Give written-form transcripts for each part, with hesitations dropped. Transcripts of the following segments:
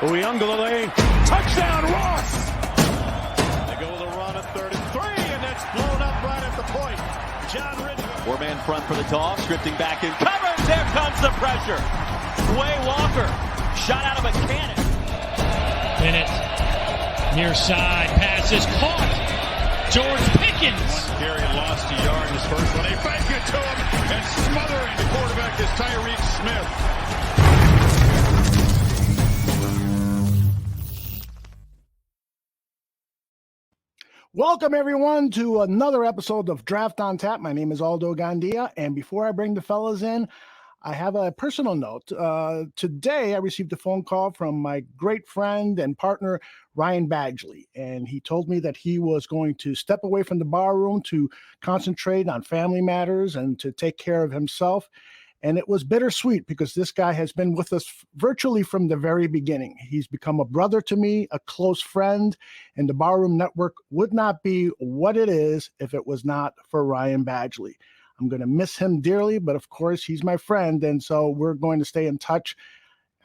Uyunglele, touchdown Ross! They go with a run at 33, and that's blown up right at the point. John Ridley. Four-man front for the Dogs, drifting back in coverage. There comes the pressure. Way Walker, shot out of a cannon. Bennett, near side, pass is caught. George Pickens. Gary lost a yard in his first one. They fake it to him, and smothering the quarterback is Tyreek Smith. Welcome, everyone, to another episode of Draft on Tap. My name is Aldo Gandia, and before I bring the fellas in, I have a personal note. Today, I received a phone call from my great friend and partner, Ryan Badgley, and he told me that he was going to step away from the bar room to concentrate on family matters and to take care of himself. And it was bittersweet because this guy has been with us virtually from the very beginning. He's become a brother to me, a close friend, and the Barroom Network would not be what it is if it was not for Ryan Badgley. I'm going to miss him dearly, but of course, he's my friend, and so we're going to stay in touch.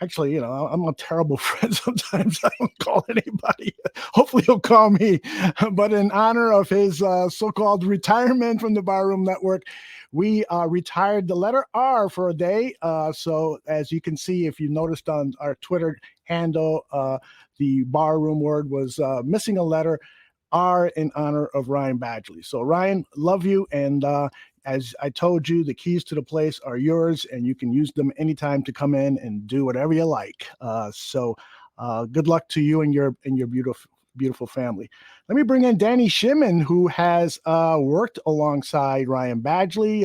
Actually, you know, I'm a terrible friend sometimes. I don't call anybody. Hopefully he'll call me. But in honor of his so-called retirement from the Barroom Network, we retired the letter R for a day. So as you can see, if you noticed on our Twitter handle, the Barroom word was missing a letter, R, in honor of Ryan Badgley. So Ryan, love you. And as I told you, the keys to the place are yours, and you can use them anytime to come in and do whatever you like. So good luck to you and your beautiful family. Let me bring in Danny Shimon, who has worked alongside Ryan Badgley.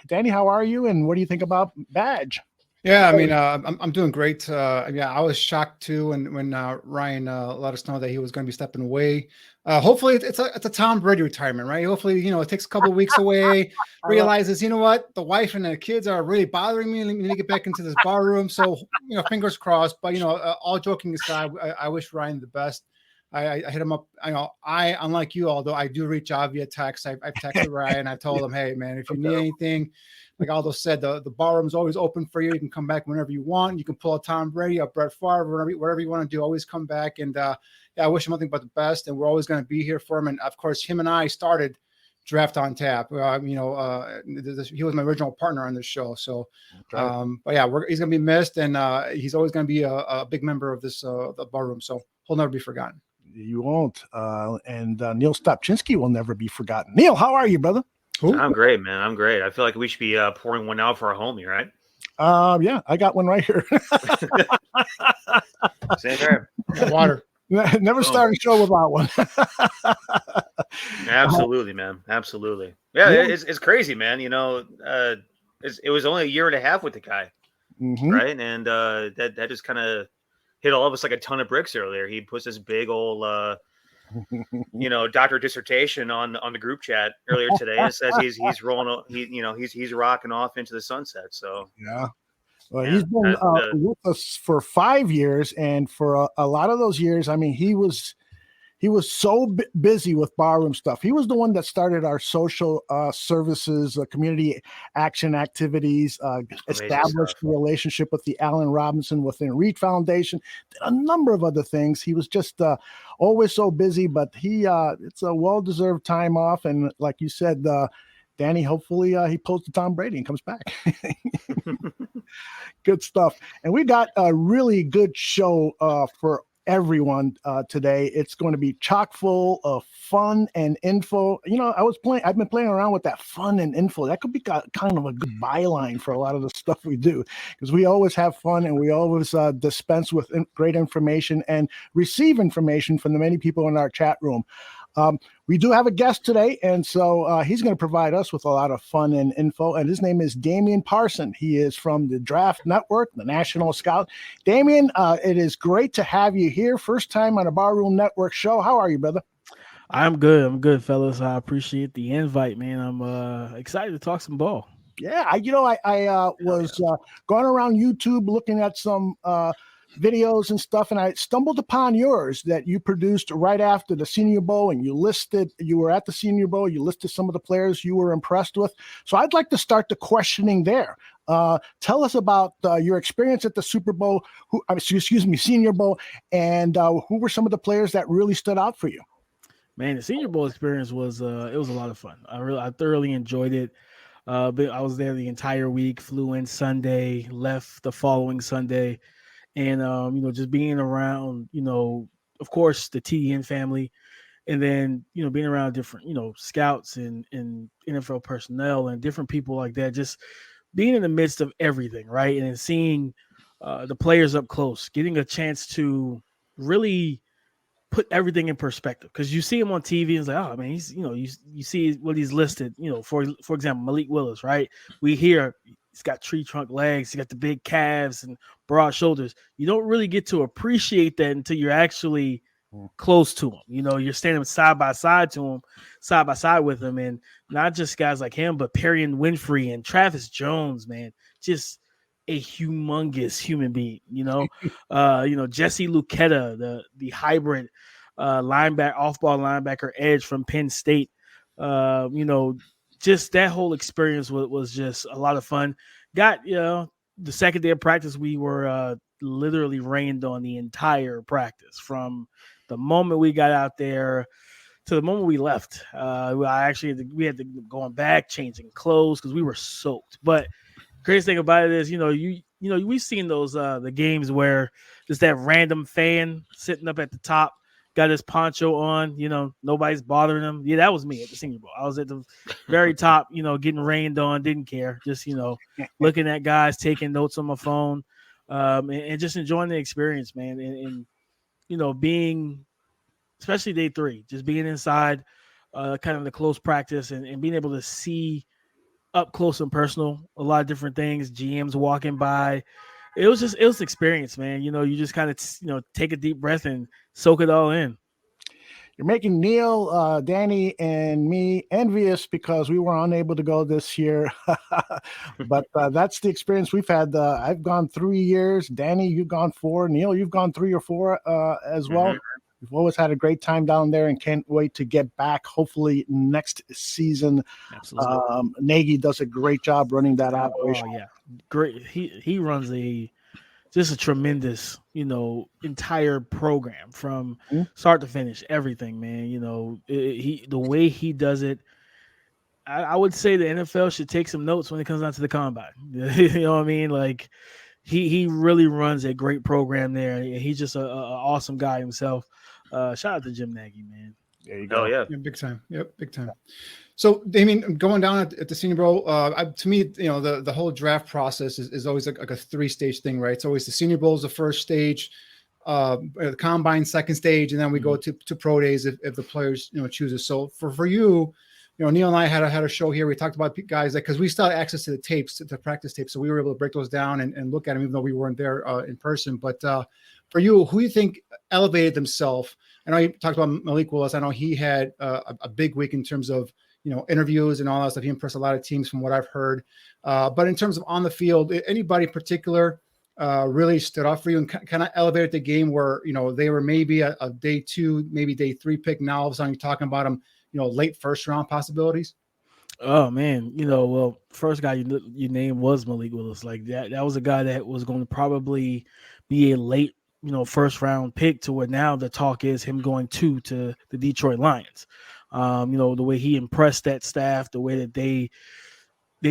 Danny, how are you, and what do you think about Badge? Yeah, I mean, I'm doing great. Yeah, I was shocked too when Ryan let us know that he was going to be stepping away. Hopefully, it's a Tom Brady retirement, right? Hopefully, you know, it takes a couple of weeks away. Realizes, you know what, the wife and the kids are really bothering me. Let me get back into this bar room. So, you know, fingers crossed. But you know, all joking aside, I wish Ryan the best. I hit him up. You know, unlike you, although I do reach out via text. I've texted Ryan. I told him, hey man, if you need anything. Like Aldo said, the bar room is always open for you. You can come back whenever you want. You can pull a Tom Brady, a Brett Favre, whatever you want to do. Always come back. And yeah, I wish him nothing but the best. And we're always going to be here for him. And of course, him and I started Draft on Tap. He was my original partner on this show. So, but yeah, he's going to be missed, and he's always going to be a big member of this the bar room. So he'll never be forgotten. You won't. And Niel Stopczynski will never be forgotten. Niel, how are you, brother? Ooh. I'm great, man. I'm great. I feel like we should be pouring one out for our homie, right? Yeah, I got one right here. Same here. Water. Never start a show without one. Absolutely, man. Absolutely. Yeah, it's crazy, man. You know, it was only a year and a half with the guy, right? And that just kind of hit all of us like a ton of bricks earlier. He puts this big old doctor dissertation on the group chat earlier today, and says he's rolling, he's rocking off into the sunset. So yeah, well, he's been with us for 5 years, and for a lot of those years, I mean, he was so busy with barroom stuff. He was the one that started our social services, community action activities, established a relationship with the Allen Robinson within Reed Foundation, did a number of other things. He was just always so busy, but it's a well-deserved time off. And like you said, Danny, hopefully he pulls the Tom Brady and comes back. Good stuff. And we got a really good show for everyone today. It's going to be chock full of fun and info. You know, I've been playing around with that fun and info. That could be kind of a good byline for a lot of the stuff we do, because we always have fun and we always dispense with great information and receive information from the many people in our chat room. We do have a guest today, and so he's going to provide us with a lot of fun and info, and his name is Damian Parson. He is from the Draft Network, the National Scout. Damian, it is great to have you here. First time on a Barroom Network show. How are you, brother? I'm good, fellas. I appreciate the invite, man. I'm excited to talk some ball. Yeah, I was going around YouTube looking at some videos and stuff, and I stumbled upon yours that you produced right after the Senior Bowl, and you were at the Senior Bowl, you listed some of the players you were impressed with. So I'd like to start the questioning there. Tell us about your experience at the Super Bowl, Senior Bowl, and who were some of the players that really stood out for you? Man, the Senior Bowl experience was it was a lot of fun. I thoroughly enjoyed it. But I was there the entire week, flew in Sunday, left the following Sunday, and just being around, of course, the TDN family, and then being around different, scouts and NFL personnel and different people like that, just being in the midst of everything, right? And then seeing the players up close, getting a chance to really put everything in perspective, because you see him on TV and it's like, oh man, he's you see what he's listed, for example, Malik Willis, right? We hear he's got tree trunk legs, he got the big calves and broad shoulders. You don't really get to appreciate that until you're actually close to him. You're standing side by side with him, and not just guys like him, but Perrion Winfrey and Travis Jones, man, just a humongous human being. Jesse Luketa, the hybrid linebacker, off-ball linebacker edge from Penn State. Just that whole experience was just a lot of fun. Got the second day of practice, we were literally rained on the entire practice from the moment we got out there to the moment we left. We had to go back, changing clothes because we were soaked. But crazy thing about it is, we've seen those the games where there's that random fan sitting up at the top, got his poncho on, nobody's bothering him. Yeah, that was me at the Senior Bowl. I was at the very top, getting rained on, didn't care, just looking at guys, taking notes on my phone, and just enjoying the experience, man. And being, especially day 3, just being inside, kind of the close practice and being able to see up close and personal a lot of different things, GMs walking by. It was experience, man. You just kind of take a deep breath and soak it all in. You're making Neil, Danny, and me envious because we were unable to go this year. But that's the experience we've had. I've gone 3 years. Danny, you've gone 4. Neil, you've gone 3 or 4 as well. Mm-hmm. We've always had a great time down there and can't wait to get back, hopefully next season. Absolutely. Nagy does a great job running that operation. Oh, yeah. Great. He runs just a tremendous, entire program from start to finish, everything, man. The way he does it, I would say the NFL should take some notes when it comes down to the combine. You know what I mean? Like he really runs a great program there. He's just an awesome guy himself. Shout out to Jim Nagy, man. There you go. Oh, yeah. Big time. Yep, big time. So, Damian, going down at the Senior Bowl, to me, the whole draft process is always like a 3-stage thing, right? It's always the Senior Bowl is the first stage, the combine second stage, and then we go to pro days if the players chooses. So for you, Neil and I had a show here. We talked about guys because we still had access to the tapes, to the practice tapes, so we were able to break those down and look at them, even though we weren't there in person. But for you, who do you think elevated themselves? I know you talked about Malik Willis. I know he had a big week in terms of interviews and all that stuff. He impressed a lot of teams from what I've heard. But in terms of on the field, anybody in particular really stood out for you and kind of elevated the game where they were maybe a day 2, maybe day 3 pick. Now all of a sudden you're talking about them, late first round possibilities. Oh man, well, first guy you named was Malik Willis. Like that was a guy that was going to probably be a late first round pick, to where now the talk is him going to the Detroit Lions. The way he impressed that staff, the way that they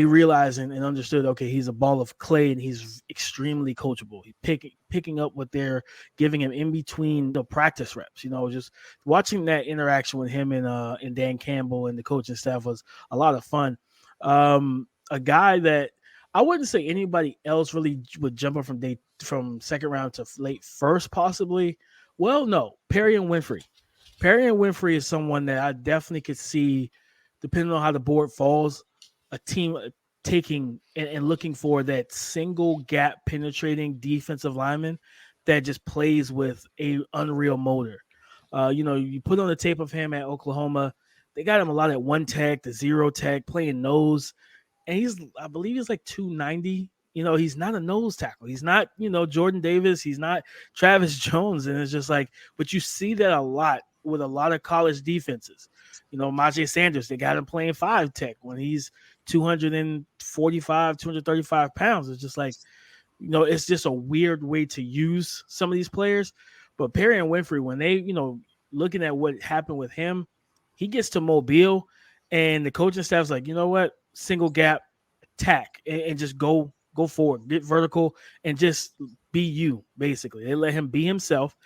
realized and understood, okay, he's a ball of clay and he's extremely coachable. He's picking up what they're giving him in between the practice reps. Just watching that interaction with him and Dan Campbell and the coaching staff was a lot of fun. A guy that I wouldn't say anybody else really would jump up from second round to late first, possibly. Well, no, Perrion Winfrey. Perrion Winfrey is someone that I definitely could see, depending on how the board falls, a team taking and looking for that single gap penetrating defensive lineman that just plays with a unreal motor. You put on the tape of him at Oklahoma. They got him a lot at 1 tech, the 0 tech, playing nose. And I believe he's like 290 He's not a nose tackle. He's not, Jordan Davis. He's not Travis Jones. And it's just like, but you see that a lot with a lot of college defenses. Majay Sanders, they got him playing 5 tech when he's 245, 235 pounds. It's just like, it's just a weird way to use some of these players. But Perry and Winfrey, when they, looking at what happened with him, he gets to Mobile and the coaching staff's like, you know what? Single gap, attack, and just go forward, get vertical, and just be you, basically. They let him be himself.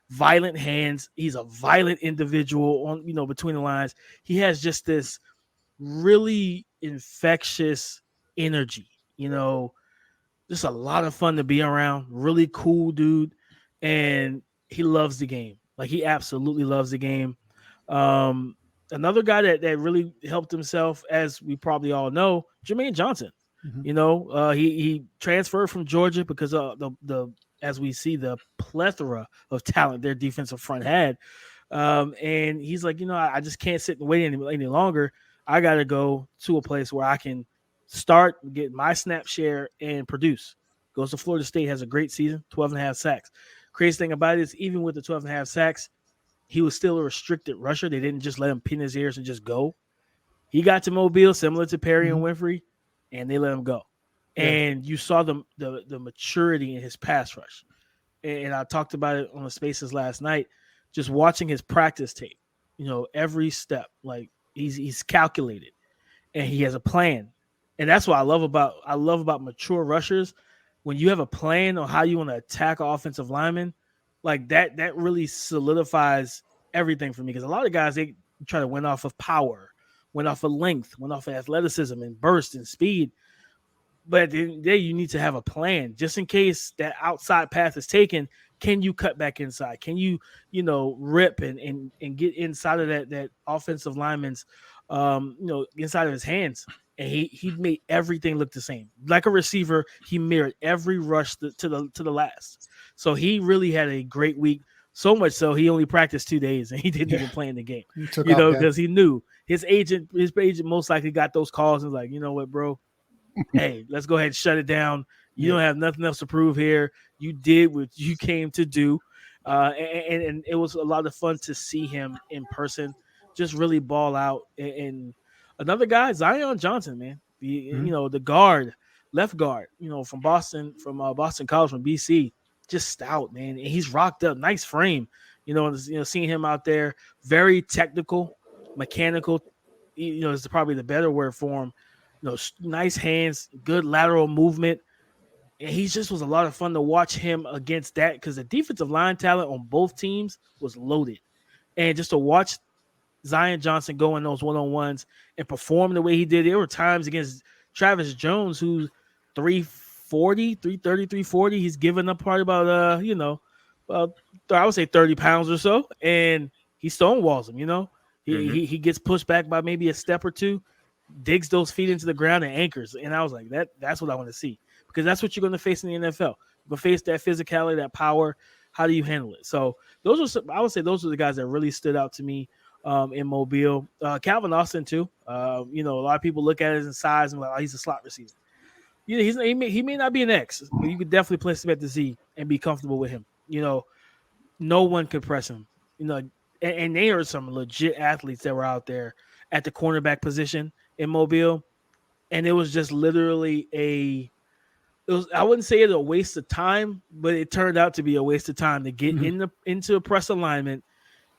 Violent hands. He's a violent individual on, between the lines. He has just this really infectious energy, just a lot of fun to be around. Really cool dude. And he loves the game. Like, he absolutely loves the game. Another guy that really helped himself, as we probably all know, Jermaine Johnson. Mm-hmm. He transferred from Georgia because of the as we see the plethora of talent their defensive front had. And he's like, I just can't sit and wait any longer. I got to go to a place where I can start, get my snap share, and produce. Goes to Florida State, has a great season, 12.5 sacks. Crazy thing about it is, even with the 12.5 sacks, he was still a restricted rusher. They didn't just let him pin his ears and just go. He got to Mobile, similar to Perry and Winfrey, and they let him go. Yeah. And you saw the maturity in his pass rush. And I talked about it on the Spaces last night, just watching his practice tape. Every step, like he's calculated, and he has a plan. And that's what I love about mature rushers. When you have a plan on how you want to attack offensive linemen, like that really solidifies everything for me. Because a lot of guys, they try to win off of power, win off of length, win off of athleticism and burst and speed. But at the end of the day, you need to have a plan just in case that outside path is taken. Can you cut back inside? Can you, rip and get inside of that offensive lineman's, inside of his hands? And he made everything look the same. Like a receiver, he mirrored every rush to the last. So he really had a great week. So much so he only practiced 2 days and he didn't even play in the game. Because he knew his agent most likely got those calls and was like, you know what, bro? Hey, let's go ahead and shut it down. You don't have nothing else to prove here. You did what you came to do. And it was a lot of fun to see him in person, just really ball out. And another guy, Zion Johnson, man, the guard, left guard, from Boston College, from BC, just stout, man. And he's rocked up, nice frame, seeing him out there, very technical, mechanical, is probably the better word for him. Nice hands, good lateral movement. And he just was a lot of fun to watch him against that, because the defensive line talent on both teams was loaded. And just to watch Zion Johnson go in those one-on-ones and perform the way he did. There were times against Travis Jones, who's 340, 330, 340. He's giving up probably about, I would say 30 pounds or so. And he stonewalls him, He gets pushed back by maybe a step or two, digs those feet into the ground and anchors. And I was like, that's what I want to see, because that's what you're going to face in the NFL. You're going to face that physicality, that power. How do you handle it? So I would say those are the guys that really stood out to me in Mobile. Calvin Austin too. A lot of people look at it in size and like, oh, he's a slot receiver. He may not be an X, but you could definitely place him at the Z and be comfortable with him. No one could press him. And they are some legit athletes that were out there at the cornerback position in Mobile, and it was just literally I wouldn't say it a waste of time, but it turned out to be a waste of time to get into a press alignment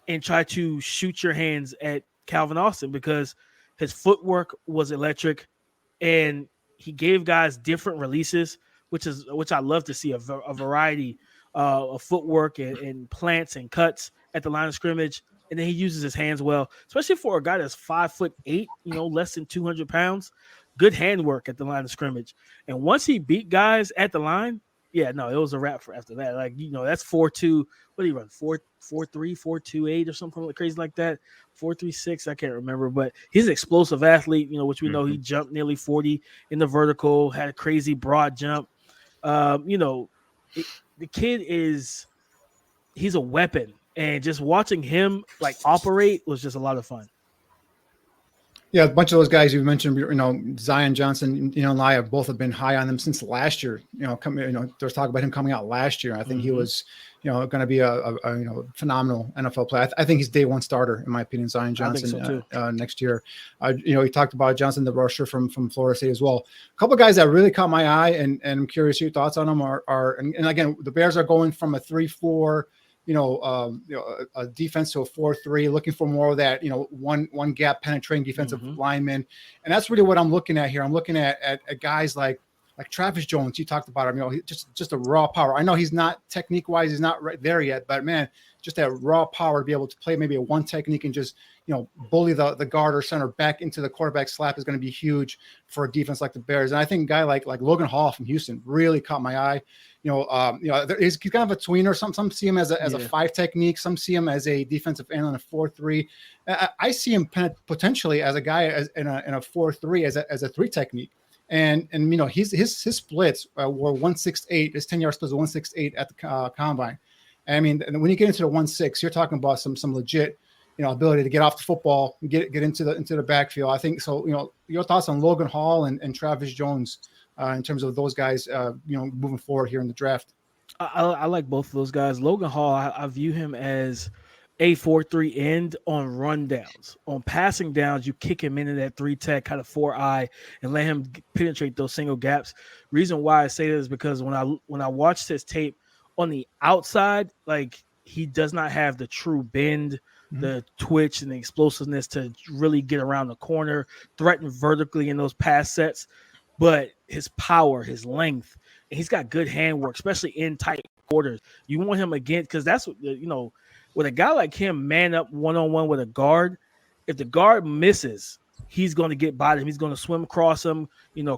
and try to shoot your hands at Calvin Austin, because his footwork was electric and he gave guys different releases, which I love to see, a variety of footwork and plants and cuts at the line of scrimmage. And then he uses his hands well, especially for a guy that's 5'8", less than 200 pounds. Good handwork at the line of scrimmage. And once he beat guys at the line, it was a wrap for after that. Like, that's 4.2. What do you run? 4.3, 4.28 or something like crazy like that. 4.36, I can't remember. But he's an explosive athlete, which we know he jumped nearly 40 in the vertical, had a crazy broad jump. The kid he's a weapon. And just watching him like operate was just a lot of fun. Yeah, a bunch of those guys you mentioned, Zion Johnson, and I have been high on them since last year. There's talk about him coming out last year. I think he was, going to be a phenomenal NFL player. I think he's day one starter in my opinion. Zion Johnson next year. He talked about Johnson, the rusher from Florida State as well. A couple of guys that really caught my eye, and I'm curious your thoughts on them and again, the Bears are going from a 3-4. A defense to a 4-3, looking for more of that, one gap penetrating defensive lineman. And that's really what I'm looking at here. I'm looking at guys like Travis Jones. You talked about him, just a raw power. I know he's not technique wise, he's not right there yet, but man, just that raw power to be able to play maybe a one technique and just, bully the guard or center back into the quarterback slap is going to be huge for a defense like the Bears. And I think a guy like Logan Hall from Houston really caught my eye. He's kind of a tweener. Some see him as a 5 technique. Some see him as a defensive end on a 4-3. I see him potentially as a guy in a 4-3 as a 3 technique. And his splits were 1.68. His 10-yard splits were 1.68 at the combine. And I mean, when you get into the 1.6, you're talking about some legit, ability to get off the football and get into the backfield. I think so. Your thoughts on Logan Hall and Travis Jones in terms of those guys, moving forward here in the draft. I like both of those guys. Logan Hall, I view him as a 4-3 end on rundowns. On passing downs, you kick him into that 3 tech, kind of 4-eye, and let him penetrate those single gaps. Reason why I say this is because when I watched his tape on the outside, like he does not have the true bend, the twitch, and the explosiveness to really get around the corner, threaten vertically in those pass sets. But his power, his length, and he's got good handwork, especially in tight quarters. You want him against, because that's what, with a guy like him, man up one-on-one with a guard, if the guard misses, he's going to get by him. He's going to swim across him,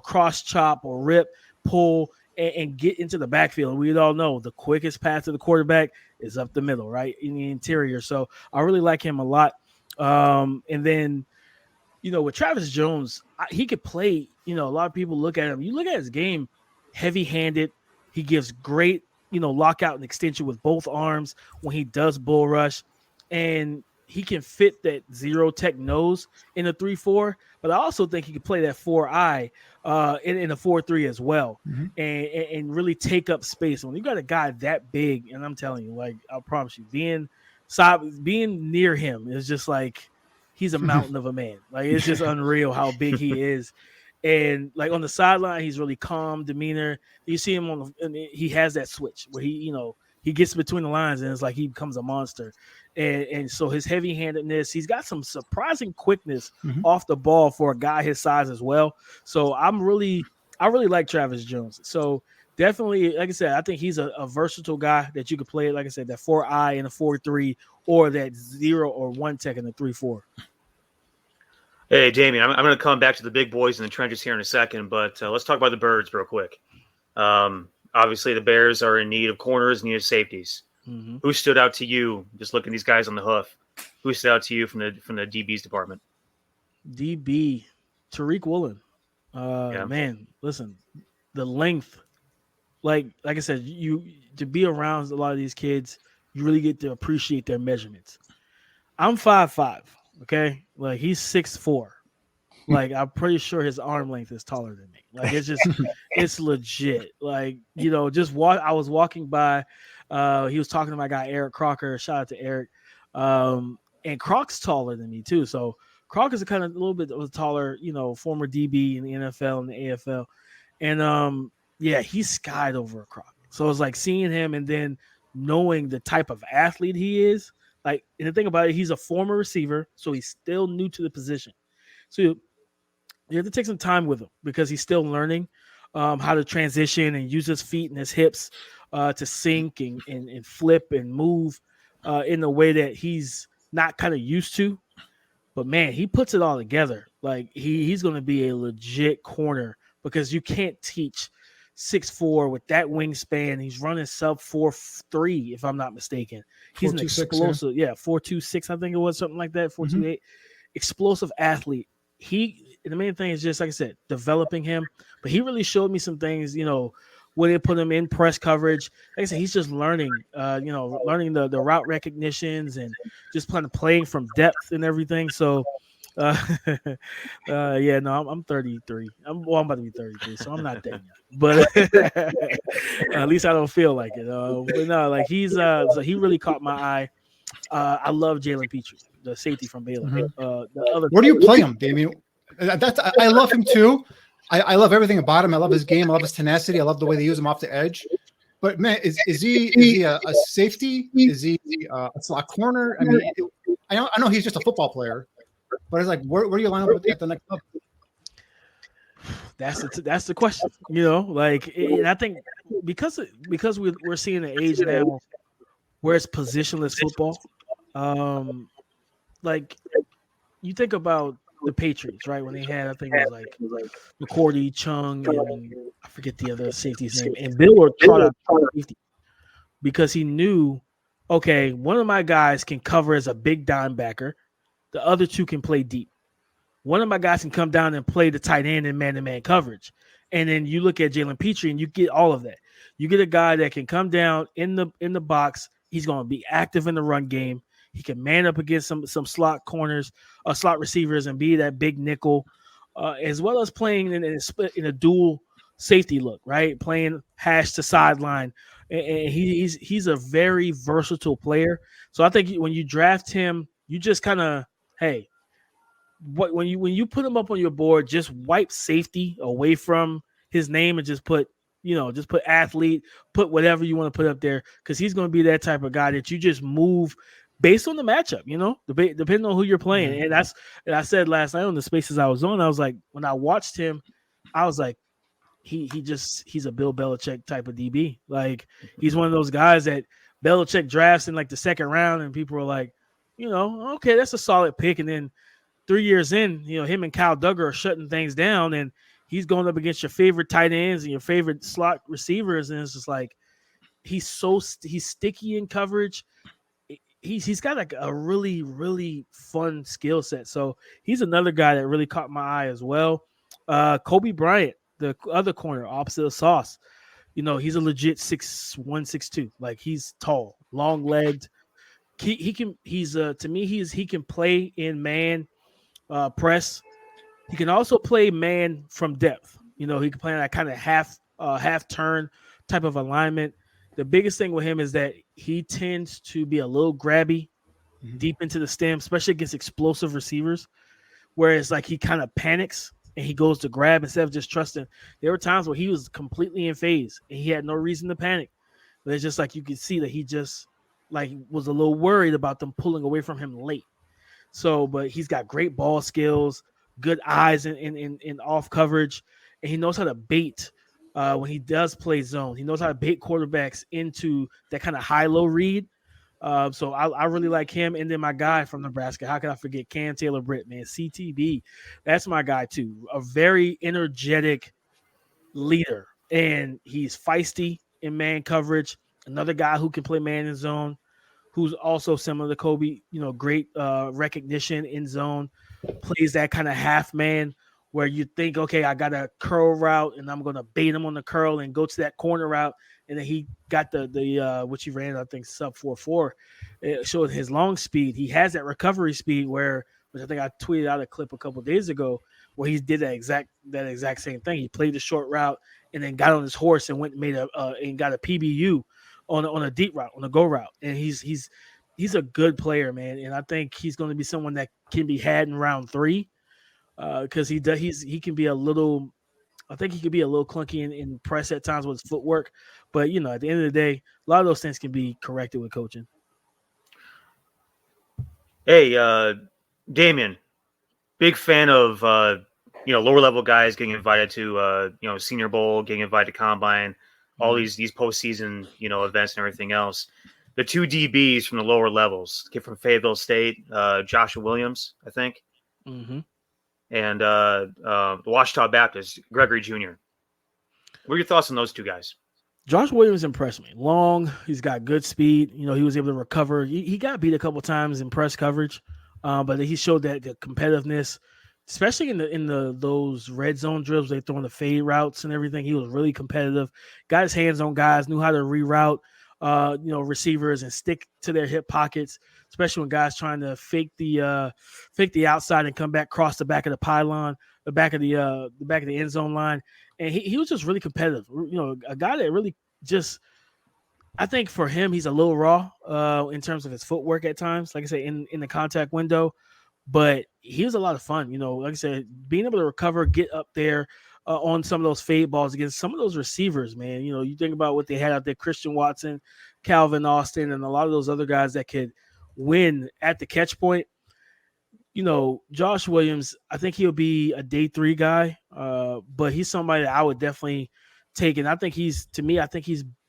cross chop or rip, pull, and get into the backfield. And we all know the quickest path to the quarterback is up the middle, right, in the interior. So I really like him a lot. And then, with Travis Jones, he could play. A lot of people look at him. You look at his game, heavy-handed. He gives great, lockout and extension with both arms when he does bull rush. And he can fit that 0 tech nose in a 3-4. But I also think he could play that 4-eye in a 4-3 as well, and really take up space. When you got a guy that big, and I'm telling you, like, I promise you, being near him is just like he's a mountain of a man. Like, it's just unreal how big he is. And like on the sideline, he's really calm demeanor. You see him and he has that switch where he gets between the lines and it's like he becomes a monster. And so his heavy-handedness, he's got some surprising quickness off the ball for a guy his size as well. So I really like Travis Jones. So definitely, like I said, I think he's a versatile guy that you could play, like I said, that 4-eye in a 4-3 or that 0 or 1 tech in a 3-4. Hey, Damian, I'm going to come back to the big boys in the trenches here in a second, but let's talk about the Birds real quick. Obviously, the Bears are in need of corners, need of safeties. Who stood out to you, just looking at these guys on the hoof? Who stood out to you from the DBs department? DB, Tariq Woolen. Man, listen, the length, like I said, to be around a lot of these kids, you really get to appreciate their measurements. I'm 5'5". Okay, like he's 6'4". Like I'm pretty sure his arm length is taller than me. Like it's just, it's legit. Like I was walking by. He was talking to my guy Eric Crocker. Shout out to Eric. And Croc's taller than me too. So Croc is a little bit of a taller, former DB in the NFL and the AFL. And he skied over a Croc. So it's like seeing him and then knowing the type of athlete he is. Like, and the thing about it, he's a former receiver, so he's still new to the position. So you have to take some time with him because he's still learning how to transition and use his feet and his hips to sink and flip and move in a way that he's not kind of used to. But, man, he puts it all together. Like, he's going to be a legit corner because you can't teach 6'4" with that wingspan. He's running sub 4.3, if I'm not mistaken. He's an explosive, 4.26, I think it was, something like that, 4.28. Explosive athlete. The main thing is just, like I said, developing him. But he really showed me some things, when they put him in press coverage. Like I said, he's just learning, learning the route recognitions and just playing from depth and everything. So Yeah, no, I'm 33. I'm about to be 33, so I'm not there yet. But at least I don't feel like it. But no, like so he really caught my eye. I love Jalen Petrie, the safety from Baylor. The other Where do you play him, Damian? I love him too. I love everything about him. I love his game. I love his tenacity. I love the way they use him off the edge. But man, is he a safety? Is he a slot corner? I mean, I know he's just a football player, but it's like where do you line up at the next level? That's the question. Like, and I think because we're seeing an age now where it's positionless football. Like you think about the Patriots, right? When they had, I think it was like McCourty, Chung, and I forget the other safety's name. And Bill trot out safety because he knew, okay, one of my guys can cover as a big dime backer. The other two can play deep. One of my guys can come down and play the tight end in man-to-man coverage. And then you look at Jalen Petrie and you get all of that. You get a guy that can come down in the box. He's going to be active in the run game. He can man up against some slot corners, slot receivers, and be that big nickel, as well as playing in a dual safety look, right? Playing hash to sideline, and he's a very versatile player. So I think when you draft him, you just kind of when you put him up on your board, just wipe safety away from his name and just put athlete, put whatever you want to put up there, because he's going to be that type of guy that you just move based on the matchup, depending on who you're playing. And I said last night on the spaces I was on, I was like, when I watched him, I was like, he's a Bill Belichick type of DB. Like, he's one of those guys that Belichick drafts in like the second round, and people are like, okay, that's a solid pick. And then 3 years in, him and Kyle Duggar are shutting things down, and he's going up against your favorite tight ends and your favorite slot receivers, and it's just like he's sticky in coverage. He's got like a really, really fun skill set. So he's another guy that really caught my eye as well. Kobe Bryant, the other corner, opposite of Sauce. He's a legit 6'1", 6'2". Like, he's tall, long legged. He can play in man press. He can also play man from depth. He can play in that kind of half turn type of alignment. The biggest thing with him is that he tends to be a little grabby deep into the stem, especially against explosive receivers, whereas like he kind of panics and he goes to grab instead of just trusting. There were times where he was completely in phase and he had no reason to panic. But it's just like you could see that he just like was a little worried about them pulling away from him late. So, but he's got great ball skills, good eyes in off coverage, and he knows how to bait when he does play zone. He knows how to bait quarterbacks into that kind of high-low read. So I really like him. And then my guy from Nebraska, how can I forget Cam Taylor-Britt, man, CTB. That's my guy too. A very energetic leader, and he's feisty in man coverage. Another guy who can play man in zone, who's also similar to Kobe, great recognition in zone, plays that kind of half man where you think, okay, I got a curl route and I'm going to bait him on the curl and go to that corner route. And then he got the which he ran, I think, sub 4.4. It showed his long speed. He has that recovery speed which I think I tweeted out a clip a couple of days ago where he did that exact same thing. He played the short route and then got on his horse and went and made and got a PBU on a deep route, on a go route. And he's a good player, man. And I think he's going to be someone that can be had in round 3 because he can be a little. I think he could be a little clunky in press at times with his footwork, but at the end of the day, a lot of those things can be corrected with coaching. Hey, Damian, big fan of lower level guys getting invited to Senior Bowl, getting invited to Combine, all these postseason events and everything else. The 2 DBs from the lower levels, kid from Fayetteville State, Joshua Williams, I think. Mm-hmm. And the Washita Baptist, Gregory Jr. What are your thoughts on those 2 guys? Josh Williams impressed me. Long, he's got good speed. He was able to recover. He got beat a couple times in press coverage, but he showed that the competitiveness, especially in those red zone drills. They throwing the fade routes and everything. He was really competitive. Got his hands on guys, knew how to reroute. receivers and stick to their hip pockets, especially when guys trying to fake the outside and come back across the back of the pylon, the back of the end zone line. And he was just really competitive. A guy that really just, I think for him, he's a little raw in terms of his footwork at times, like I say, in the contact window. But he was a lot of fun. Like I said, being able to recover, get up there on some of those fade balls against some of those receivers, man. You think about what they had out there, Christian Watson, Calvin Austin, and a lot of those other guys that could win at the catch point. Josh Williams, I think he'll be a day 3 guy, but he's somebody that I would definitely take. And I think he's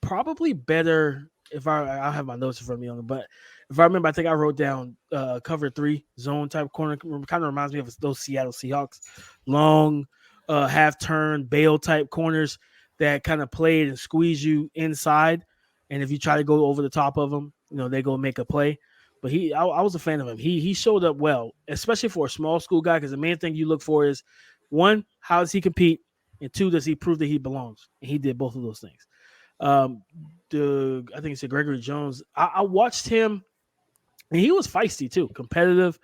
probably better if I have my notes in front of me on it, but if I remember, I think I wrote down cover 3 zone type corner. Kind of reminds me of those Seattle Seahawks, long half turn bail type corners that kind of played and squeeze you inside. And if you try to go over the top of them, they go make a play. But I was a fan of him. He showed up well, especially for a small school guy, because the main thing you look for is, 1, how does he compete? And 2, does he prove that he belongs? And he did both of those things. I think it's Gregory Jones. I watched him, and he was feisty too, competitive.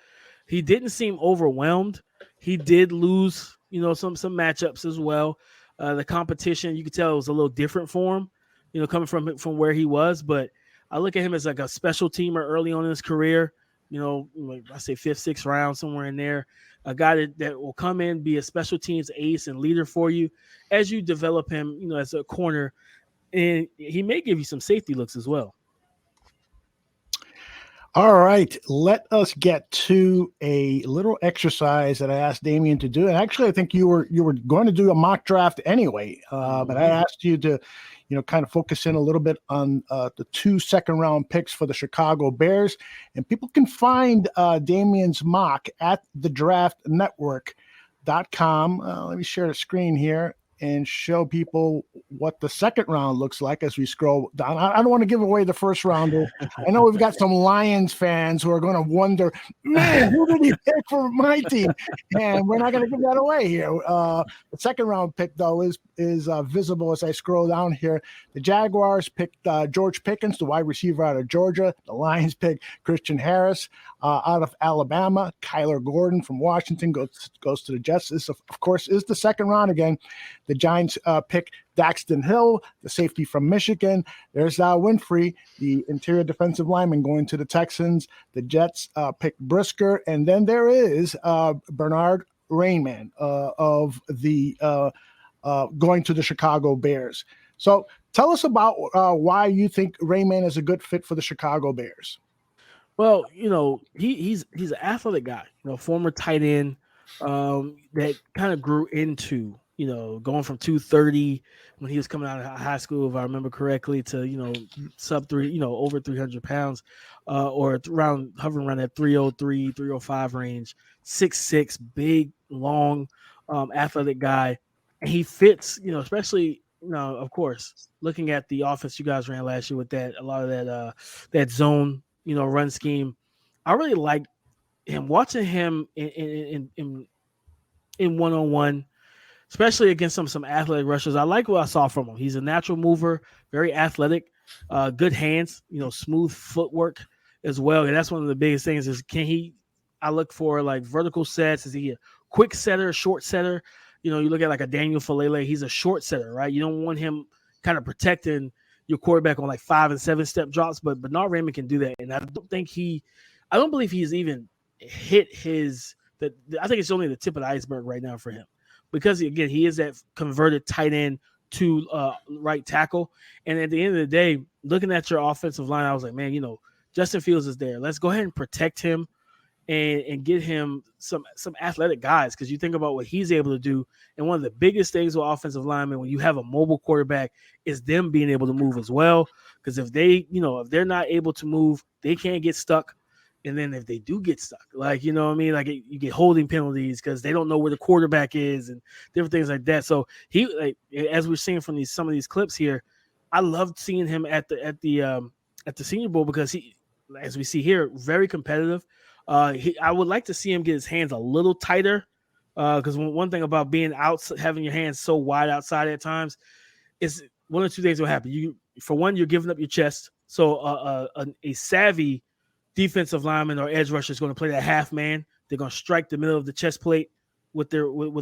He didn't seem overwhelmed. He did lose, some matchups as well. The competition, you could tell it was a little different for him, coming from where he was. But I look at him as like a special teamer early on in his career. Like I say 5th, 6th round, somewhere in there. A guy that will come in, be a special teams ace and leader for you as you develop him, as a corner. And he may give you some safety looks as well. All right, let us get to a little exercise that I asked Damian to do. And actually, I think you were going to do a mock draft anyway, but I asked you to, kind of focus in a little bit on the 2 second-round picks for the Chicago Bears. And people can find Damian's mock at thedraftnetwork.com. Let me share the screen here and show people what the second round looks like as we scroll down. I don't want to give away the first rounder. I know we've got some Lions fans who are going to wonder, man, who did he pick for my team? And we're not going to give that away here. The second round pick, though, is visible as I scroll down here. The Jaguars picked George Pickens, the wide receiver out of Georgia. The Lions picked Christian Harris out of Alabama. Kyler Gordon from Washington goes to the Jets. This, of course, is the second round again. The Giants pick Daxton Hill, the safety from Michigan. There's Winfrey, the interior defensive lineman, going to the Texans. The Jets pick Brisker. And then there is Bernard Rainman of the going to the Chicago Bears. So tell us about why you think Rainman is a good fit for the Chicago Bears. Well, he's an athletic guy, former tight end that kind of grew into, going from 230 when he was coming out of high school, if I remember correctly, to, sub 3, over 300 pounds, or hovering around that 303, 305 range, 6'6", big, long, athletic guy. And he fits, especially, of course, looking at the offense you guys ran last year with a lot of that zone, run scheme. I really like him, watching him in one-on-one, especially against some athletic rushers. I like what I saw from him. He's a natural mover, very athletic, good hands, smooth footwork as well. And that's one of the biggest things is, I look for like vertical sets. Is he a quick setter, short setter? You look at like a Daniel Falele, he's a short setter, right? You don't want him kind of protecting your quarterback on like 5 and 7 step drops, but Bernard Rainman can do that. And I don't believe he's even hit I think it's only the tip of the iceberg right now for him, because again, he is that converted tight end to right tackle. And at the end of the day, looking at your offensive line, I was like, man, Justin Fields is there. Let's go ahead and protect him and get him some athletic guys, because you think about what he's able to do. And one of the biggest things with offensive linemen when you have a mobile quarterback is them being able to move as well. Because if if they're not able to move, they can't get stuck. And then if they do get stuck, like, you get holding penalties because they don't know where the quarterback is and different things like that. So as we're seeing from some of these clips here, I loved seeing him at the Senior Bowl, because he, as we see here, very competitive. I would like to see him get his hands a little tighter, because one thing about being out, having your hands so wide outside at times, is one of 2 things will happen. For one, you're giving up your chest, So a savvy defensive lineman or edge rusher is going to play that half man. They're going to strike the middle of the chest plate with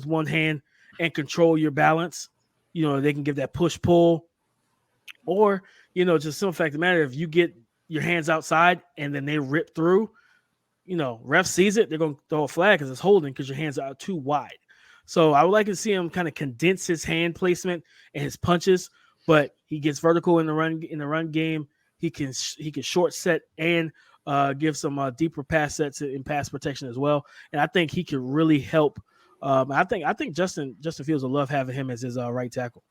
one hand and control your balance. They can give that push pull, or just simple fact of the matter, if you get your hands outside and then they rip through, ref sees it, they're going to throw a flag because it's holding because your hands are out too wide. So I would like to see him kind of condense his hand placement and his punches, but he gets vertical in the run game. He can short set and give some deeper pass sets in pass protection as well. And I think he could really help. I think Justin Fields will love having him as his right tackle.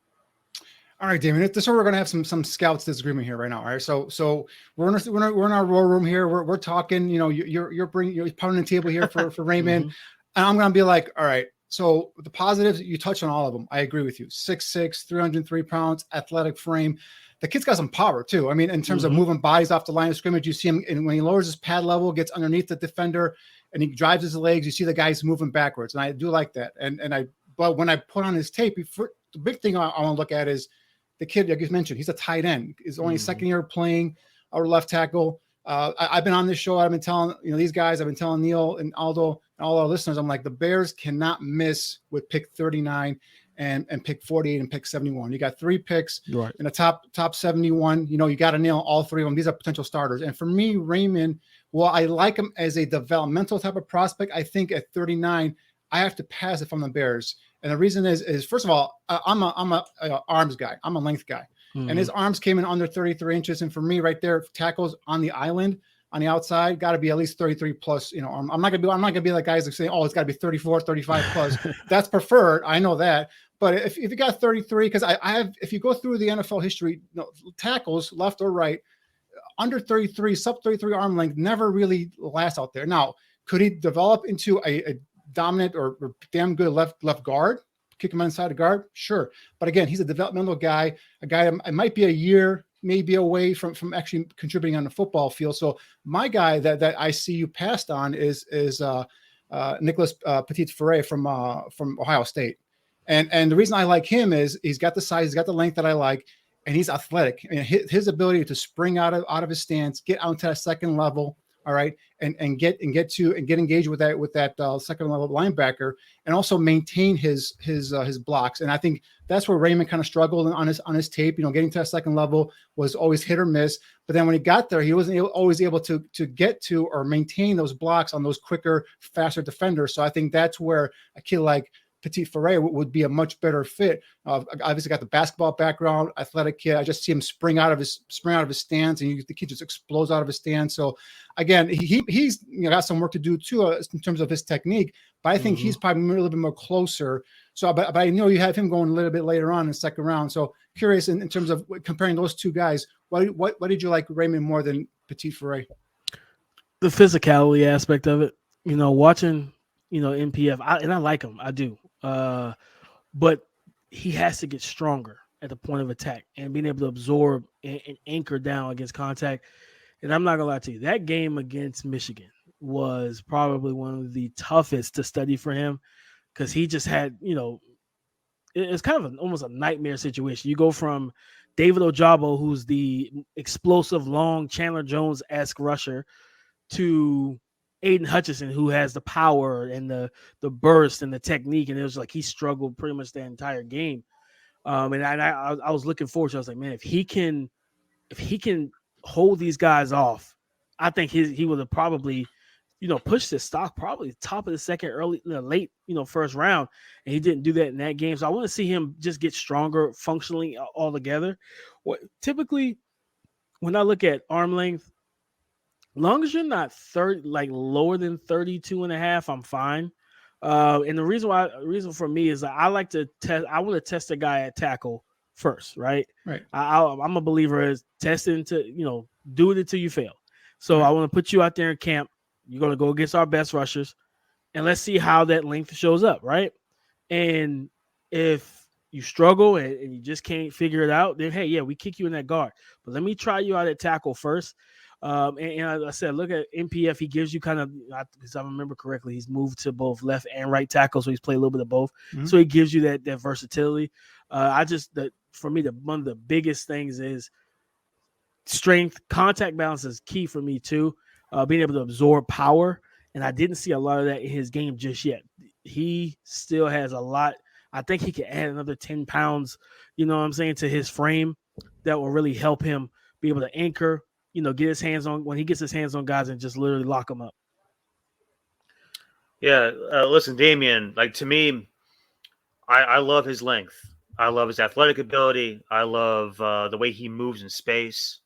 All right, Damon. This is where we're gonna have some scouts disagreement here right now. All right, so we're in our war room here. We're talking. You're pounding the table here for Raymond, and I'm gonna be like, all right. So the positives, you touch on all of them. I agree with you. 6'6", 303 pounds, athletic frame. The kid's got some power too. I mean, in terms of moving bodies off the line of scrimmage, you see him, and when he lowers his pad level, gets underneath the defender, and he drives his legs, you see the guys moving backwards, and I do like that. But when I put on his tape, the big thing I want to look at is the kid, like you mentioned, he's a tight end. He's only second year playing our left tackle. I've been on this show. I've been telling these guys. I've been telling Neil and Aldo and all our listeners. I'm like, the Bears cannot miss with pick 39 and pick 48 and pick 71. You got 3 picks in the top 71. You got to nail all 3 of them. These are potential starters. And for me, Raymond, well, I like him as a developmental type of prospect. I think at 39, I have to pass it from the Bears. And the reason is first of all, I'm a arms guy. I'm a length guy. And his arms came in under 33 inches. And for me right there, tackles on the island, on the outside, got to be at least 33 plus, I'm not going to be like guys that say, oh, it's got to be 34, 35 plus. That's preferred. I know that. But if you got 33, because I have, if you go through the NFL history, tackles left or right, under 33, sub 33 arm length never really lasts out there. Now, could he develop into a dominant or damn good left guard? Kick him inside the guard? Sure. But again, he's a developmental guy, a guy that might be a year, maybe away from actually contributing on the football field. So my guy that I see you passed on is Nicholas Petit-Ferre from Ohio State. And the reason I like him is he's got the size, he's got the length that I like, and he's athletic. And his ability to spring out of his stance, get out to that second level, all right, and get engaged with that second level linebacker, and also maintain his blocks. And I think that's where Raymond kind of struggled on his tape. Getting to that second level was always hit or miss. But then when he got there, he wasn't always able to get to or maintain those blocks on those quicker, faster defenders. So I think that's where a kid like Petit-Ferre would be a much better fit. Obviously got the basketball background, athletic kid. I just see him spring out of his stance, and the kid just explodes out of his stance. So again, he's got some work to do too in terms of his technique, but I think he's probably a little bit more closer. So, but I know you have him going a little bit later on in the second round. So curious in terms of comparing those two guys, what did you like Raymond more than Petit-Ferre? The physicality aspect of it, watching, NPF, I like him. I do. But he has to get stronger at the point of attack and being able to absorb and anchor down against contact. And I'm not gonna lie to you, that game against Michigan was probably one of the toughest to study for him, because he just had, it's kind of almost a nightmare situation. You go from David Ojabo, who's the explosive, long Chandler Jones-esque rusher, to Aiden Hutchinson, who has the power and the burst and the technique, and it was like he struggled pretty much the entire game. And I was looking forward to it. I was like, man, if he can hold these guys off, I think he would have probably, pushed his stock probably top of the second, early, late, first round, and he didn't do that in that game. So I want to see him just get stronger functionally altogether. Typically, when I look at arm length, long as you're not lower than 32 and a half, I'm fine. And the reason for me is I like to test. I want to test a guy at tackle first, right? Right. I'm a believer is testing to, do it until you fail. So I want to put you out there in camp. You're going to go against our best rushers, and let's see how that length shows up, right? And if you struggle and you just can't figure it out, then hey, yeah, we kick you in that guard. But let me try you out at tackle first. And as I said, look at NPF. He gives you kind of, because I remember correctly, he's moved to both left and right tackle, so he's played a little bit of both. So he gives you that versatility. For me, one of the biggest things is strength, contact balance is key for me too. Being able to absorb power, and I didn't see a lot of that in his game just yet. He still has a lot. I think he could add another 10 pounds, you know what I'm saying, to his frame that will really help him be able to anchor, get his hands on when he gets his hands on guys and just literally lock them up. Yeah, listen, Damian, like to me, I love his length. I love his athletic ability. I love the way he moves in space.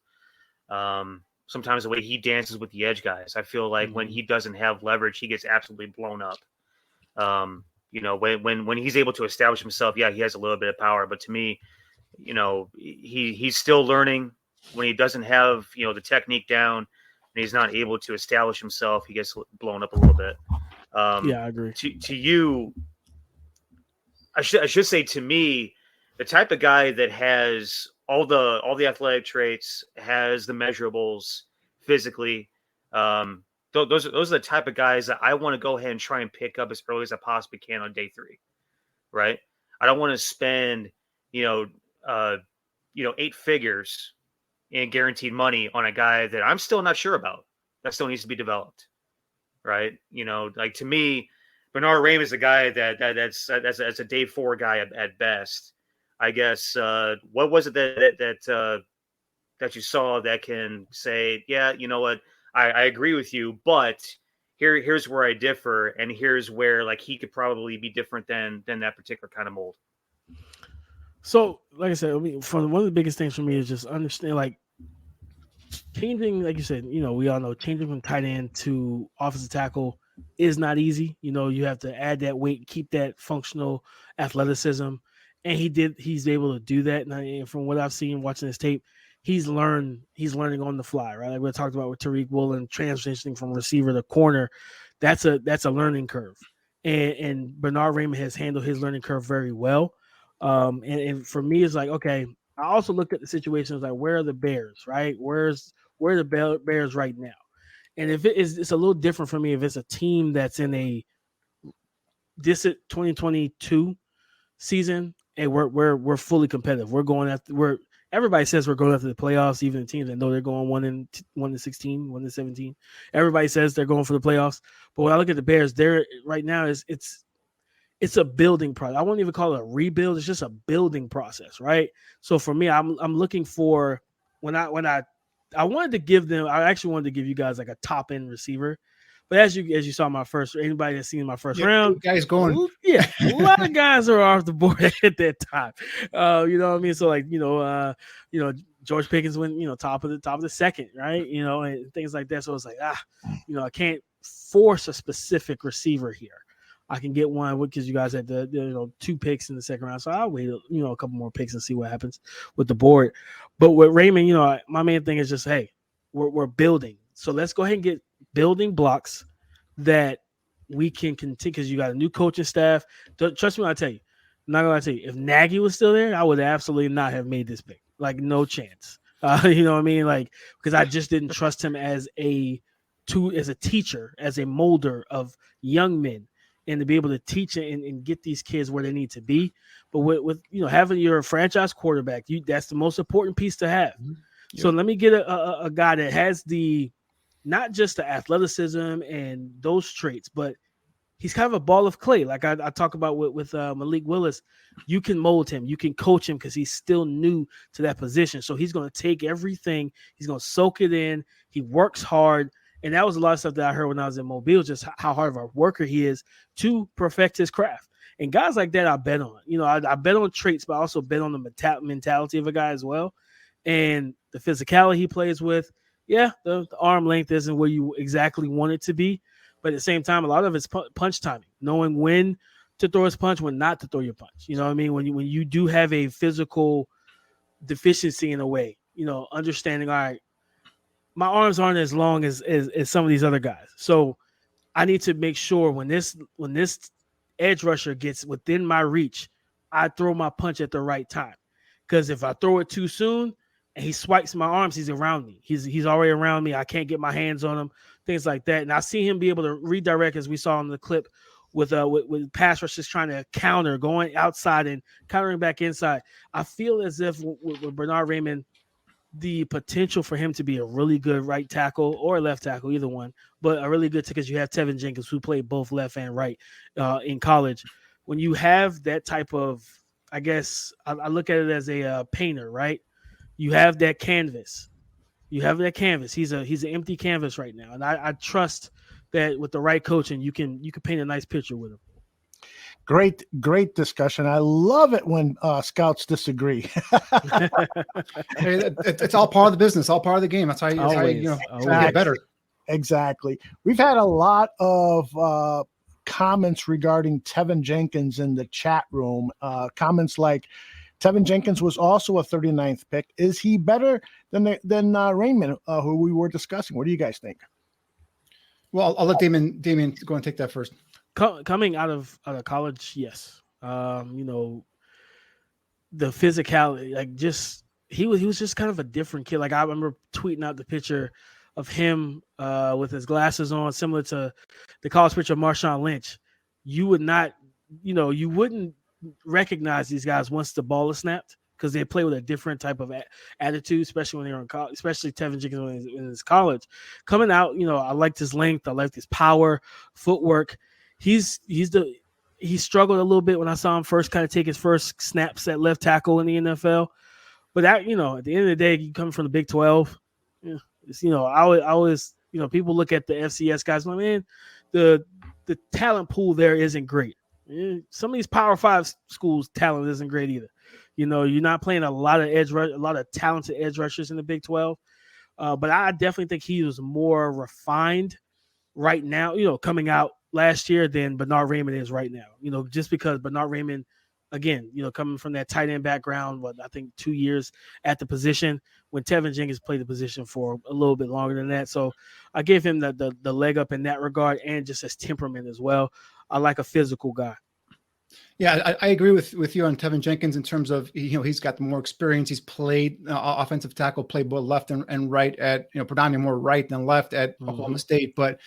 Sometimes the way he dances with the edge guys. I feel like when he doesn't have leverage, he gets absolutely blown up. When he's able to establish himself, yeah, he has a little bit of power. But to me, he's still learning. When he doesn't have, the technique down and he's not able to establish himself, he gets blown up a little bit. Yeah, I agree. To you, I should say to me, the type of guy that has all the athletic traits, has the measurables physically, those are the type of guys that I want to go ahead and try and pick up as early as I possibly can on day 3, right? I don't want to spend 8 figures in guaranteed money on a guy that I'm still not sure about. That still needs to be developed, right? Like to me, Bernard Raymond is a guy that's a day 4 guy at best. I guess what was it that you saw that can say, yeah, you know what, I agree with you, but here's where I differ, and here's where like he could probably be different than that particular kind of mold. So, like I said, one of the biggest things for me is just understand, like, changing, like you said, we all know changing from tight end to offensive tackle is not easy. You have to add that weight, keep that functional athleticism. And he's able to do that. And from what I've seen watching this tape, he's learning on the fly, right? Like we talked about with Tariq Woolen transitioning from receiver to corner. That's a learning curve. And Bernard Raymond has handled his learning curve very well. And for me, it's like, okay, I also looked at the situations like, where are the Bears, right? Where are the Bears right now? And if it's a little different for me if it's a team that's in a distant 2022 season and we're fully competitive. Everybody says we're going after the playoffs, even the teams that know they're going 1-16, 1-17. Everybody says they're going for the playoffs. But when I look at the Bears, they're right now it's a building process. I won't even call it a rebuild. It's just a building process, right? So for me, I'm looking for I wanted to give them. I actually wanted to give you guys like a top end receiver, but as you saw anybody that's seen my first round, guys going, a lot of guys are off the board at that time. You know what I mean? So like George Pickens went top of the second, right? And things like that. So it's like I can't force a specific receiver here. I can get one because you guys had the 2 picks in the second round. So I'll wait, a couple more picks and see what happens with the board. But with Raymond, my main thing is just, hey, we're building. So let's go ahead and get building blocks that we can continue because you got a new coaching staff. Trust me when I tell you, I'm not going to tell you, if Nagy was still there, I would absolutely not have made this pick. Like, no chance. You know what I mean? Like, because I just didn't trust him as a teacher, as a molder of young men. And to be able to teach and get these kids where they need to be. But with having your franchise quarterback, that's the most important piece to have. Mm-hmm. Yep. So let me get a guy that has not just the athleticism and those traits, but he's kind of a ball of clay. Like I talk about with Malik Willis, you can mold him, you can coach him because he's still new to that position. So he's going to take everything, he's going to soak it in. He works hard. And that was a lot of stuff that I heard when I was in Mobile, just how hard of a worker he is to perfect his craft. And guys like that, I bet on. I bet on traits, but I also bet on the mentality of a guy as well. And the physicality he plays with, the arm length isn't where you exactly want it to be. But at the same time, a lot of it's punch timing, knowing when to throw his punch, when not to throw your punch. You know what I mean? When you do have a physical deficiency in a way, understanding, all right, my arms aren't as long as some of these other guys. So I need to make sure when this edge rusher gets within my reach, I throw my punch at the right time. Because if I throw it too soon and he swipes my arms, he's around me. He's already around me. I can't get my hands on him, things like that. And I see him be able to redirect, as we saw in the clip, with pass rushers trying to counter, going outside and countering back inside. I feel as if with Bernard Raymond, the potential for him to be a really good right tackle or left tackle, either one, but a really good because you have Tevin Jenkins who played both left and right in college. When you have that type of, I guess I look at it as a painter, right? You have that canvas. He's an empty canvas right now, and I trust that with the right coaching, you can paint a nice picture with him. Great discussion. I love it when scouts disagree. It's all part of the business, all part of the game. That's how you get better. Exactly. We've had a lot of comments regarding Tevin Jenkins in the chat room. Comments like, Tevin Jenkins was also a 39th pick. Is he better than Raymond, who we were discussing? What do you guys think? Well, I'll let Damian go and take that first. Coming out of college, yes. The physicality, like he was just kind of a different kid. Like I remember tweeting out the picture of him with his glasses on, similar to the college picture of Marshawn Lynch. You wouldn't recognize these guys once the ball is snapped because they play with a different type of attitude, especially when they're in college, especially Tevin Jenkins when in his college. Coming out, I liked his length, I liked his power, footwork. He struggled a little bit when I saw him first kind of take his first snaps at left tackle in the NFL. But at the end of the day, you come from the Big 12. I always people look at the FCS guys, like, man, the talent pool there isn't great. Some of these Power 5 schools' talent isn't great either. You're not playing a lot of talented edge rushers in the Big 12. But I definitely think he was more refined right now, coming out last year than Bernard Raymond is right now. Just because Bernard Raymond, again, coming from that tight end background, I think 2 years at the position, when Tevin Jenkins played the position for a little bit longer than that. So I give him the leg up in that regard, and just his temperament as well. I like a physical guy. Yeah, I agree with you on Tevin Jenkins in terms of, he's got more experience. He's played offensive tackle, played both left and right at, predominantly more right than left at Oklahoma State. But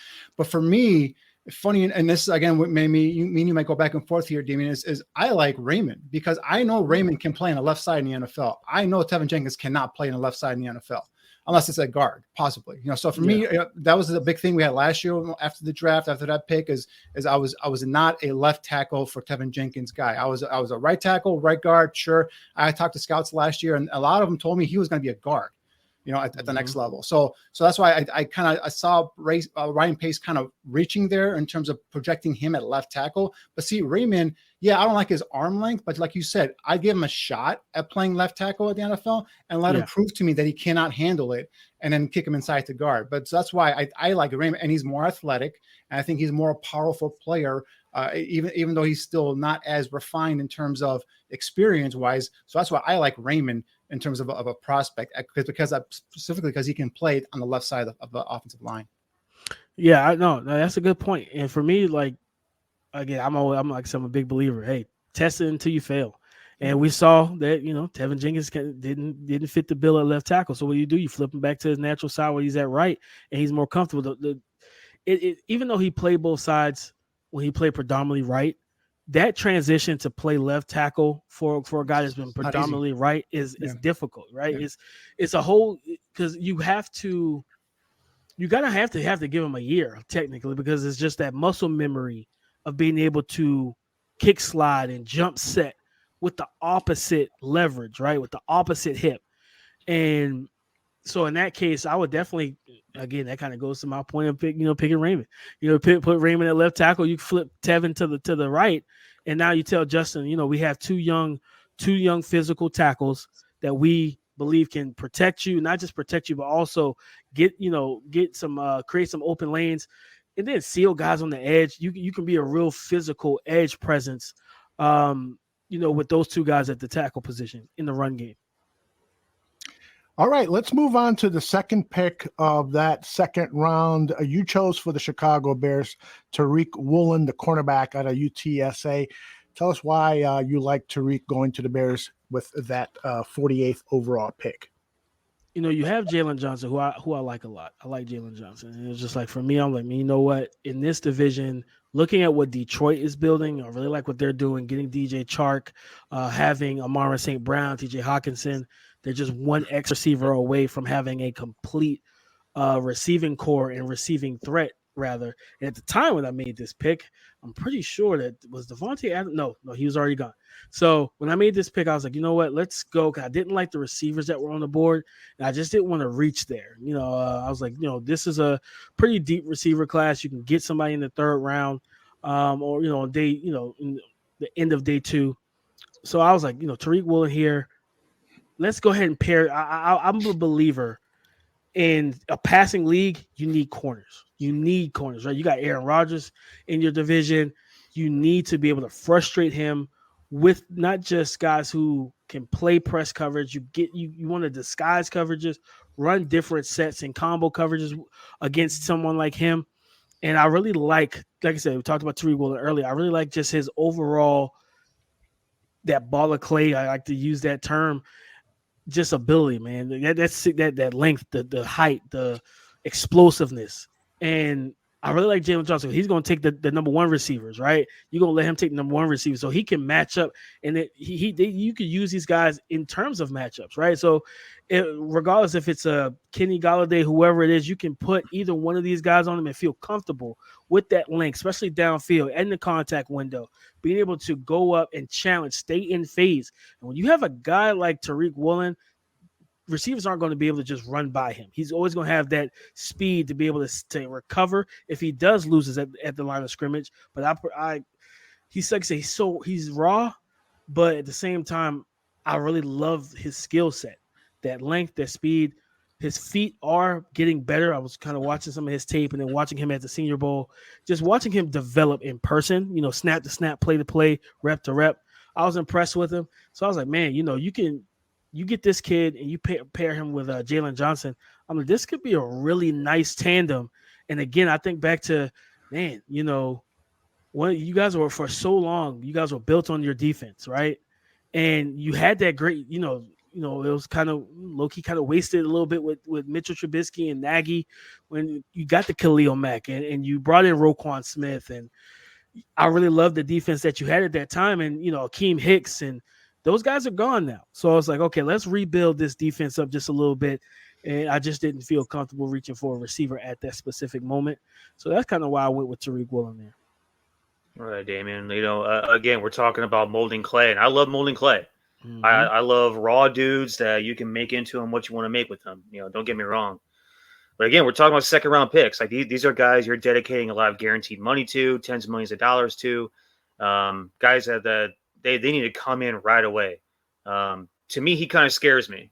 for me, funny, and this again, what made me, you might go back and forth here, Damian, is I like Raymond because I know Raymond can play on the left side in the NFL. I know Tevin Jenkins cannot play on the left side in the NFL. Unless it's at guard, possibly. So for me, that was the big thing we had last year after the draft, after that pick, is I was not a left tackle for Tevin Jenkins guy. I was a right tackle, right guard. Sure, I talked to scouts last year, and a lot of them told me he was going to be a guard, at the next level. So that's why I saw Ryan Pace kind of reaching there in terms of projecting him at left tackle. But see, Raymond, I don't like his arm length, but like you said, I give him a shot at playing left tackle at the NFL and let him prove to me that he cannot handle it, and then kick him inside to guard. But so that's why I like Raymond, and he's more athletic, and I think he's more a powerful player, even though he's still not as refined in terms of experience wise. So that's why I like Raymond in terms of a prospect, specifically because he can play on the left side of the offensive line. Yeah, I know. That's a good point. And for me, like, again, I'm a big believer. Hey, test it until you fail. And we saw that, Tevin Jenkins didn't fit the bill at left tackle. So what do? You flip him back to his natural side where he's at right, and he's more comfortable. Even though he played both sides when he played predominantly right, that transition to play left tackle for a guy that's been predominantly right is difficult, right? Yeah. It's a whole, because you have to give him a year technically, because it's just that muscle memory of being able to kick slide and jump set with the opposite leverage, right? With the opposite hip. And so in that case, I would definitely, again, that kind of goes to my point of picking Raymond. Put Raymond at left tackle, you flip Tevin to the right, and now you tell Justin, we have two young physical tackles that we believe can protect you, not just protect you, but also get some create some open lanes, and then seal guys on the edge. You can be a real physical edge presence, with those two guys at the tackle position in the run game. All right, let's move on to the second pick of that second round. You chose for the Chicago Bears Tariq Woolen, the cornerback out of UTSA. Tell us why you like Tariq going to the Bears with that 48th overall pick. You have Jalen Johnson, who I like a lot. I like Jalen Johnson. And it's just like, for me, I'm like, you know what? In this division, looking at what Detroit is building, I really like what they're doing, getting DJ Chark, having Amara St. Brown, TJ Hawkinson. They're just one X receiver away from having a complete receiving core and receiving threat, rather. And at the time when I made this pick, I'm pretty sure that was Devontae Adams. No, he was already gone. So when I made this pick, I was like, you know what? Let's go. 'Cause I didn't like the receivers that were on the board, and I just didn't want to reach there. I was like, this is a pretty deep receiver class. You can get somebody in the third round, or in the end of day 2. So I was like, Tariq Woolen here. Let's go ahead and pair. I'm a believer in a passing league. You need corners. Right? You got Aaron Rodgers in your division. You need to be able to frustrate him with not just guys who can play press coverage. You want to disguise coverages, run different sets and combo coverages against someone like him. And I really like I said, we talked about Tariq Woolen earlier. I really like just his overall, that ball of clay. I like to use that term. Just ability, man. That length, the height, the explosiveness. And I really like Jalen Johnson. He's going to take the number 1 receivers, right? You're going to let him take the number 1 receiver so he can match up. And you could use these guys in terms of matchups, right? So regardless if it's a Kenny Golladay, whoever it is, you can put either one of these guys on them and feel comfortable with that length, especially downfield and the contact window, being able to go up and challenge, stay in phase. And when you have a guy like Tariq Woolen, receivers aren't going to be able to just run by him. He's always going to have that speed to be able to recover if he does loses at the line of scrimmage. But he's like I say, he's raw, but at the same time, I really love his skill set, that length, that speed. His feet are getting better. I was kind of watching some of his tape and then watching him at the Senior Bowl, just watching him develop in person, snap to snap, play to play, rep to rep. I was impressed with him. So I was like, man, you get this kid and you pair him with Jalen Johnson. I mean, this could be a really nice tandem. And again, I think back to, man, when you guys were for so long, you guys were built on your defense, right? And you had that great, it was kind of low-key kind of wasted a little bit with Mitchell Trubisky and Nagy when you got the Khalil Mack and you brought in Roquan Smith. And I really loved the defense that you had at that time. And, Akeem Hicks and those guys are gone now. So I was like, okay, let's rebuild this defense up just a little bit. And I just didn't feel comfortable reaching for a receiver at that specific moment. So that's kind of why I went with Tariq Woolen there. All right, Damian. Again, we're talking about molding clay, and I love molding clay. Mm-hmm. I love raw dudes that you can make into them what you want to make with them. Don't get me wrong. But again, we're talking about second-round picks. Like these are guys you're dedicating a lot of guaranteed money to, tens of millions of dollars to. Guys that they need to come in right away. To me, he kind of scares me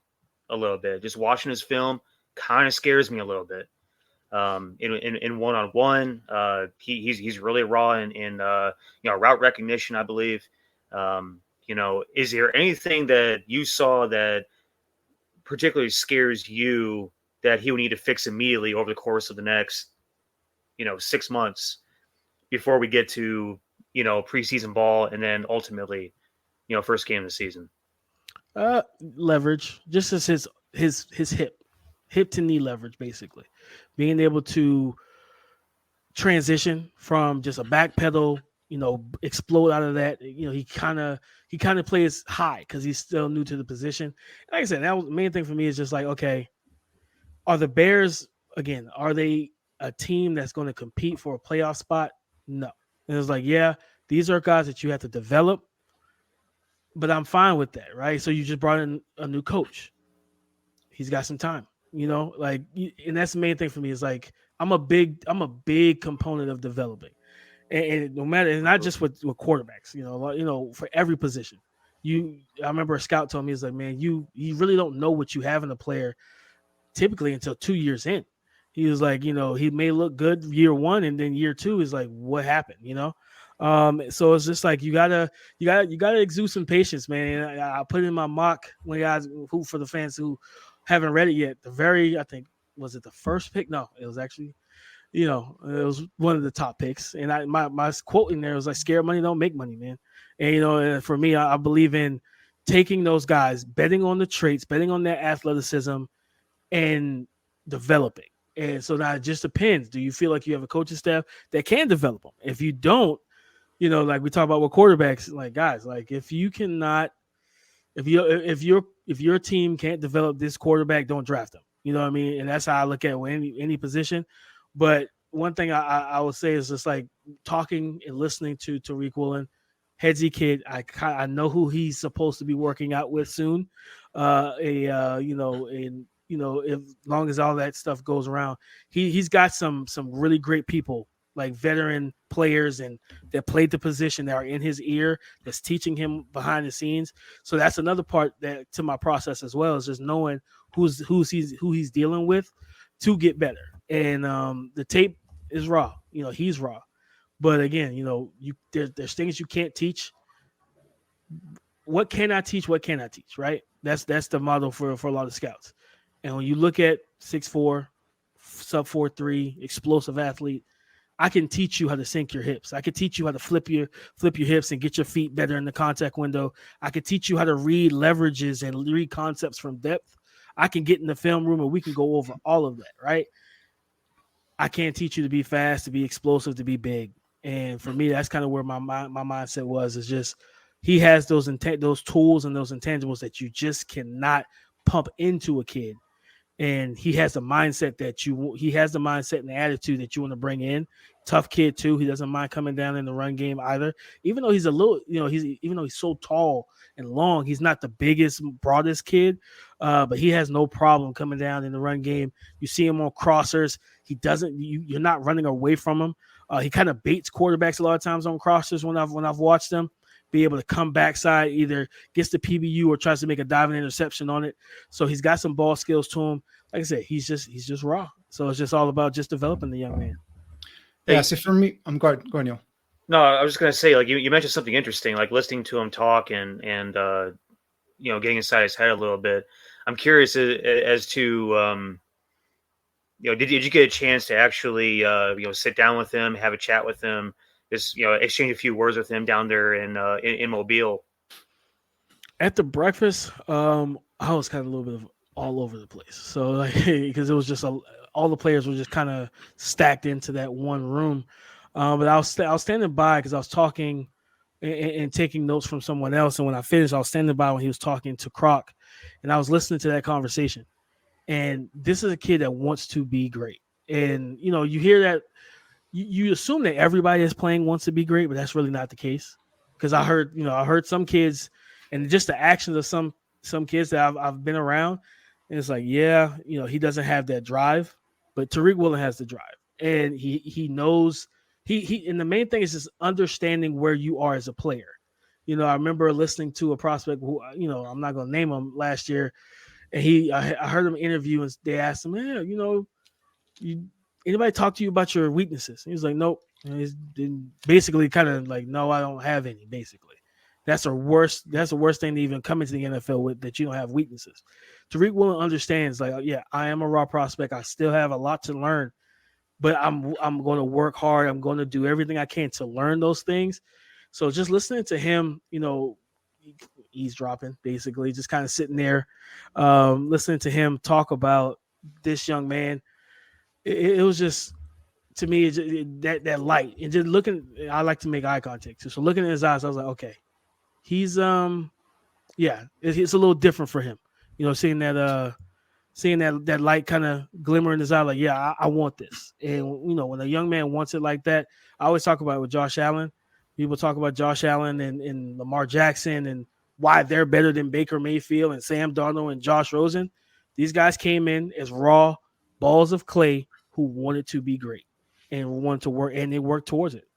a little bit. Just watching his film kind of scares me a little bit. In one-on-one, he's really raw in route recognition, I believe. Is there anything that you saw that particularly scares you that he would need to fix immediately over the course of the next, 6 months before we get to, preseason ball and then ultimately, first game of the season? Leverage, just as his hip to knee leverage, basically being able to transition from just a back pedal, explode out of that. He kind of plays high because he's still new to the position. Like I said, that was the main thing for me is just like, okay, are the Bears, again, are they a team that's going to compete for a playoff spot? No. And it's like, yeah, these are guys that you have to develop, but I'm fine with that, right? So you just brought in a new coach. He's got some time, and that's the main thing for me is like, I'm a big component of developing. And no matter, and not just with quarterbacks, for every position. I remember a scout told me, he's like, man, you really don't know what you have in a player typically until 2 years in. He was like, he may look good year one, and then year two is like, what happened, So it's just like you gotta exude some patience, man. And I put in my mock when guys who for the fans who haven't read it yet. I think was it the first pick? No, it was actually. It was one of the top picks. And my quote in there was like, scared money don't make money, man. And, and for me, I believe in taking those guys, betting on the traits, betting on their athleticism and developing. And so now it just depends. Do you feel like you have a coaching staff that can develop them? If you don't, like we talk about with quarterbacks, like guys, like if you cannot If your team can't develop this quarterback, don't draft him. You know what I mean? And that's how I look at it with any position. But one thing I would say is just like talking and listening to Tariq Woolen, headsy kid. I know who he's supposed to be working out with soon. If long as all that stuff goes around, he's got some really great people, like veteran players and that played the position that are in his ear, that's teaching him behind the scenes. So that's another part that to my process as well, is just knowing who he's dealing with to get better. And the tape is raw. He's raw. But again, there's things you can't teach. What can I teach? What can I teach? Right? That's the model for a lot of scouts. And when you look at 6'4", sub 4'3", explosive athlete, I can teach you how to sink your hips. I can teach you how to flip your hips and get your feet better in the contact window. I can teach you how to read leverages and read concepts from depth. I can get in the film room and we can go over all of that, right? I can't teach you to be fast, to be explosive, to be big. And for me, that's kind of where my mindset was, is just he has those tools and those intangibles that you just cannot pump into a kid. And he has the mindset and the attitude that you want to bring in. Tough kid too. He doesn't mind coming down in the run game either. Even though he's even though he's so tall and long, he's not the biggest, broadest kid. But he has no problem coming down in the run game. You see him on crossers. He doesn't. You're not running away from him. He kind of baits quarterbacks a lot of times on crossers when I've watched him. Be able to come backside, either gets the PBU or tries to make a diving interception on it. So he's got some ball skills to him. Like I said, he's just raw. So it's just all about just developing the young man. Yeah. So for me, I'm going, Neil. No, I was just gonna say, like you mentioned something interesting, like listening to him talk and getting inside his head a little bit. I'm curious as to did you get a chance to actually sit down with him, have a chat with him? Just exchange a few words with him down there in Mobile. At the breakfast, I was kind of a little bit of all over the place. So because it was just all the players were just kind of stacked into that one room. But I was standing by because I was talking and taking notes from someone else. And when I finished, I was standing by when he was talking to Croc, and I was listening to that conversation. And this is a kid that wants to be great. And you hear that. You assume that everybody that's playing wants to be great, but that's really not the case. Because I heard some kids, and just the actions of some kids that I've been around, and it's like, he doesn't have that drive, but Tariq Woolen has the drive, and he knows he. And the main thing is just understanding where you are as a player. I remember listening to a prospect who, I'm not going to name him, last year, and I heard him interview, and they asked him, anybody talk to you about your weaknesses? He was like, nope. And he's basically kind of like, no, I don't have any. Basically, that's the worst thing to even come into the NFL with, that you don't have weaknesses. Tariq Woolen understands, like, I am a raw prospect. I still have a lot to learn, but I'm going to work hard. I'm going to do everything I can to learn those things. So just listening to him, eavesdropping, basically, just kind of sitting there, listening to him talk about this young man. It was just, to me, that light, and just looking. I like to make eye contact too. So looking in his eyes, I was like, okay, he's it's a little different for him. Seeing that light kind of glimmer in his eye, like, I want this. And when a young man wants it like that, I always talk about it with Josh Allen. People talk about Josh Allen and Lamar Jackson and why they're better than Baker Mayfield and Sam Darnold and Josh Rosen. These guys came in as raw balls of clay who wanted to be great and wanted to work, and they worked towards it.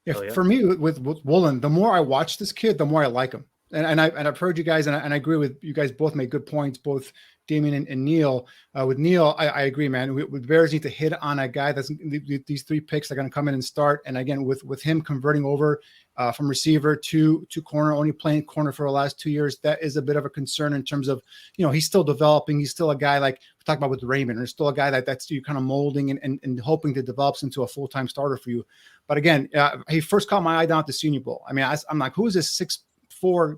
Yeah, for me with Woolen, the more I watch this kid, the more I like him. And I've heard you guys, and I agree with you guys. Both made good points, both Damian and Niel. With Niel, I agree, man. With Bears need to hit on a guy that's these 3 picks are going to come in and start. And again, with him converting over from receiver to corner, only playing corner for the last 2 years, that is a bit of a concern in terms of, he's still developing. He's still a guy like we talked about with Raymond. There's still a guy that's you kind of molding and hoping to develop into a full-time starter for you. But again, he first caught my eye down at the Senior Bowl. I mean, I'm like, who is this 6'4"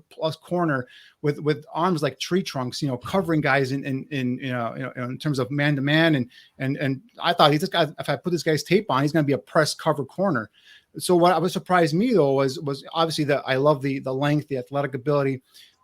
plus corner with arms like tree trunks, covering guys in terms of man to man. And I thought this guy, if I put this guy's tape on, he's going to be a press cover corner. So what surprised me though was obviously that I love the length, the athletic ability,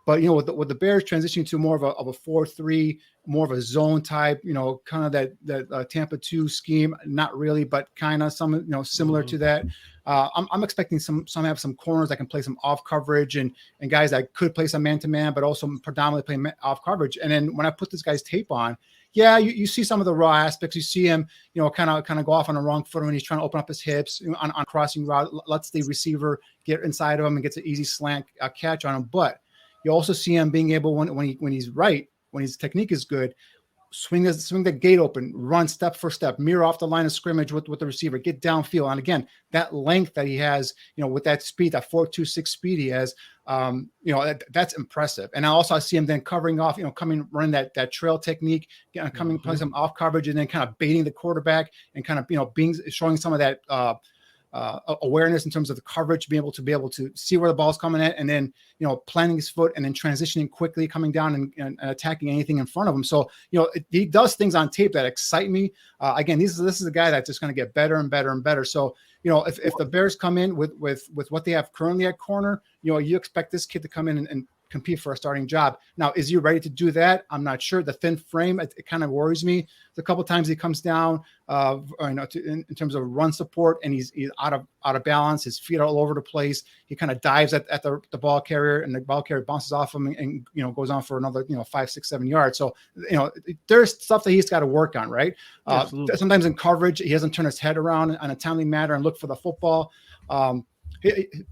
But with the Bears transitioning to more of a 4-3, more of a zone type, kind of that Tampa 2 scheme, not really, but kind of some similar to that. I'm expecting some have some corners that can play some off coverage and guys that could play some man to man, but also predominantly play off coverage. And then when I put this guy's tape on, yeah, you see some of the raw aspects. You see him, kind of go off on the wrong foot when he's trying to open up his hips on crossing route, lets the receiver get inside of him and gets an easy slant catch on him. But you also see him being able when he's right, when his technique is good, swing the gate open, run step for step, mirror off the line of scrimmage with the receiver, get downfield. And again, that length that he has, with that speed, that 4.26 speed he has, that's impressive. And I see him then covering off, running that trail technique, playing some off coverage, and then kind of baiting the quarterback and kind of, showing some of that awareness in terms of the coverage, being able to see where the ball's coming at, and then planting his foot and then transitioning quickly, coming down and attacking anything in front of him. So he does things on tape that excite me. Again, this is a guy that's just going to get better and better and better. So if the Bears come in with what they have currently at corner, you expect this kid to come in and compete for a starting job. Now, is he ready to do that? I'm not sure. The thin frame, it kind of worries me. A couple of times he comes down, in terms of run support, and he's out of balance. His feet are all over the place. He kind of dives at the ball carrier, and the ball carrier bounces off him and goes on for another 5, 6, 7 yards. So there's stuff that he's got to work on, right? Sometimes in coverage, he doesn't turn his head around on a timely manner and look for the football.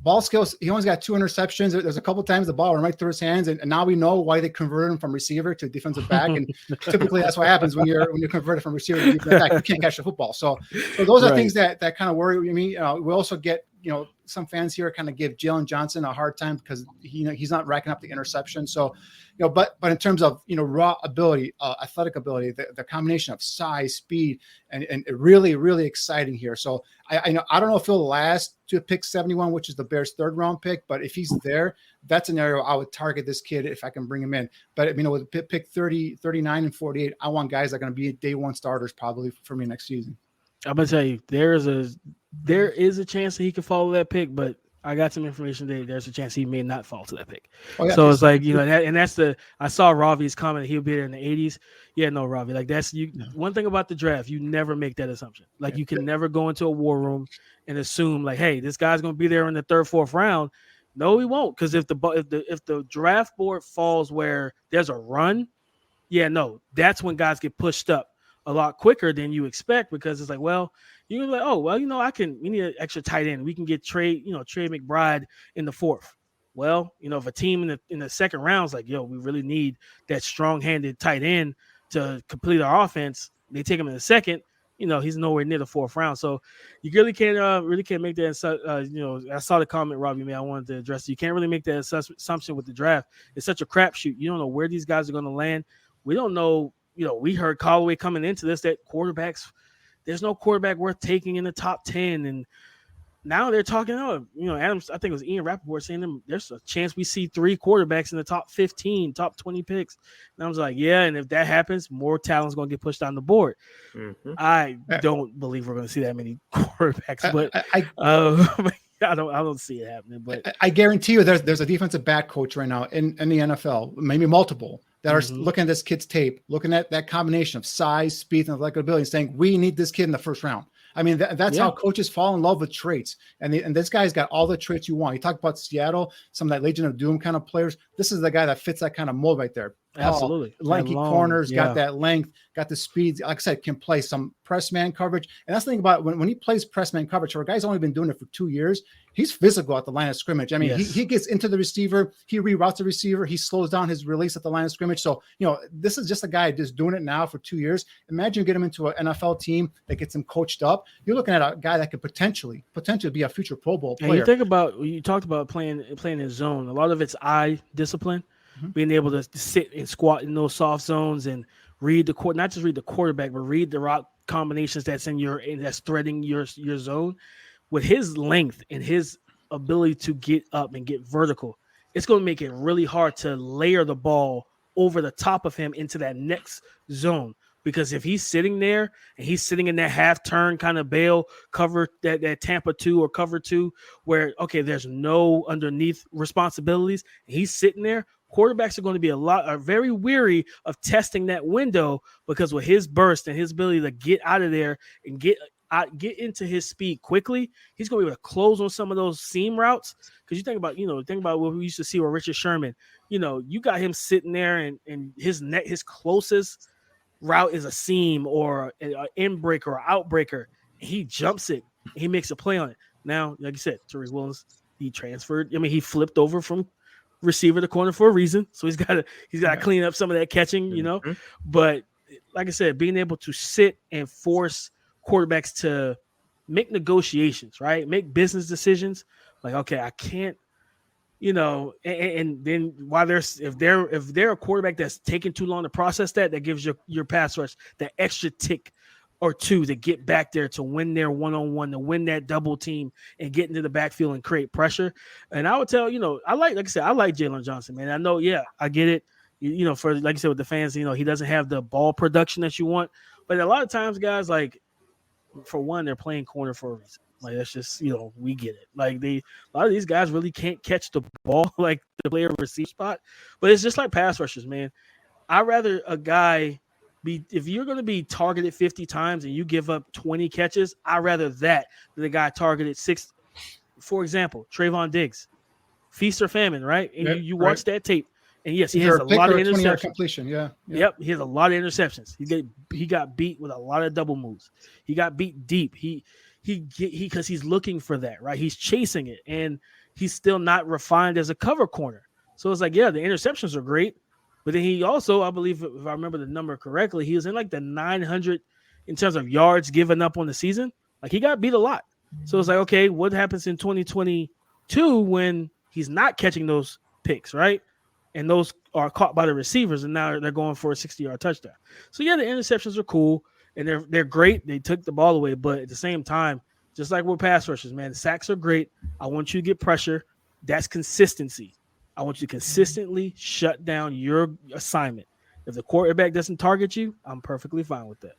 Ball skills, he only got 2 interceptions. There's a couple of times the ball went right through his hands, and now we know why they converted him from receiver to defensive back. And typically that's what happens when you're converted from receiver to defensive back. You can't catch the football. So those are things that kind of worry me. We also get some fans here kind of give Jalen Johnson a hard time because he's not racking up the interception. So but in terms of raw ability, athletic ability, the combination of size, speed, and really, really exciting here. So I don't know if he'll last to pick 71, which is the Bears' 3rd round pick, but if he's there, that's an area I would target this kid if I can bring him in. But with pick 30, 39, and 48, I want guys that are going to be day 1 starters probably for me next season. I'm gonna tell you, there is a chance that he could follow that pick, but I got some information that there's a chance he may not fall to that pick. Oh, yeah. So it's like, I saw Ravi's comment, he'll be there in the 80s. Yeah, no, Ravi, like that's one thing about the draft, you never make that assumption. Like you can never go into a war room and assume like, hey, this guy's going to be there in the 3rd, 4th round. No, he won't. Because if the draft board falls where there's a run, that's when guys get pushed up a lot quicker than you expect, because it's like, well, you're like, oh, well, we need an extra tight end. We can get Trey McBride in the 4th. Well, if a team in the 2nd round is like, we really need that strong-handed tight end to complete our offense, they take him in the 2nd. He's nowhere near the 4th round. So you really can't make that. I saw the comment, Robbie, man, I wanted to address it. You can't really make that assumption with the draft. It's such a crapshoot. You don't know where these guys are going to land. We don't know. We heard Callaway coming into this that there's no quarterback worth taking in the top 10. And now they're talking, Adams, I think it was Ian Rappaport saying there's a chance we see 3 quarterbacks in the top 15, top 20 picks. And I was like, yeah, and if that happens, more talent's going to get pushed on the board. Mm-hmm. I don't believe we're going to see that many quarterbacks, but I don't see it happening. But I guarantee you there's a defensive back coach right now in the NFL, maybe multiple, that are looking at this kid's tape, looking at that combination of size, speed, and athletic ability, and saying, we need this kid in the 1st round. I mean, that's how coaches fall in love with traits. And this guy's got all the traits you want. You talk about Seattle, some of that Legion of Doom kind of players. This is the guy that fits that kind of mold right there. Absolutely. Lanky corners, got that length, got the speed. Like I said, can play some press man coverage. And that's the thing about when he plays press man coverage, for a guy's only been doing it for 2 years, he's physical at the line of scrimmage. I mean, he gets into the receiver, he reroutes the receiver, he slows down his release at the line of scrimmage. So, this is just a guy just doing it now for 2 years. Imagine you get him into an NFL team that gets him coached up. You're looking at a guy that could potentially be a future Pro Bowl player. And you talked about playing in zone. A lot of it's eye discipline. Being able to sit and squat in those soft zones and read not just read the quarterback, but read the route combinations that's that's threading your zone. With his length and his ability to get up and get vertical, it's going to make it really hard to layer the ball over the top of him into that next zone. Because if he's sitting there and he's sitting in that half turn kind of bail cover, that Tampa 2 or cover 2, where, okay, there's no underneath responsibilities, and he's sitting there, quarterbacks are going to be are very weary of testing that window, because with his burst and his ability to get out of there and get into his speed quickly, he's going to be able to close on some of those seam routes. Because you think about what we used to see with Richard Sherman. You got him sitting there, and his closest route is a seam or an in breaker or out breaker. He jumps it. He makes a play on it. Now, like you said, Tariq Williams, he transferred. I mean, he flipped over from receiver to corner for a reason. So he's got to clean up some of that catching, Mm-hmm. But like I said, being able to sit and force quarterbacks to make negotiations, right? Make business decisions. Like, okay, I can't, and then while if they're a quarterback that's taking too long to process that gives your pass rush that extra tick or two to get back there to win their one-on-one, to win that double team and get into the backfield and create pressure. And I would tell, I like Jalen Johnson, man. I know, I get it. For like you said with the fans, he doesn't have the ball production that you want. But a lot of times, guys, like, for one, they're playing corner for a reason. Like, that's just, we get it. Like, a lot of these guys really can't catch the ball, like the player receive spot. But it's just like pass rushers, man. I'd rather a guy if you're going to be targeted 50 times and you give up 20 catches, I'd rather that than the guy targeted 6. For example, Trayvon Diggs, feast or famine, right? And you watch that tape, and yes, he has a lot of interceptions. Completion, yeah. Yep, he has a lot of interceptions. He got beat with a lot of double moves. He got beat deep. He because he's looking for that, right? He's chasing it, and he's still not refined as a cover corner. So it's like, the interceptions are great. But then he also, I believe, if I remember the number correctly, he was in like the 900 in terms of yards given up on the season. Like, he got beat a lot. So it's like, okay, what happens in 2022 when he's not catching those picks, right? And those are caught by the receivers, and now they're going for a 60-yard touchdown. So, the interceptions are cool, and they're great. They took the ball away. But at the same time, just like with pass rushers, man, the sacks are great. I want you to get pressure. That's consistency. I want you to consistently shut down your assignment. If the quarterback doesn't target you, I'm perfectly fine with that.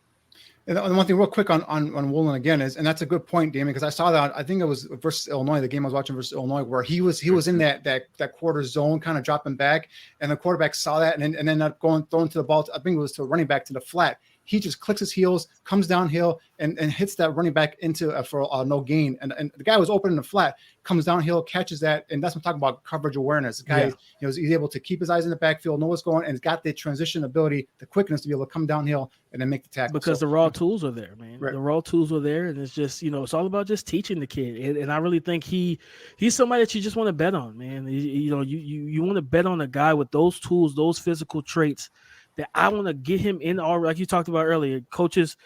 And one thing real quick on Woolen again is, and that's a good point, Damian, because I saw that, I think it was versus Illinois, the game I was watching versus Illinois, where he was in that quarter zone, kind of dropping back, and the quarterback saw that and then not throwing to the ball. I think it was to running back to the flat. He just clicks his heels, comes downhill, and hits that running back into for no gain. And the guy was open in the flat, comes downhill, catches that, and that's what I'm talking about, coverage awareness. The guy, he's able to keep his eyes in the backfield, know what's going, and he's got the transition ability, the quickness to be able to come downhill and then make the tackle. Because the raw tools are there, man. Right. The raw tools are there, and it's just, it's all about just teaching the kid. And I really think he's somebody that you just want to bet on, man. You want to bet on a guy with those tools, those physical traits, that I want to get him in, like you talked about earlier. Coaches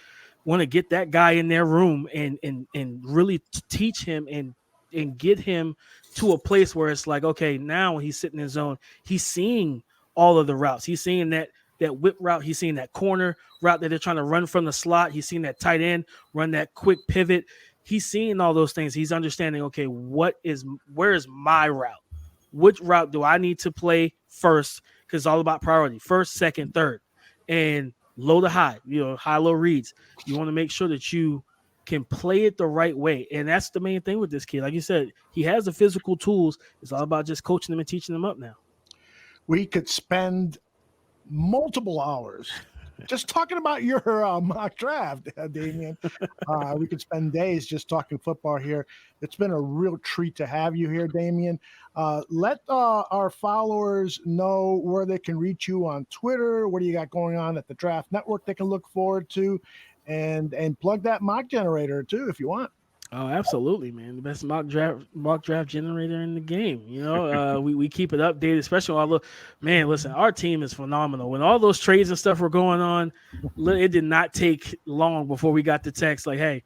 want to get that guy in their room and really teach him and get him to a place where it's like, okay, now when he's sitting in his zone, he's seeing all of the routes. He's seeing that whip route. He's seeing that corner route that they're trying to run from the slot. He's seeing that tight end run that quick pivot. He's seeing all those things. He's understanding, okay, where is my route? Which route do I need to play first? Because it's all about priority, first, second, third, and low to high, high-low reads. You want to make sure that you can play it the right way, and that's the main thing with this kid. Like you said, he has the physical tools. It's all about just coaching them and teaching them up now. We could spend multiple hours just talking about your mock draft, Damian. We could spend days just talking football here. It's been a real treat to have you here, Damian. Let our followers know where they can reach you on Twitter. What do you got going on at the Draft Network they can look forward to? And plug that mock generator too, if you want. Oh, absolutely, man. The best mock draft generator in the game. We keep it updated, especially all the man. Listen, our team is phenomenal. When all those trades and stuff were going on, it did not take long before we got the text like, hey,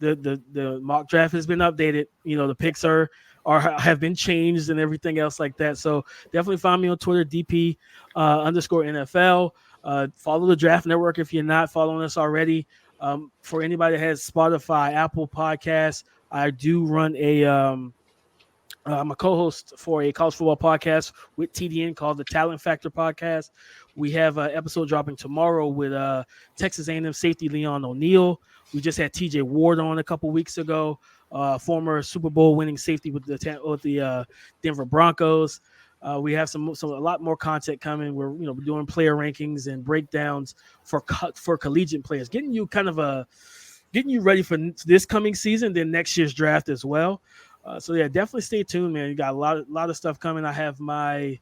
the mock draft has been updated. The picks have been changed and everything else like that. So definitely find me on Twitter, DP _NFL. Follow the Draft Network if you're not following us already. For anybody that has Spotify, Apple Podcasts, I do run I'm a co-host for a college football podcast with TDN called the Talent Factor Podcast. We have an episode dropping tomorrow with Texas A&M safety Leon O'Neal. We just had TJ Ward on a couple weeks ago, former Super Bowl winning safety with the Denver Broncos. We have a lot more content coming. We're doing player rankings and breakdowns for collegiate players, getting you ready for this coming season, then next year's draft as well. So yeah, definitely stay tuned, man. You got a lot of stuff coming. I have my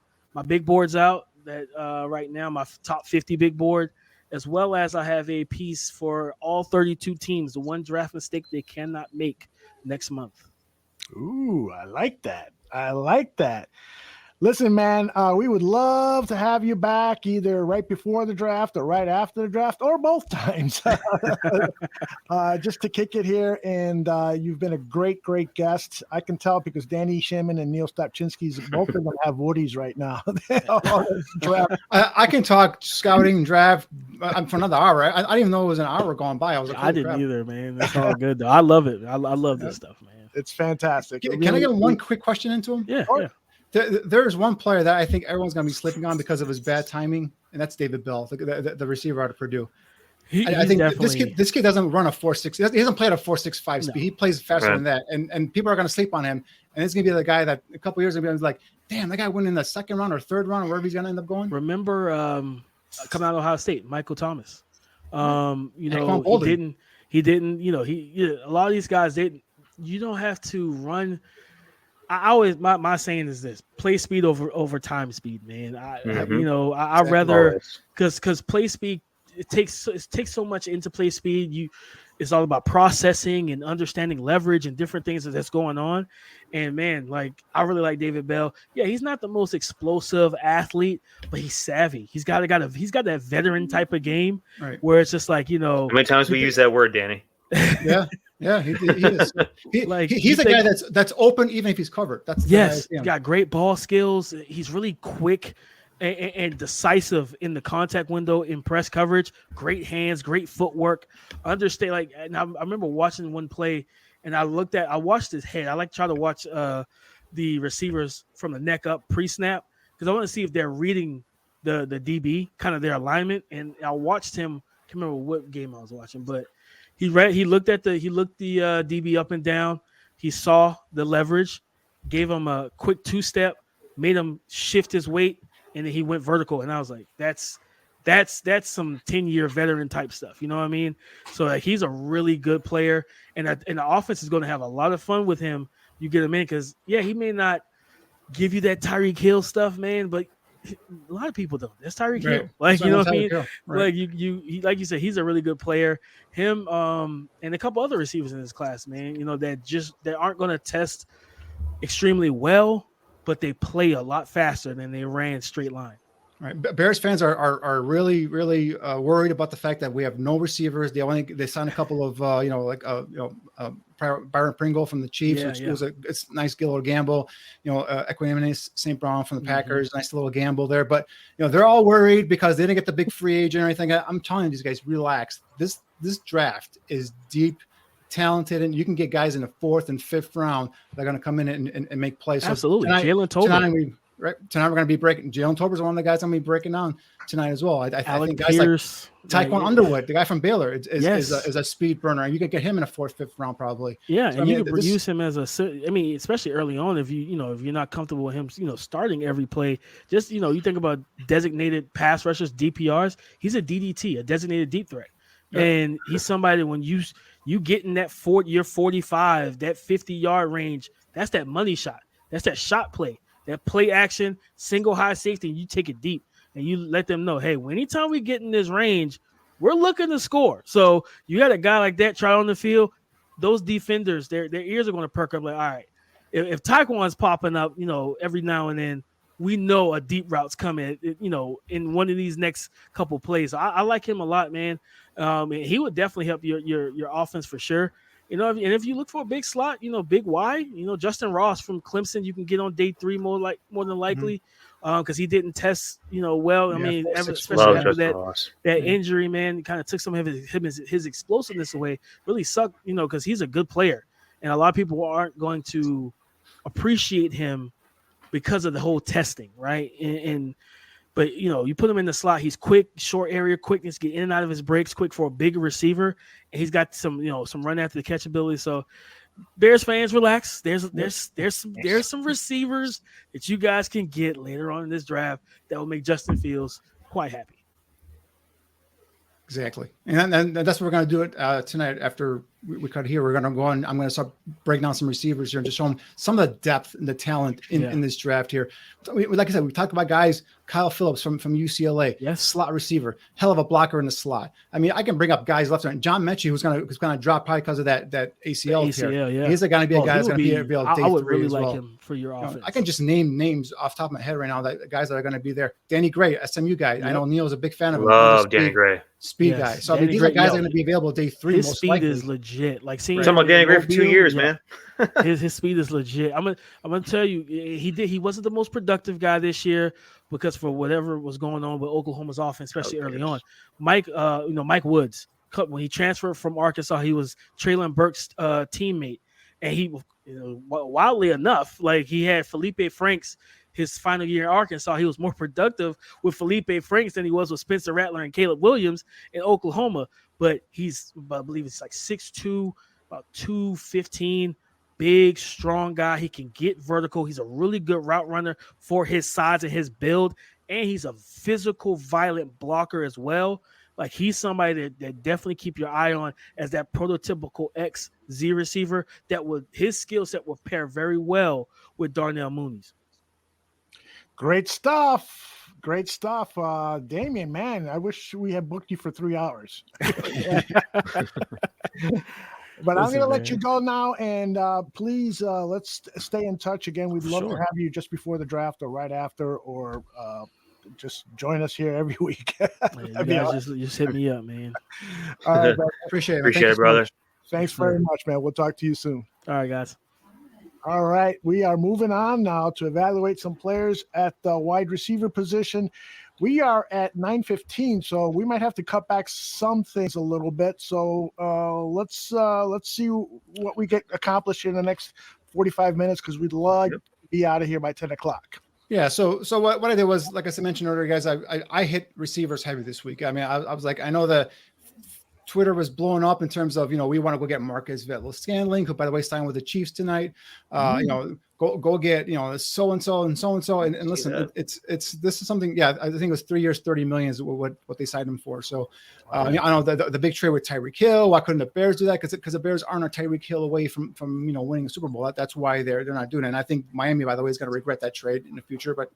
big boards out that right now, my top 50 big board, as well as I have a piece for all 32 teams, the one draft mistake they cannot make next month. Ooh, I like that. Listen, man, we would love to have you back either right before the draft or right after the draft or both times just to kick it here. And you've been a great guest. I can tell because Danny, Shimon, and Niel Stopczynski, both of them have woodies right now. I can talk scouting and draft for another hour. I didn't even know it was an hour going by. I didn't either, man. That's all good, though. I love it. I love this stuff, man. It's fantastic. Can I get one quick question into him? Yeah. There's one player that I think everyone's going to be sleeping on because of his bad timing, and that's David Bell, the receiver out of Purdue. I think this kid doesn't run a 4.6. He doesn't play at a 4.65 speed. He plays faster than that, and people are going to sleep on him. And it's going to be the guy that a couple years ago was like, damn, that guy went in the second round or third round, or wherever he's going to end up going. Remember, coming out of Ohio State, Michael Thomas. He didn't. A lot of these guys you don't have to run. I always my saying is this: play speed over time speed, man. I rather because play speed it takes so much into play speed. It's all about processing and understanding leverage and different things that's going on. And man, like I really like David Bell. Yeah, he's not the most explosive athlete, but he's savvy. He's got that veteran type of game where it's just like How many times we use that word, Danny? Yeah, he is. He's a guy that's open even if he's covered. He's got great ball skills. He's really quick and decisive in the contact window in press coverage. Great hands, great footwork. Understand, and I remember watching one play, and I watched his head. I try to watch the receivers from the neck up pre-snap because I want to see if they're reading the DB, kind of their alignment. And I watched him. I can't remember what game I was watching, but he looked the DB up and down. He saw the leverage, gave him a quick 2-step, made him shift his weight, and then he went vertical. And I was like, that's some 10-year veteran type stuff. You know what I mean? So he's a really good player, and the offense is going to have a lot of fun with him. You get him in because he may not give you that Tyreek Hill stuff, man, but a lot of people don't. That's Tyreek Hill. You know what I mean? Right. Like you said, he's a really good player. Him and a couple other receivers in this class, man, that aren't going to test extremely well, but they play a lot faster than they ran straight line. Right. Bears fans are really, really worried about the fact that we have no receivers. They signed a couple of Byron Pringle from the Chiefs, which was it's a nice little gamble. Equanimeous St. Brown from the Packers, nice little gamble there. But they're all worried because they didn't get the big free agent or anything. I'm telling you, these guys, relax. This draft is deep, talented, and you can get guys in the 4th and 5th round that are going to come in and make plays. Absolutely, so Jalen Tolbert. Tonight we're going to be breaking. Jalen Tolbert is one of the guys I'm going to be breaking down tonight as well. I think guys Pierce, like Tyquan Underwood, the guy from Baylor, is a speed burner. You could get him in a 4th, 5th round probably. Yeah, so, and you could use him as especially early on if you're not comfortable with him, starting every play. Just you think about designated pass rushers, DPRs. He's a DDT, a designated deep threat, and he's somebody when you get in that 45, that 50-yard range. That's that money shot. That's that shot play. That play action, single high safety, and you take it deep and you let them know, hey, anytime we get in this range, we're looking to score. So you got a guy like that try on the field, those defenders, their ears are going to perk up like, all right, if Tyquan's popping up, every now and then, we know a deep route's coming, in one of these next couple plays. I like him a lot, man. And he would definitely help your offense for sure. And if you look for a big slot, big Y, Justin Ross from Clemson, you can get on day 3 more than likely, because he didn't test, well. Especially after that injury, man, kind of took some of his explosiveness away. Really sucked, because he's a good player, and a lot of people aren't going to appreciate him because of the whole testing, right? But you put him in the slot. He's quick, short area quickness, get in and out of his breaks, quick for a bigger receiver, and he's got some run after the catch ability. So, Bears fans, relax. There's some receivers that you guys can get later on in this draft that will make Justin Fields quite happy. Exactly. And that's what we're going to do it tonight after we cut here. We're going to go on. I'm going to start breaking down some receivers here and just show them some of the depth and the talent in this draft here. Like I said, we talked about guys, Kyle Phillips from UCLA, slot receiver, hell of a blocker in the slot. I mean, I can bring up guys left and right. John Mechie, who's going to drop probably because of that ACL tear. Yeah. He's going to be a guy that's going to be available day I would 3 really as like well. him for your offense. I can just name names off the top of my head right now, that guys that are going to be there. Danny Gray, SMU guy. I know Neil's a big fan of him. Love Danny Gray. Speed guy. So I mean, these are guys that are going to be available day 3. His most speed likely. is legit. Like seeing We're talking about Danny Gray for 2 years, man. his speed is legit. I'm gonna tell you, he wasn't the most productive guy this year because for whatever was going on with Oklahoma's offense, especially early on. Mike Woods, when he transferred from Arkansas, he was Traylon Burke's teammate, and he, wildly enough, like he had Felipe Franks. His final year in Arkansas, he was more productive with Felipe Franks than he was with Spencer Rattler and Caleb Williams in Oklahoma. But I believe it's like 6'2", about 215, big, strong guy. He can get vertical. He's a really good route runner for his size and his build. And he's a physical, violent blocker as well. Like he's somebody that definitely keep your eye on as that prototypical XZ receiver his skill set will pair very well with Darnell Mooney's. Great stuff. Damian, man, I wish we had booked you for 3 hours. But I'm going to let you go now. And please, let's stay in touch again. We'd love to have you just before the draft or right after, or just join us here every week. You guys just hit me up, man. All right, Appreciate it. Appreciate it, brother. Thanks very much, man. We'll talk to you soon. All right, guys. All right, we are moving on now to evaluate some players at the wide receiver position. We are at 9:15, so we might have to cut back some things a little bit. So let's see what we get accomplished in the next 45 minutes, because we'd love to be out of here by 10 o'clock. Yeah. So what I did was, like I mentioned earlier, guys, I hit receivers heavy this week. I mean, I was like, I know the Twitter was blowing up in terms of, we want to go get Marcus Valdez-Scantling, who, by the way, signed with the Chiefs tonight. Go get, so-and-so and so-and-so. And listen, this is something, I think it was 3 years, 30 million is what they signed him for. So I know the big trade with Tyreek Hill. Why couldn't the Bears do that? Because the Bears aren't a Tyreek Hill away from winning a Super Bowl. That's why they're not doing it. And I think Miami, by the way, is going to regret that trade in the future, but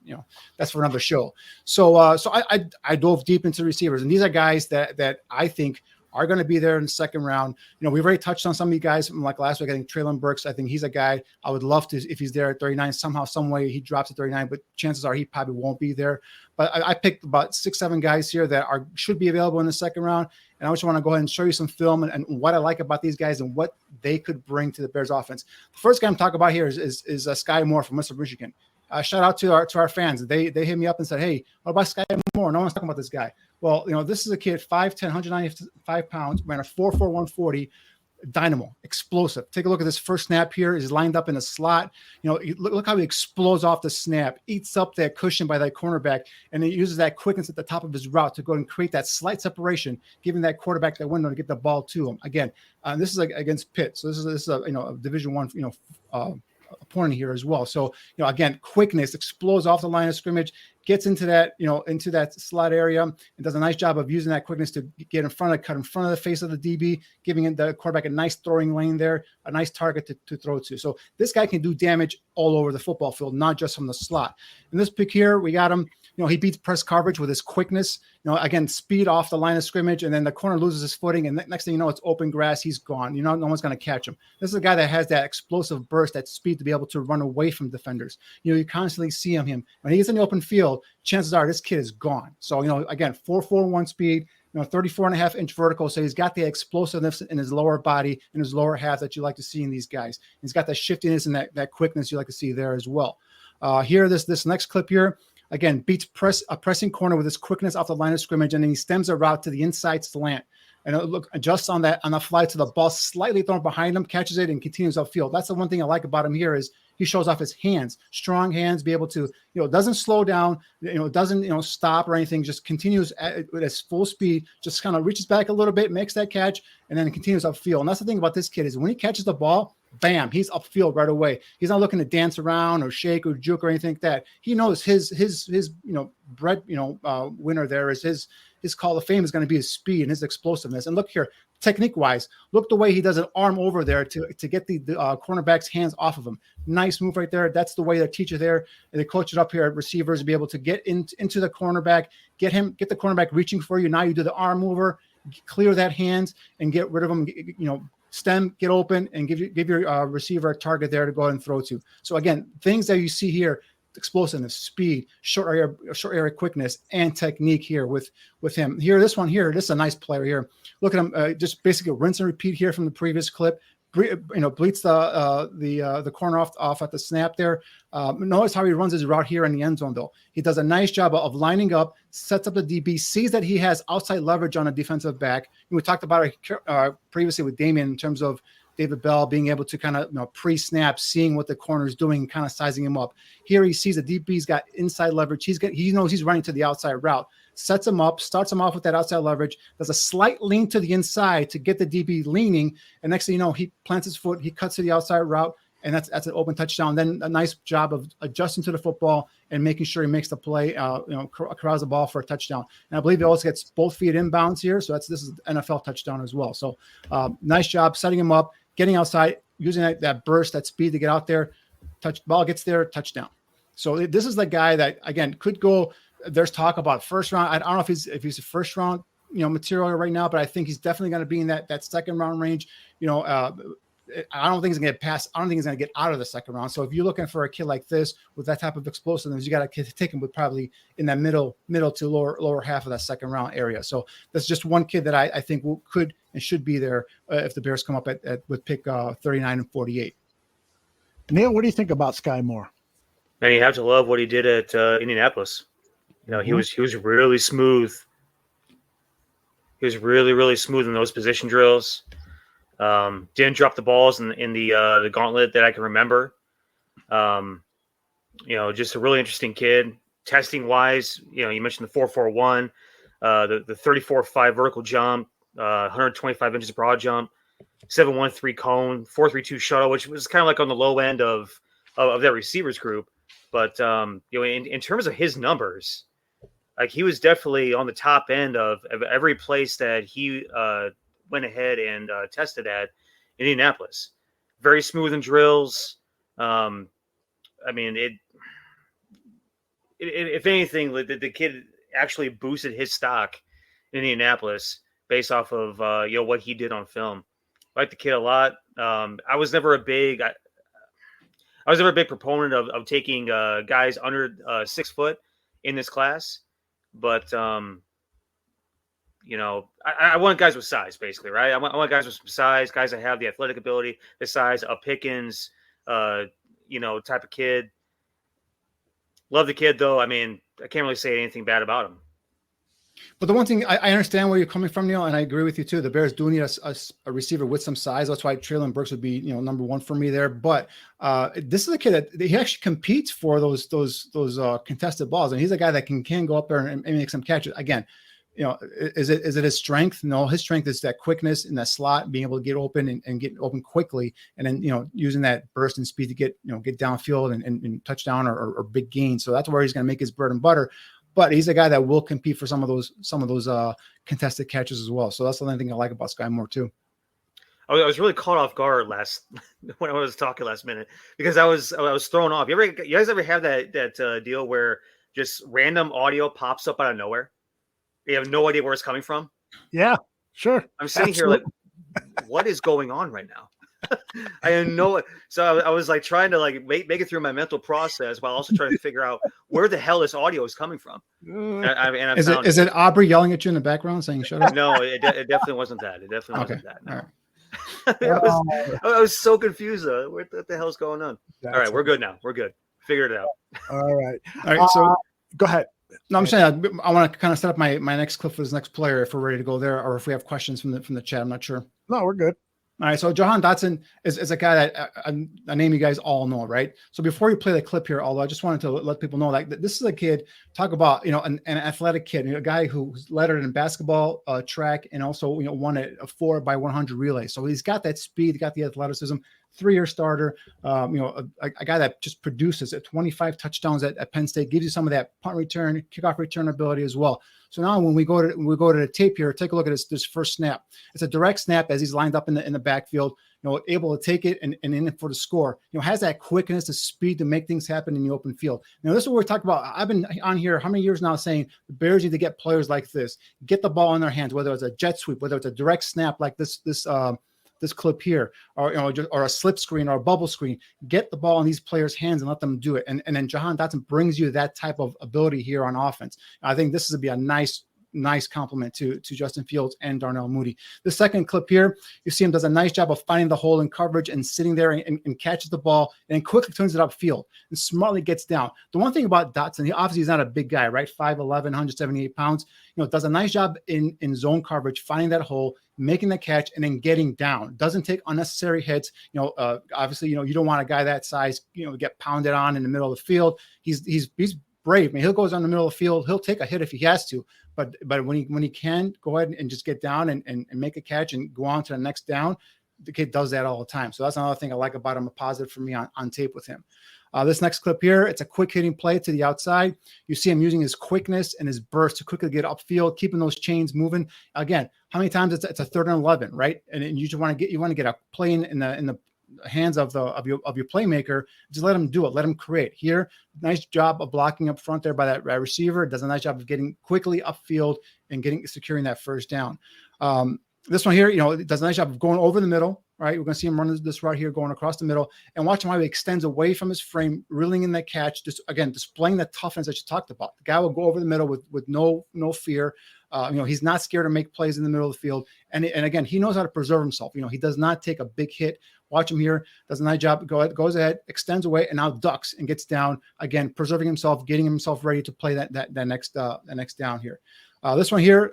that's for another show. So I dove deep into receivers, and these are guys that I think are going to be there in the second round. We've already touched on some of you guys from like last week. I think Traylon Burks, I think he's a guy I would love to, if he's there at 39, somehow, some way he drops at 39, but chances are he probably won't be there. But I picked about 6-7 guys here that should be available in the second round. And I just want to go ahead and show you some film and what I like about these guys and what they could bring to the Bears offense. The first guy I'm talking about here is Skyy Moore from Western Michigan. Shout out to our fans. They hit me up and said, "Hey, what about Skyy Moore? No one's talking about this guy." Well, this is a kid, 5'10", 195 pounds, ran a 4.4 140, dynamo, explosive. Take a look at this first snap here. He's lined up in a slot. Look how he explodes off the snap, eats up that cushion by that cornerback, and he uses that quickness at the top of his route to go and create that slight separation, giving that quarterback that window to get the ball to him. Again, this is against Pitt, so this is a Division I, opponent here as well. So, again, quickness, explodes off the line of scrimmage, gets into that slot area, and does a nice job of using that quickness to get cut in front of the face of the DB, giving the quarterback a nice throwing lane there, a nice target to throw to. So this guy can do damage all over the football field, not just from the slot. In this pick here, we got him. He beats press coverage with his quickness. Again, speed off the line of scrimmage, and then the corner loses his footing, and next thing you know, it's open grass. He's gone. No one's going to catch him. This is a guy that has that explosive burst, that speed to be able to run away from defenders. You constantly see him. When he gets in the open field, chances are this kid is gone. So, again, 4.41 speed, 34.5-inch vertical. So he's got the explosiveness in his lower body, in his lower half that you like to see in these guys. He's got that shiftiness and that quickness you like to see there as well. Here, this next clip here, again, beats a pressing corner with his quickness off the line of scrimmage, and then he stems a route to the inside slant. And adjusts on the fly to the ball, slightly thrown behind him, catches it, and continues upfield. That's the one thing I like about him here is he shows off his hands, strong hands, be able to, doesn't slow down, doesn't, stop or anything, just continues at his full speed, just kind of reaches back a little bit, makes that catch, and then continues upfield. And that's the thing about this kid is when he catches the ball, bam, he's upfield right away. He's not looking to dance around or shake or juke or anything like that. He knows his winner there is his call of fame is going to be his speed and his explosiveness. And look here, technique wise, look the way he does an arm over there to get the cornerback's hands off of him. Nice move right there. That's the way they teach you there. And they coach it up here at receivers to be able to get into the cornerback, get the cornerback reaching for you. Now you do the arm mover, clear that hands and get rid of them, stem, get open, and give your receiver a target there to go ahead and throw to. So again, things that you see here, explosiveness, speed, short area quickness, and technique here with him. Here, this is a nice player here. Look at him, just basically rinse and repeat here from the previous clip. Bleats the corner off at the snap there. Notice how he runs his route here in the end zone, though. He does a nice job of lining up, sets up the DB, sees that he has outside leverage on a defensive back. We talked about it previously with Damian in terms of David Bell being able to kind of pre-snap, seeing what the corner is doing, kind of sizing him up. Here he sees the DB's got inside leverage. He knows he's running to the outside route. Sets him up, starts him off with that outside leverage, does a slight lean to the inside to get the DB leaning, and next thing you know, he plants his foot, he cuts to the outside route, and that's an open touchdown. Then a nice job of adjusting to the football and making sure he makes the play, corrals the ball for a touchdown. And I believe he also gets both feet inbounds here, so this is an NFL touchdown as well. So nice job setting him up, getting outside, using that burst, that speed to get out there. Ball gets there, touchdown. So this is the guy that, again, could go. There's talk about first round. I don't know if he's a first round, material right now, but I think he's definitely going to be in that second round range. I don't think he's going to get past. I don't think he's going to get out of the second round. So if you're looking for a kid like this with that type of explosiveness, you got to take him with probably in that middle to lower half of that second round area. So that's just one kid that I think could and should be there if the Bears come up with pick 39 and 48. Niel, what do you think about Skyy Moore? And you have to love what he did at Indianapolis. He was really smooth. He was really, really smooth in those position drills. Didn't drop the balls in the gauntlet that I can remember. Just a really interesting kid. Testing wise, you mentioned the 4.41, the 34.5 vertical jump, 125 inches broad jump, 7.13 cone, 4.32 shuttle, which was kind of like on the low end of that receivers group. But in terms of his numbers, like he was definitely on the top end of every place that he went ahead and tested at Indianapolis. Very smooth in drills. If anything, the kid actually boosted his stock in Indianapolis based off of what he did on film. I like the kid a lot. I was never a big proponent of taking guys under 6 foot in this class, but I want guys with size, basically, right? I want guys with some size, guys that have the athletic ability, the size of Pickens, type of kid. Love the kid, though. I can't really say anything bad about him. But the one thing, I understand where you're coming from, Neil, and I agree with you too. The Bears do need a receiver with some size. That's why Treylon Burks would be, number one for me there. But this is a kid that he actually competes for those contested balls, and he's a guy that can go up there and make some catches. Again, is it his strength? No, his strength is that quickness in that slot, being able to get open and get open quickly, and then using that burst and speed to get downfield and touchdown or big gains. So that's where he's going to make his bread and butter. But he's a guy that will compete for some of those contested catches as well. So that's the only thing I like about Skyy Moore too. I was really caught off guard when I was talking last minute because I was thrown off. You guys ever have that deal where just random audio pops up out of nowhere? You have no idea where it's coming from. Yeah, sure. I'm sitting here like, what is going on right now? I had no. So I was like trying to make it through my mental process while also trying to figure out where the hell this audio is coming from. Is it Aubrey yelling at you in the background saying "shut up"? No, it definitely wasn't that. It definitely wasn't that. No. All right. I was so confused. What the hell's going on? All right, we're good now. We're good. Figured it out. All right. So go ahead. No, I'm saying I want to kind of set up my next clip for this next player if we're ready to go there, or if we have questions from the chat. I'm not sure. No, we're good. All right, so Jahan Dotson is a guy that a name you guys all know, right? So before you play the clip here, although I just wanted to let people know, this is a kid, talk about, an athletic kid, a guy who's lettered in basketball, track, and also, won a 4x100 relay. So he's got that speed, got the athleticism, 3-year starter, a guy that just produces at 25 touchdowns at Penn State, gives you some of that punt return, kickoff return ability as well. So now when we go to the tape here, take a look at this first snap. It's a direct snap as he's lined up in the backfield, able to take it and in it for the score. Has that quickness, the speed to make things happen in the open field. This is what we're talking about. I've been on here how many years now saying the Bears need to get players like this, get the ball in their hands, whether it's a jet sweep, whether it's a direct snap like this clip here, or a slip screen or a bubble screen. Get the ball in these players' hands and let them do it. And then Jahan Dotson brings you that type of ability here on offense. I think this is to be a nice compliment to Justin Fields and Darnell Mooney. The second clip here, you see him does a nice job of finding the hole in coverage and sitting there and catches the ball and quickly turns it upfield and smartly gets down. The one thing about Dotson, he obviously is not a big guy, right? 5'11", 178 pounds. Does a nice job in zone coverage, finding that hole, making the catch, and then getting down. Doesn't take unnecessary hits. Obviously, you don't want a guy that size, get pounded on in the middle of the field. He's brave. I mean, he'll go on the middle of the field. He'll take a hit if he has to, but when he can, go ahead and just get down and make a catch and go on to the next down. The kid does that all the time. So that's another thing I like about him, a positive for me on tape with him. This next clip here, it's a quick hitting play to the outside. You see him using his quickness and his burst to quickly get upfield, keeping those chains moving. Again, how many times it's a 3rd and 11, right? And you just want to get a play in the hands of your playmaker. Just let him do it. Let him create. Here, nice job of blocking up front there by that receiver. Does a nice job of getting quickly upfield and securing that first down. This one here, it does a nice job of going over the middle. Right, we're going to see him run this route here, going across the middle, and watch him how he extends away from his frame, reeling in that catch. Just again, displaying the toughness that you talked about. The guy will go over the middle with no fear. He's not scared to make plays in the middle of the field, and again, he knows how to preserve himself. He does not take a big hit. Watch him here, does a nice job. Goes ahead, extends away, and now ducks and gets down again, preserving himself, getting himself ready to play that next down here. This one here,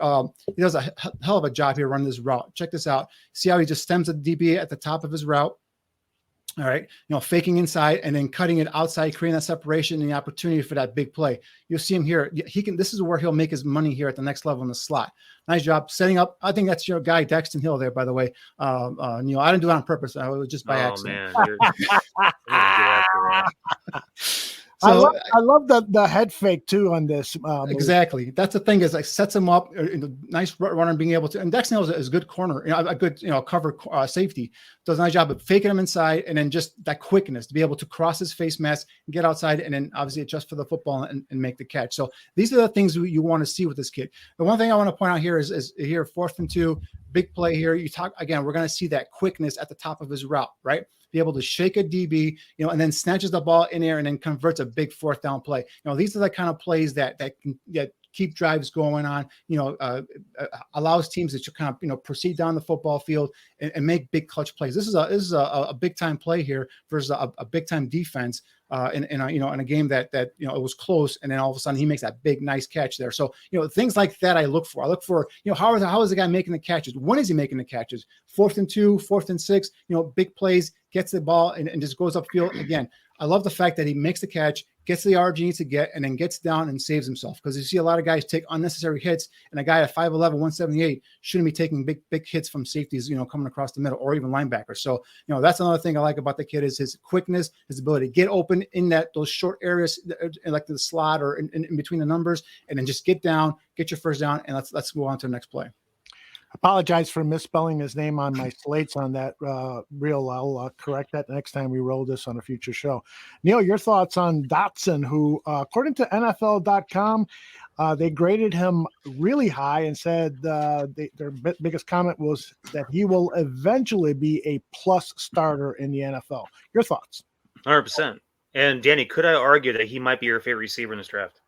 he does a hell of a job here running this route. Check this out. See how he just stems the DB at the top of his route. All right, faking inside and then cutting it outside, creating that separation and the opportunity for that big play. You'll see him here. This is where he'll make his money here at the next level in the slot. Nice job setting up. I think that's your guy, Daxton Hill there, by the way. Neil, I didn't do it on purpose. I was just by accident. Man, So, I love the head fake too on this. Exactly. That's the thing, is like sets him up. Nice runner being able to, and Daxton Hill is a good corner, a good cover safety. Does a nice job of faking him inside, and then just that quickness to be able to cross his face mask, get outside, and then obviously adjust for the football and make the catch. So these are the things you want to see with this kid. The one thing I want to point out here is here 4th and 2, big play here. You talk again. We're going to see that quickness at the top of his route, right? Be able to shake a DB, and then snatches the ball in there and then converts a big 4th down play. These are the kind of plays that keep drives going on, allows teams to kind of, proceed down the football field and make big clutch plays. This is a big time play here versus a big time defense in a game that it was close, and then all of a sudden he makes that big nice catch there. So things like that I look for. I look for how is the guy making the catches? When is he making the catches? 4th and 2, 4th and 6. Big plays, gets the ball and just goes upfield again. I love the fact that he makes the catch, gets the yardage he needs to get, and then gets down and saves himself. Because you see a lot of guys take unnecessary hits, and a guy at 5'11", 178 shouldn't be taking big hits from safeties, coming across the middle, or even linebackers. So, that's another thing I like about the kid is his quickness, his ability to get open in those short areas, like the slot or in between the numbers, and then just get down, get your first down, and let's go on to the next play. Apologize for misspelling his name on my slates on that reel. I'll correct that next time we roll this on a future show. Neil, your thoughts on Dotson, who, according to NFL.com, they graded him really high and said their biggest comment was that he will eventually be a plus starter in the NFL. Your thoughts? 100%. And Danny, could I argue that he might be your favorite receiver in this draft?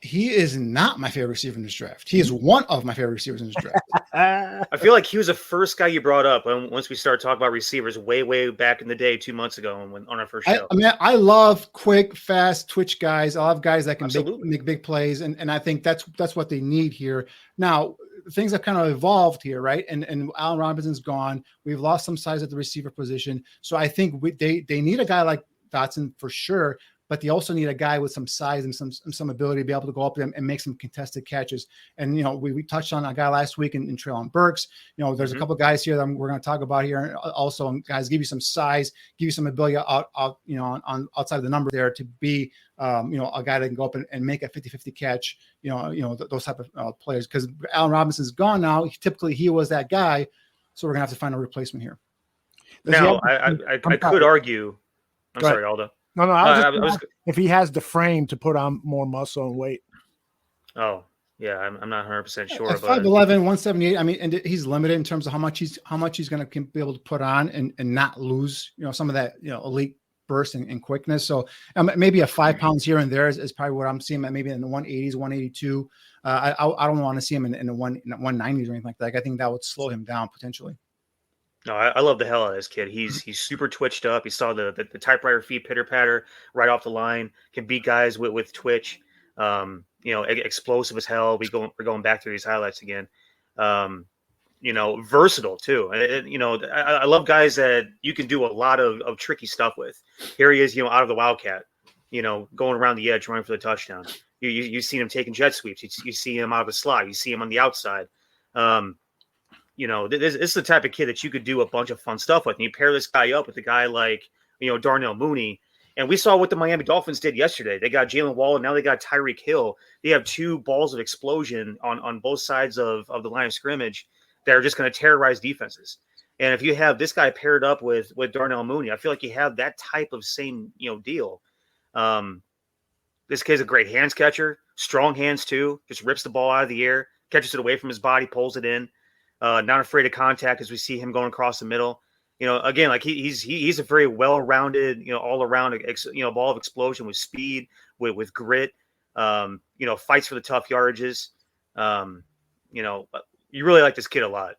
He is not my favorite receiver in this draft. He is one of my favorite receivers in this draft. I feel like he was the first guy you brought up once we started talking about receivers way back in the day, 2 months ago on our first show. I love quick, fast twitch guys. I love guys that can make big plays, and I think that's what they need here. Now, things have kind of evolved here, right? And Allen Robinson's gone. We've lost some size at the receiver position. So I think they need a guy like Dotson for sure. but they also need a guy with some size and some ability to be able to go up there and make some contested catches. And, we touched on a guy last week in Treylon Burks. There's a couple of guys here that we're going to talk about here. Also, guys, give you some size, give you some ability out on outside of the number there to be, a guy that can go up and make a 50-50 catch, those type of players. Because Allen Robinson's gone now. Typically, he was that guy. So we're going to have to find a replacement here. Now, I could argue. I'm sorry, Aldo. No, I was if he has the frame to put on more muscle and weight. Oh, yeah, I'm not 100% sure. At 5'11", 178. I mean, and he's limited in terms of how much he's going to be able to put on and not lose, some of that, elite burst and quickness. So maybe a 5 pounds here and there is probably what I'm seeing. Maybe in the 180s, 182. I don't want to see him in the 190s or anything like that. I think that would slow him down potentially. No, I love the hell out of this kid. He's super twitched up. You saw the typewriter feet pitter patter right off the line. Can beat guys with twitch. Explosive as hell. We're going back through these highlights again. Versatile too. I love guys that you can do a lot of tricky stuff with. Here he is, out of the wildcat, going around the edge, running for the touchdown. You see him taking jet sweeps. You see him out of the slot. You see him on the outside. This is the type of kid that you could do a bunch of fun stuff with. And you pair this guy up with a guy like, Darnell Mooney. And we saw what the Miami Dolphins did yesterday. They got Jalen Waddle, and now they got Tyreek Hill. They have two balls of explosion on both sides of the line of scrimmage that are just going to terrorize defenses. And if you have this guy paired up with Darnell Mooney, I feel like you have that type of same, deal. This kid's a great hands catcher, strong hands too, just rips the ball out of the air, catches it away from his body, pulls it in. Not afraid of contact as we see him going across the middle. Again, like he's a very well-rounded, all around, ball of explosion with speed, with grit. Fights for the tough yardages. You really like this kid a lot.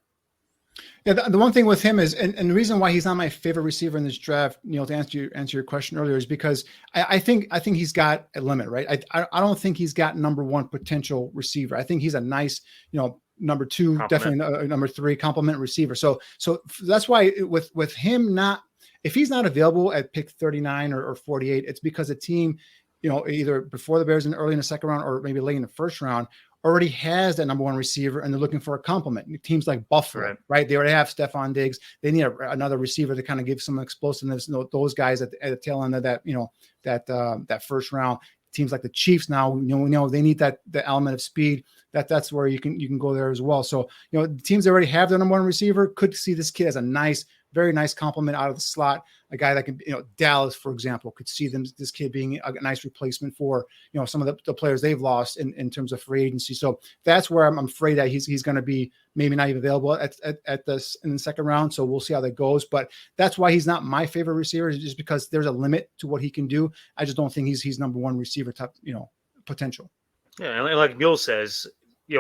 Yeah, the one thing with him is, and the reason why he's not my favorite receiver in this draft, Neil, to answer your question earlier, is because I think he's got a limit, right? I don't think he's got number one potential receiver. I think he's a nice, number two, definitely number three complement receiver. So that's why with him if he's not available at pick 39 or 48, it's because a team, either before the Bears and early in the second round or maybe late in the first round already has that number one receiver and they're looking for a complement. Teams like Buffalo, right? They already have Stephon Diggs. They need another receiver to kind of give some explosiveness. Those guys at the tail end of that, that first round. Teams like the Chiefs now, we know they need the element of speed. That's where you can go there as well. So, teams that already have their number one receiver could see this kid as a very nice compliment out of the slot. A guy that can, Dallas, for example, could see this kid being a nice replacement for, some of the players they've lost in terms of free agency. So that's where I'm afraid that he's going to be maybe not even available at this in the second round. So we'll see how that goes. But that's why he's not my favorite receiver, just because there's a limit to what he can do. I just don't think he's number one receiver type, potential. Yeah, and like Niel says,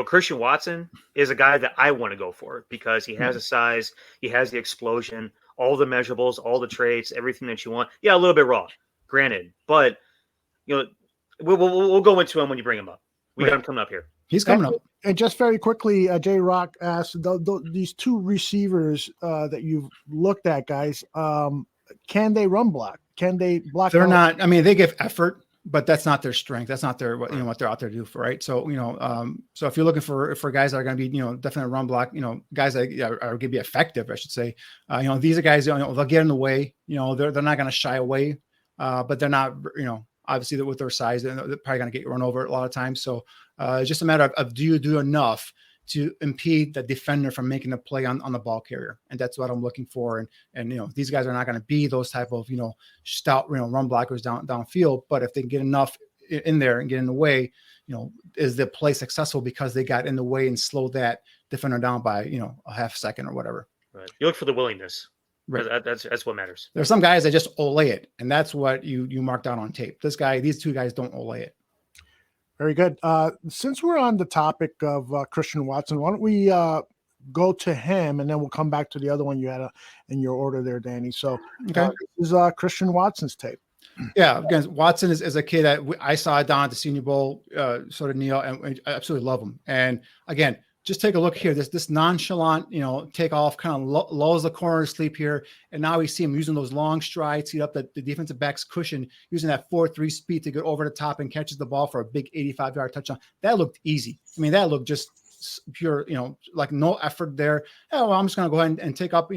Christian Watson is a guy that I want to go for because he has the size, he has the explosion, all the measurables, all the traits, everything that you want. Yeah, a little bit raw, granted, but we'll go into him when you bring him up. We got him coming up here. He's coming up. And just very quickly, J Rock asked these two receivers that you've looked at, guys. Can they run block? Can they block? They're not. I mean, they give effort, but that's not their strength. That's not their what they're out there to do for, right? So so if you're looking for guys that are going to be definitely run block, guys that are going to be effective, I should say. These are guys they'll get in the way. They're not going to shy away, but they're not obviously with their size, they're probably going to get run over a lot of times. So it's just a matter of do you do enough to impede the defender from making a play on the ball carrier, and that's what I'm looking for. And these guys are not going to be those type of stout run blockers downfield, but if they get enough in there and get in the way, is the play successful because they got in the way and slowed that defender down by a half second or whatever. Right. You look for the willingness. Right. That's what matters. There's some guys that just ole it, and that's what you mark down on tape. These two guys don't ole it. Very good. Since we're on the topic of Christian Watson, why don't we go to him, and then we'll come back to the other one you had in your order there, Danny. So this is Christian Watson's tape. Yeah, again, Watson is a kid that I saw down at the Senior Bowl, sort of Neil, and I absolutely love him. And again, just take a look here. This nonchalant, takeoff kind of lulls the corner to sleep here. And now we see him using those long strides, eat up the defensive back's cushion, using that 4.3 speed to get over the top and catches the ball for a big 85-yard touchdown. That looked easy. I mean, that looked just pure, like no effort there. Oh, well, I'm just going to go ahead and take up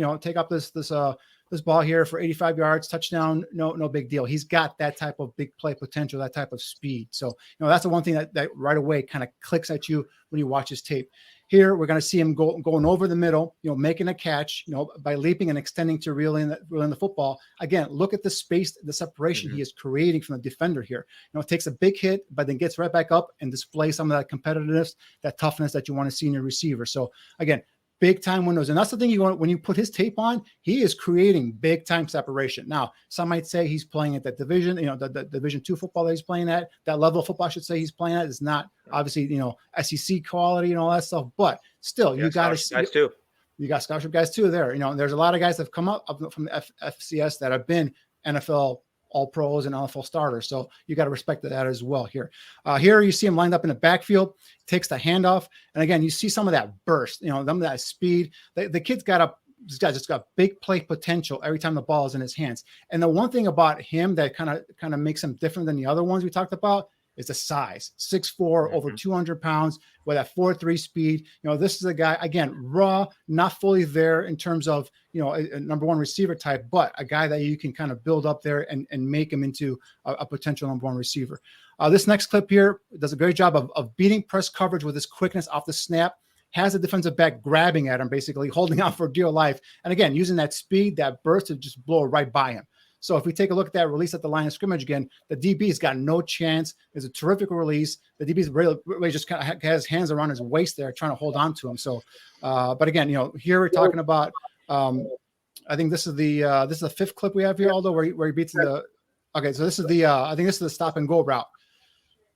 this ball here for 85 yards, touchdown. No big deal. He's got that type of big play potential, that type of speed. So, that's the one thing that right away kind of clicks at you when you watch his tape. Here, we're going to see him going over the middle, making a catch, by leaping and extending to reeling the football. Again, look at the space, the separation he is creating from the defender here. It takes a big hit, but then gets right back up and displays some of that competitiveness, that toughness that you want to see in your receiver. So again, big time windows. And that's the thing you want when you put his tape on, he is creating big time separation. Now, some might say he's playing at that division, the Division II football that he's playing at, that level of football, I should say, he's playing at is not obviously, SEC quality and all that stuff, but still, you got guys too. You got scholarship guys too there. There's a lot of guys that have come up from the FCS that have been NFL all pros and NFL starters. So you got to respect that as well here. Here you see him lined up in the backfield, takes the handoff. And again, you see some of that burst, some of that speed. The kid's this guy just got big play potential every time the ball is in his hands. And the one thing about him that kind of makes him different than the other ones we talked about is the size. 6'4", over 200 pounds with that 4.3 speed. This is a guy, again, raw, not fully there in terms of, a number one receiver type, but a guy that you can kind of build up there and make him into a potential number one receiver. This next clip here does a great job of beating press coverage with his quickness off the snap, has the defensive back grabbing at him, basically holding out for dear life. And again, using that speed, that burst to just blow right by him. So if we take a look at that release at the line of scrimmage again, the DB's got no chance. It's a terrific release. The DB's really just kind of has his hands around his waist there, trying to hold on to him. So, but again, here we're talking about. I think this is the fifth clip we have here, Aldo, where he beats the. Okay, so this is the. I think this is the stop and go route.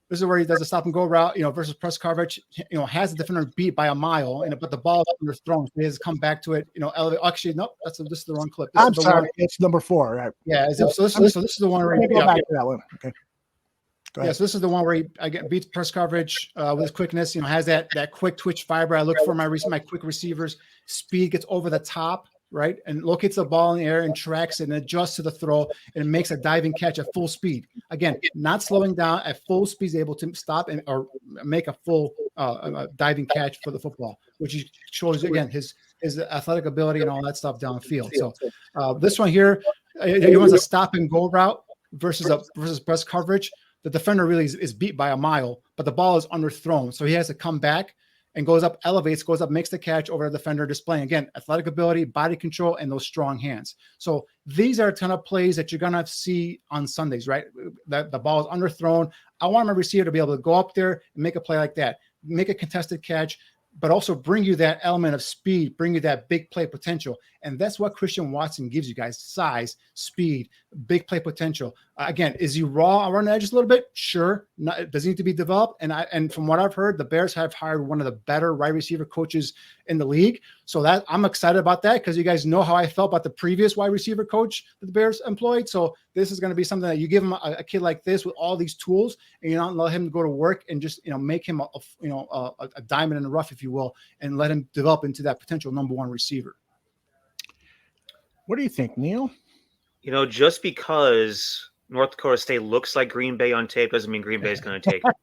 This is where he does a stop and go route, versus press coverage. Has the defender beat by a mile, but the ball is underthrown. So he has to come back to it. Elevate. Actually, no, this is the wrong clip. I'm sorry, it's number 4, right? Yeah. So this is the one where he go back to that one. Okay. Yeah, so this is the one where he beats press coverage with his quickness. Has that quick twitch fiber. I look for my quick receivers. Speed gets over the top, right, and locates the ball in the air and tracks it and adjusts to the throw and makes a diving catch at full speed. Again, not slowing down at full speed, is able to stop or make a full diving catch for the football, which shows again his athletic ability and all that stuff downfield. So this one here, he wants a stop and go route versus press coverage. The defender really is beat by a mile, but the ball is underthrown, so he has to come back and goes up, makes the catch over the defender, displaying, again, athletic ability, body control, and those strong hands. So these are a ton of plays that you're going to see on Sundays, right? That the ball is underthrown. I want my receiver to be able to go up there and make a play like that, make a contested catch, but also bring you that element of speed, bring you that big play potential. And that's what Christian Watson gives you guys: size, speed, big play potential. Again, is he raw around the edges a little bit? Sure. Does he need to be developed? And from what I've heard, the Bears have hired one of the better wide receiver coaches in the league. So that I'm excited about that, because you guys know how I felt about the previous wide receiver coach that the Bears employed. So this is going to be something that you give him a kid like this with all these tools, and you don't let him go to work and just make him a diamond in the rough, if you will, and let him develop into that potential number one receiver. What do you think, Neil? Just because North Dakota State looks like Green Bay on tape doesn't mean Green Bay is going to take it.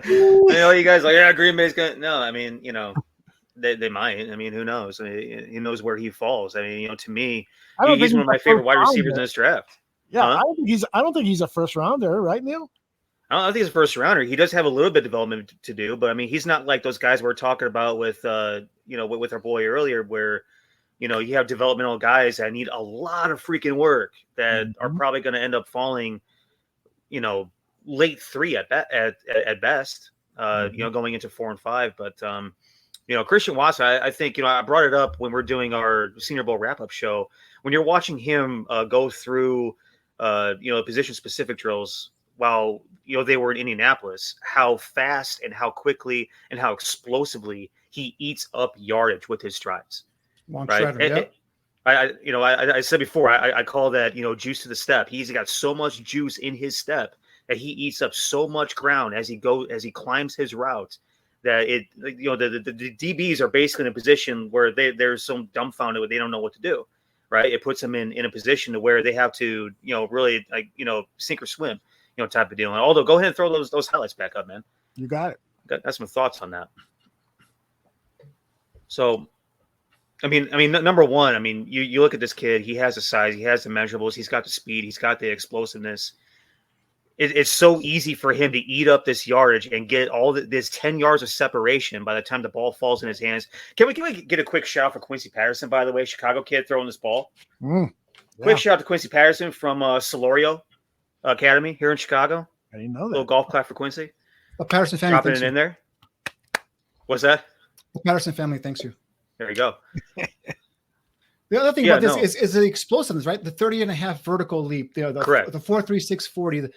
You guys are like, yeah, Green Bay's going to. No, I mean, they might. I mean, who knows? He knows where he falls. I mean, to me, he's one of my favorite wide receivers in this draft. Yeah, huh? I don't think he's a first rounder, right, Neil? I don't think he's a first rounder. He does have a little bit of development to do, but I mean, he's not like those guys we're talking about with our boy earlier, where you have developmental guys that need a lot of freaking work that are probably going to end up falling, late 3 at best, going into 4 and 5. But, Christian Watson, I think, I brought it up when we're doing our Senior Bowl wrap-up show. When you're watching him go through, position-specific drills while, they were in Indianapolis, how fast and how quickly and how explosively he eats up yardage with his strides. Long right. Strider, I said before, I call that, juice to the step. He's got so much juice in his step that he eats up so much ground as he climbs his route that the DBs are basically in a position where they're so dumbfounded that they don't know what to do, right? It puts them in a position to where they have to, really sink or swim, type of deal. And Aldo, go ahead and throw those highlights back up, man. You got it. Got some thoughts on that. So, I mean, number one, you look at this kid. He has the size, he has the measurables, he's got the speed, he's got the explosiveness. It's so easy for him to eat up this yardage and get all this 10 yards of separation by the time the ball falls in his hands. Can we get a quick shout out for Quincy Patterson, by the way, Chicago kid throwing this ball? Quick shout out to Quincy Patterson from Solorio Academy here in Chicago. I didn't know that. Little golf clap for Quincy. The Patterson family dropping it in there. What's that? The Patterson family thanks you. There you go. The other thing about this is the explosiveness, right? The 30.5 vertical leap, correct. The 4.36 40.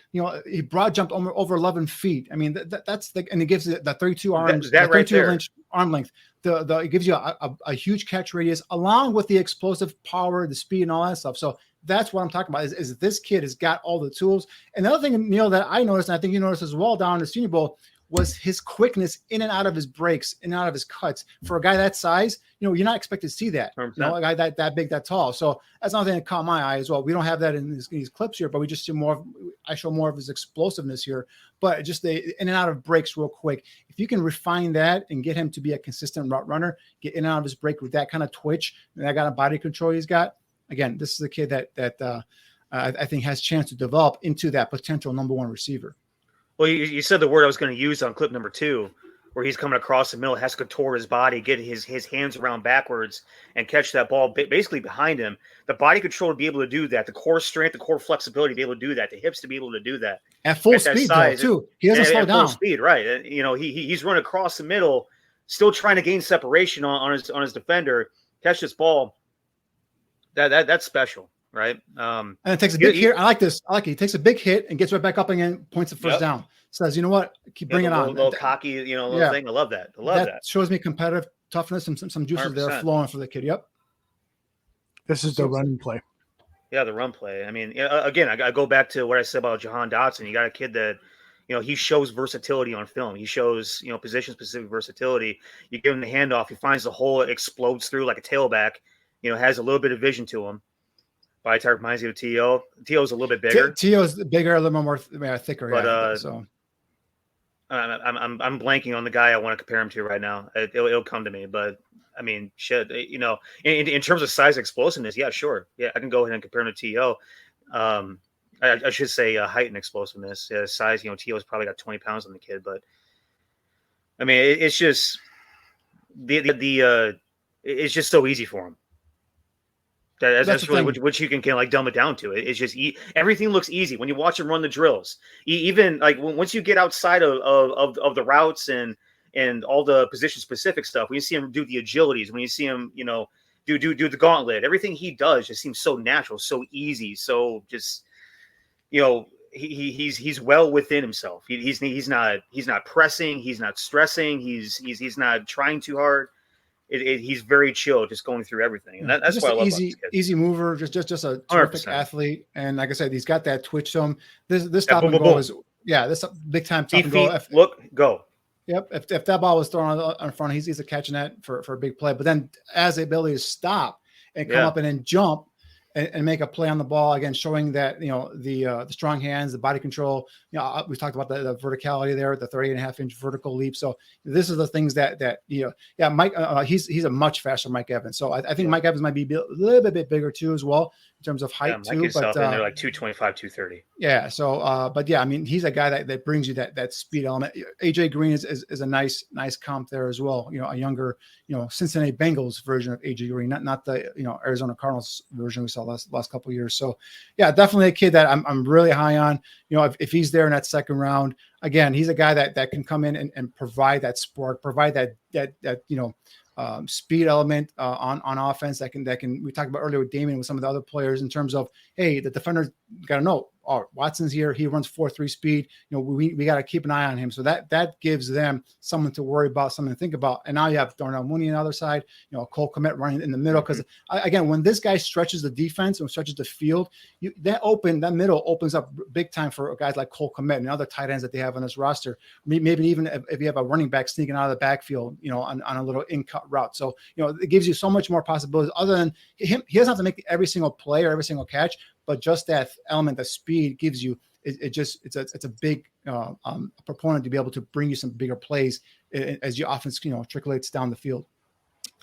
He broad jumped over 11 feet. I mean, that's and it gives it the 32 arms, that 32 right inch arm length. It gives you a huge catch radius along with the explosive power, the speed, and all that stuff. So that's what I'm talking about. Is this kid has got all the tools. And the other thing, Neil, that I noticed, and I think you noticed as well down in the Senior Bowl, was his quickness in and out of his breaks, in and out of his cuts. For a guy that size, you're not expected to see that. A guy that big, that tall. So that's another thing that caught my eye as well. We don't have that in these clips here, but we just see I show more of his explosiveness here. But just the in and out of breaks real quick. If you can refine that and get him to be a consistent route runner, get in and out of his break with that kind of twitch and that kind of body control he's got. Again, this is a kid that I think has a chance to develop into that potential number one receiver. Well, you said the word I was going to use on clip number 2, where he's coming across the middle, has to contort his body, get his hands around backwards, and catch that ball basically behind him. The body control to be able to do that, the core strength, the core flexibility to be able to do that, the hips to be able to do that. At full speed, size, though, too. He doesn't slow down. Full speed, right. And, he's running across the middle, still trying to gain separation on his defender, catch this ball. That's special. Right. And it takes a big hit. I like this. I like it. He takes a big hit and gets right back up again, points the first down. Says, you know what? Keep bringing it on. Little cocky, little thing. I love that. I love that. Shows me competitive toughness and some juices 100%. There flowing for the kid. Yep. This is the running play. Yeah, the run play. Again, I go back to what I said about Jahan Dotson. You got a kid that, he shows versatility on film. He shows, position-specific versatility. You give him the handoff. He finds the hole, it explodes through like a tailback, has a little bit of vision to him. Body type reminds you of T.O. T.O.'s a little bit bigger. T.O.'s bigger, a little more thicker. But so I'm blanking on the guy I want to compare him to right now. It'll come to me. But shit, in terms of size, explosiveness, yeah, sure, yeah, I can go ahead and compare him to T.O. I should say height and explosiveness. Size, T.O.'s probably got 20 pounds on the kid, but it's just it's just so easy for him. That's really what you can like dumb it down to. It's just everything looks easy when you watch him run the drills. Even like once you get outside of the routes and all the position specific stuff, when you see him do the agilities, when you see him do the gauntlet, everything he does just seems so natural, so easy, so just he's well within himself. He's not pressing, he's not stressing, he's not trying too hard. He's very chill, just going through everything. And that's why I love easy mover, just a terrific 100%. Athlete. And like I said, he's got that twitch to him. This stop and go is this a big time stop and go. Go. Yep. If that ball was thrown on front, he's a catching that for a big play. But then as the ability to stop and come up and then jump and make a play on the ball, again, showing that the strong hands, the body control. We talked about the verticality there, the 30.5-inch vertical leap. So this is the things that Mike. He's a much faster Mike Evans. So I think Mike Evans might be a little bit bigger too as well in terms of height too. But they're like 225, 230. Yeah. So, but yeah, he's a guy that brings you that speed element. AJ Green is a nice comp there as well. A younger, Cincinnati Bengals version of AJ Green, not the Arizona Cardinals version we saw last couple of years. So yeah, definitely a kid that I'm really high on. If he's there in that second round, again, he's a guy that can come in and provide that spark, provide that speed element on offense that can we talked about earlier with Damian with some of the other players in terms of, hey, the defenders got to know, oh, Watson's here, he runs 4.3 speed, we got to keep an eye on him. So that gives them someone to worry about, something to think about. And now you have Darnell Mooney on the other side, Cole Kmet running in the middle, because again, when this guy stretches the defense and stretches the field, that middle opens up big time for guys like Cole Kmet and other tight ends that they have on this roster. Maybe even if you have a running back sneaking out of the backfield, on a little in-cut route. So, it gives you so much more possibilities other than him. He doesn't have to make every single play or every single catch, but just that element, the speed gives you, it's a big proponent to be able to bring you some bigger plays as your offense, trickles down the field.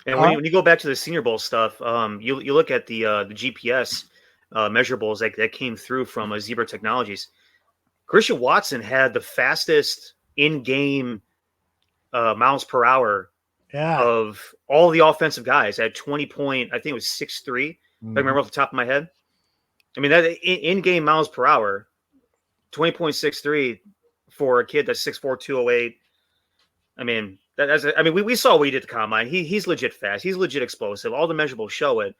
And when you go back to the Senior Bowl stuff, you look at the GPS measurables that came through from Zebra Technologies. Christian Watson had the fastest in-game miles per hour of all the offensive guys at 20 point, I think it was 6.3. If I remember off the top of my head. I mean, that in-game miles per hour, 20.63 for a kid that's 6'4", 208. I mean, we saw what he did at the combine. He's legit fast. He's legit explosive. All the measurables show it.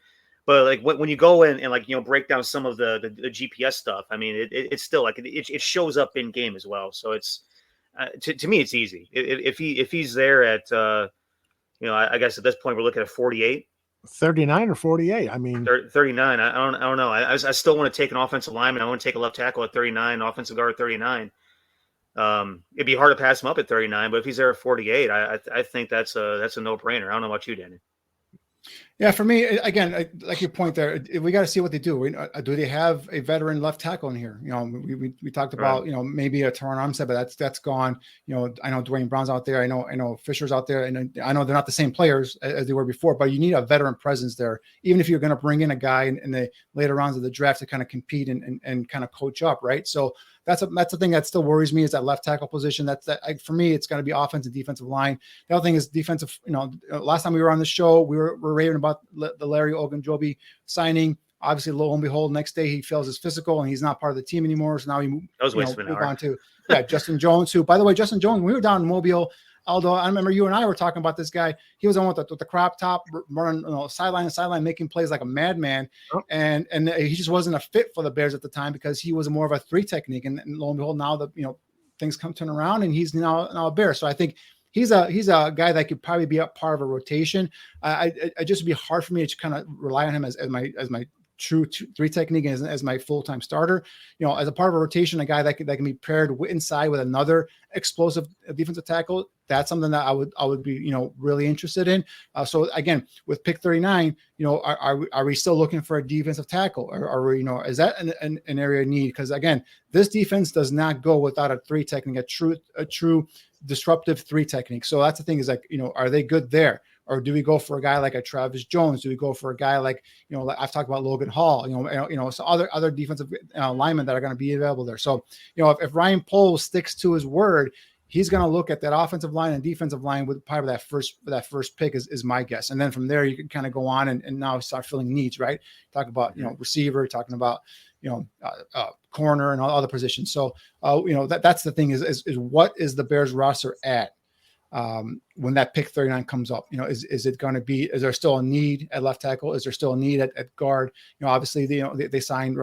But like when you go in and break down some of the GPS stuff, I mean, it's still like it shows up in game as well. So it's to me, it's easy. If he's there at I guess at this point we're looking at 48. 39 or 48. I mean, 39. I don't know. I still want to take an offensive lineman. I want to take a left tackle at 39, offensive guard at 39. It'd be hard to pass him up at 39, but if he's there at 48, I think that's a no-brainer. I don't know about you, Danny. Yeah, for me, again, like your point there, we got to see what they do. Do they have a veteran left tackle in here? We talked about, maybe a Teron Armstead, but that's gone. I know Dwayne Brown's out there. I know Fisher's out there, and I know they're not the same players as they were before, but you need a veteran presence there. Even if you're going to bring in a guy in the later rounds of the draft to kind of compete and kind of coach up, right? So that's the thing that still worries me is that left tackle position. For me, it's going to be offensive, defensive line. The other thing is defensive. Last time we were on the show, we were raving about the Larry Ogunjobi signing. Obviously, lo and behold, next day he fails his physical and he's not part of the team anymore. So now we move on to Justin Jones, who, by the way, when we were down in Mobile, Aldo, I remember you and I were talking about this guy. He was on with the crop top, running sideline to sideline, making plays like a madman. Oh. And he just wasn't a fit for the Bears at the time because he was more of a 3 technique. And lo and behold, now things turn around and he's now a Bear. So I think he's a guy that could probably be a part of a rotation. I just would be hard for me to kind of rely on him as my true 3 technique as my full-time starter, as a part of a rotation, a guy that can be paired inside with another explosive defensive tackle. That's something that I would be, really interested in. So again, with pick 39, are we still looking for a defensive tackle, or are we, is that an area of need? Because again, this defense does not go without a 3 technique, a true disruptive 3 technique. So that's the thing is are they good there? Or do we go for a guy like a Travis Jones? Do we go for a guy like, like I've talked about Logan Hall, so other defensive linemen that are going to be available there. So, if Ryan Poles sticks to his word, he's going to look at that offensive line and defensive line with probably that first pick is my guess. And then from there, you can kind of go on and now start filling needs, right? Talk about, receiver, talking about, corner and all other positions. So, that's the thing is what is the Bears roster at? When that pick 39 comes up, is it going to be, is there still a need at left tackle? Is there still a need at guard? Obviously they signed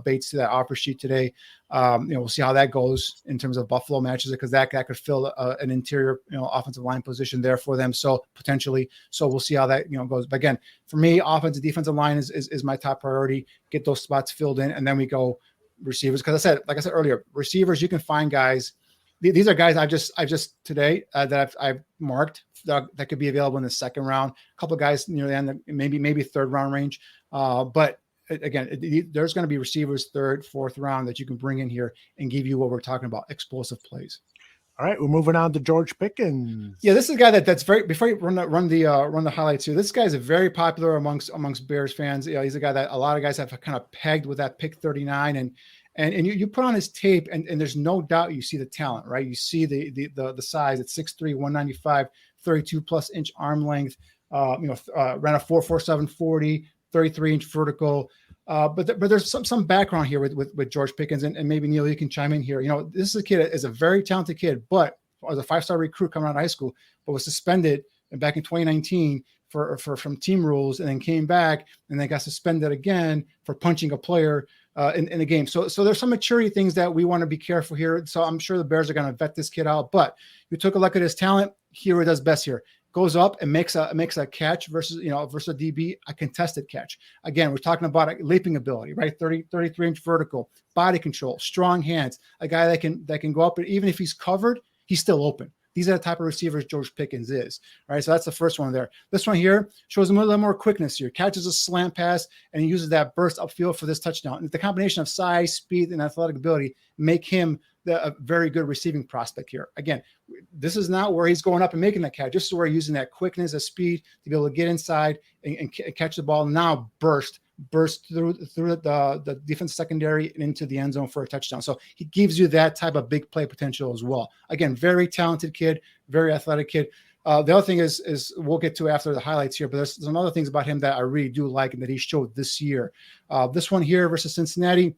Bates to that offer sheet today. We'll see how that goes in terms of Buffalo matches it, because that could fill an interior, offensive line position there for them. So potentially, we'll see how that, goes. But again, for me, offensive, defensive line is my top priority. Get those spots filled in. And then we go receivers. Cause like I said earlier, receivers, you can find guys. These are guys I've just today that I've marked that could be available in the second round. A couple of guys near the end, maybe third round range. But again, there's going to be receivers third, fourth round that you can bring in here and give you what we're talking about, explosive plays. All right, we're moving on to George Pickens. Yeah, this is a guy that's very. Before you run the highlights here, this guy's very popular amongst Bears fans. He's a guy that a lot of guys have kind of pegged with that pick 39 and you put on his tape and there's no doubt you see the talent, right? You see the size at 6'3", 195, 32 plus inch arm length, ran a 4.47 40, 33-inch vertical. But there's some background here with George Pickens and maybe Niel, you can chime in here. This is a kid is a very talented kid, but was a 5-star recruit coming out of high school, but was suspended back in 2019 from team rules, and then came back and then got suspended again for punching a player in the game. So there's some maturity things that we want to be careful here. So I'm sure the Bears are going to vet this kid out, but you took a look at his talent. Here he does best here. Goes up and makes a catch versus a DB, a contested catch. Again, we're talking about a leaping ability, right? 33-inch vertical, body control, strong hands, a guy that can go up, and even if he's covered, he's still open. These are the type of receivers George Pickens is. All right, so that's the first one there. This one here shows him a little more quickness here. Catches a slant pass, and he uses that burst upfield for this touchdown. And the combination of size, speed, and athletic ability make him a very good receiving prospect here. Again, this is not where he's going up and making that catch. This is where he's using that quickness, that speed to be able to get inside and catch the ball. Now burst through the defense secondary and into the end zone for a touchdown. So he gives you that type of big play potential as well. Again, very talented kid, very athletic kid. The other thing is we'll get to after the highlights here, but there's some other things about him that I really do like and that he showed this year. This one here versus Cincinnati.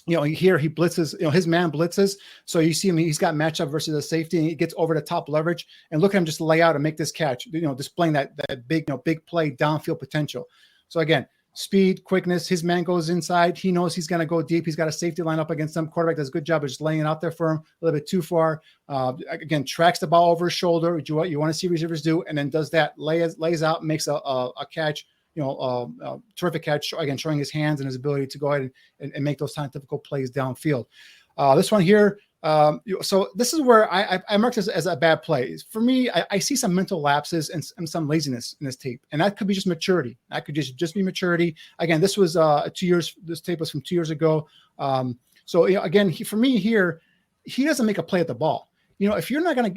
Here he blitzes, his man blitzes. So you see him, he's got matchup versus a safety, and he gets over the top leverage, and look at him just lay out and make this catch, displaying that big play downfield potential. So again, speed, quickness, his man goes inside. He knows he's going to go deep. He's got a safety line up against him. Quarterback does a good job of just laying it out there for him a little bit too far. Again, tracks the ball over his shoulder, which you want to see receivers do, and then does that, lays out, makes a catch, terrific catch, again, showing his hands and his ability to go ahead and make those typical plays downfield. This one here, so this is where I marked this as a bad play. For me, I see some mental lapses and some laziness in this tape, and that could be just maturity. That could just be maturity. Again, this was 2 years. This tape was from 2 years ago. So again, for me here, he doesn't make a play at the ball. If you're not gonna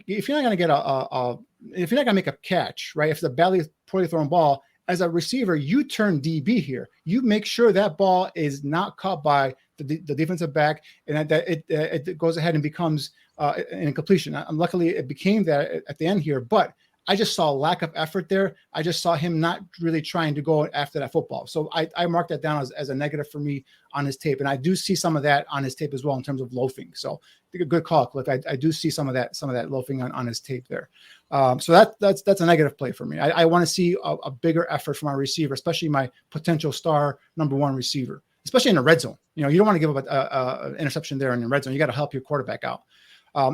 make a catch, right? If it's a poorly thrown ball, as a receiver, you turn DB here. You make sure that ball is not caught by the defensive back, and that it goes ahead and becomes an incompletion. Luckily, it became that at the end here, but I just saw a lack of effort there. I just saw him not really trying to go after that football. So I marked that down as a negative for me on his tape, and I do see some of that on his tape as well in terms of loafing. So a good call, Cliff. I do see some of that loafing on his tape there. So that's a negative play for me. I want to see a bigger effort from our receiver, especially my potential star number one receiver, especially in the red zone. You don't want to give up an interception there in the red zone. You got to help your quarterback out.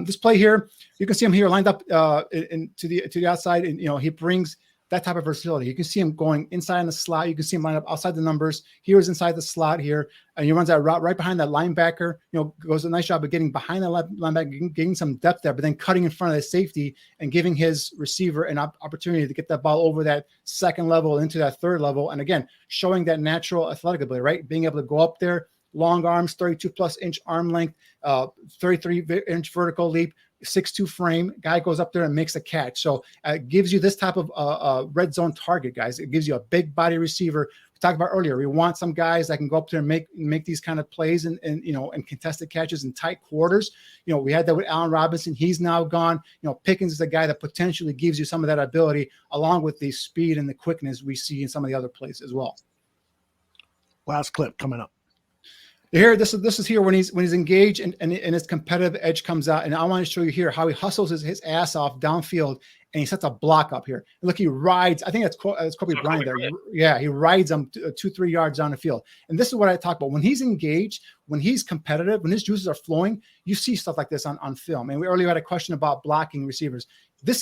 This play here, you can see him here lined up to the outside, and he brings that type of versatility. You can see him going inside in the slot. You can see him lined up outside the numbers. He was inside the slot here, and he runs that route right behind that linebacker. Goes a nice job of getting behind the linebacker, getting some depth there, but then cutting in front of the safety and giving his receiver an opportunity to get that ball over that second level into that third level. And again, showing that natural athletic ability, right? Being able to go up there, long arms, 32+ inch arm length, 33-inch vertical leap, 6'2" frame. Guy goes up there and makes a catch. So it gives you this type of red zone target, guys. It gives you a big body receiver. We talked about earlier. We want some guys that can go up there and make these kind of plays and contested catches in tight quarters. We had that with Allen Robinson. He's now gone. Pickens is a guy that potentially gives you some of that ability, along with the speed and the quickness we see in some of the other plays as well. Last clip coming up. Here, this is here when he's engaged and his competitive edge comes out, and I want to show you here how he hustles his ass off downfield, and he sets a block up here. And look, he rides. I think that's Kobe Bryant there. Yeah, he rides him 2-3 yards down the field. And this is what I talk about. When he's engaged, when he's competitive, when his juices are flowing, you see stuff like this on film. And we earlier had a question about blocking receivers.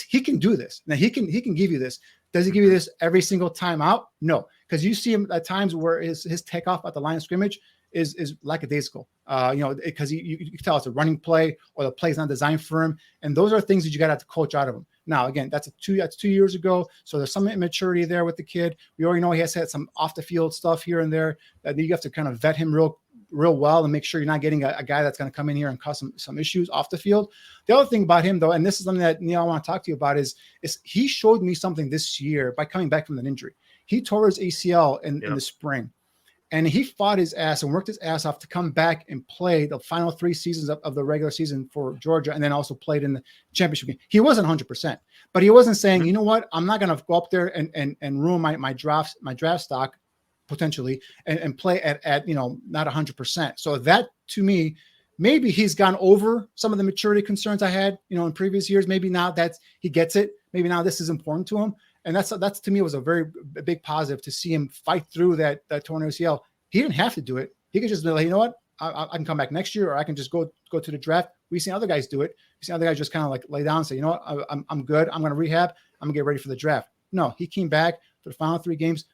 He can do this. Now he can give you this. Does he give you this every single time out? No, because you see him at times where his takeoff at the line of scrimmage is lackadaisical, because you can tell it's a running play or the play's not designed for him. And those are things that you got to have to coach out of him. Now, again, that's 2 years ago. So there's some immaturity there with the kid. We already know he has had some off the field stuff here and there that you have to kind of vet him real well and make sure you're not getting a guy that's going to come in here and cause some issues off the field. The other thing about him, though, and this is something that Niel, I want to talk to you about, is he showed me something this year by coming back from an injury. He tore his ACL in the spring. And he fought his ass and worked his ass off to come back and play the final 3 seasons of the regular season for Georgia, and then also played in the championship game. He wasn't 100%, but he wasn't saying, you know what, I'm not going to go up there and ruin my draft stock potentially and play at not 100%. So that, to me, maybe he's gone over some of the maturity concerns I had, in previous years. Maybe now that he gets it. maybe now this is important to him. And that's to me was a very big positive to see him fight through that torn ACL. He didn't have to do it. He could just be like, you know what, I can come back next year, or I can just go to the draft. We've seen other guys do it. We've seen other guys just kind of like lay down and say, you know what, I'm good. I'm going to rehab. I'm gonna get ready for the draft. No, he came back for the final 3 games.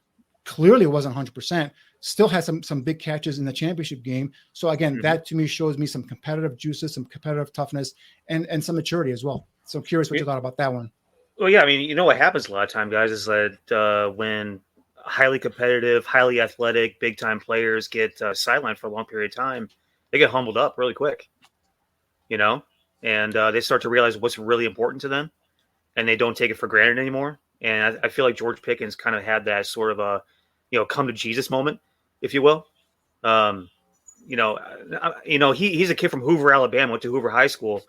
Clearly wasn't 100%. Still had some big catches in the championship game. So again, that to me shows me some competitive juices, some competitive toughness, and some maturity as well. So I'm curious what you thought about that one. Well, yeah, I mean, you know what happens a lot of time, guys, is that when highly competitive, highly athletic, big-time players get sidelined for a long period of time, they get humbled up really quick, you know, and they start to realize what's really important to them, and they don't take it for granted anymore. And I feel like George Pickens kind of had that sort of a, come to Jesus moment, if you will. He's a kid from Hoover, Alabama, went to Hoover High School.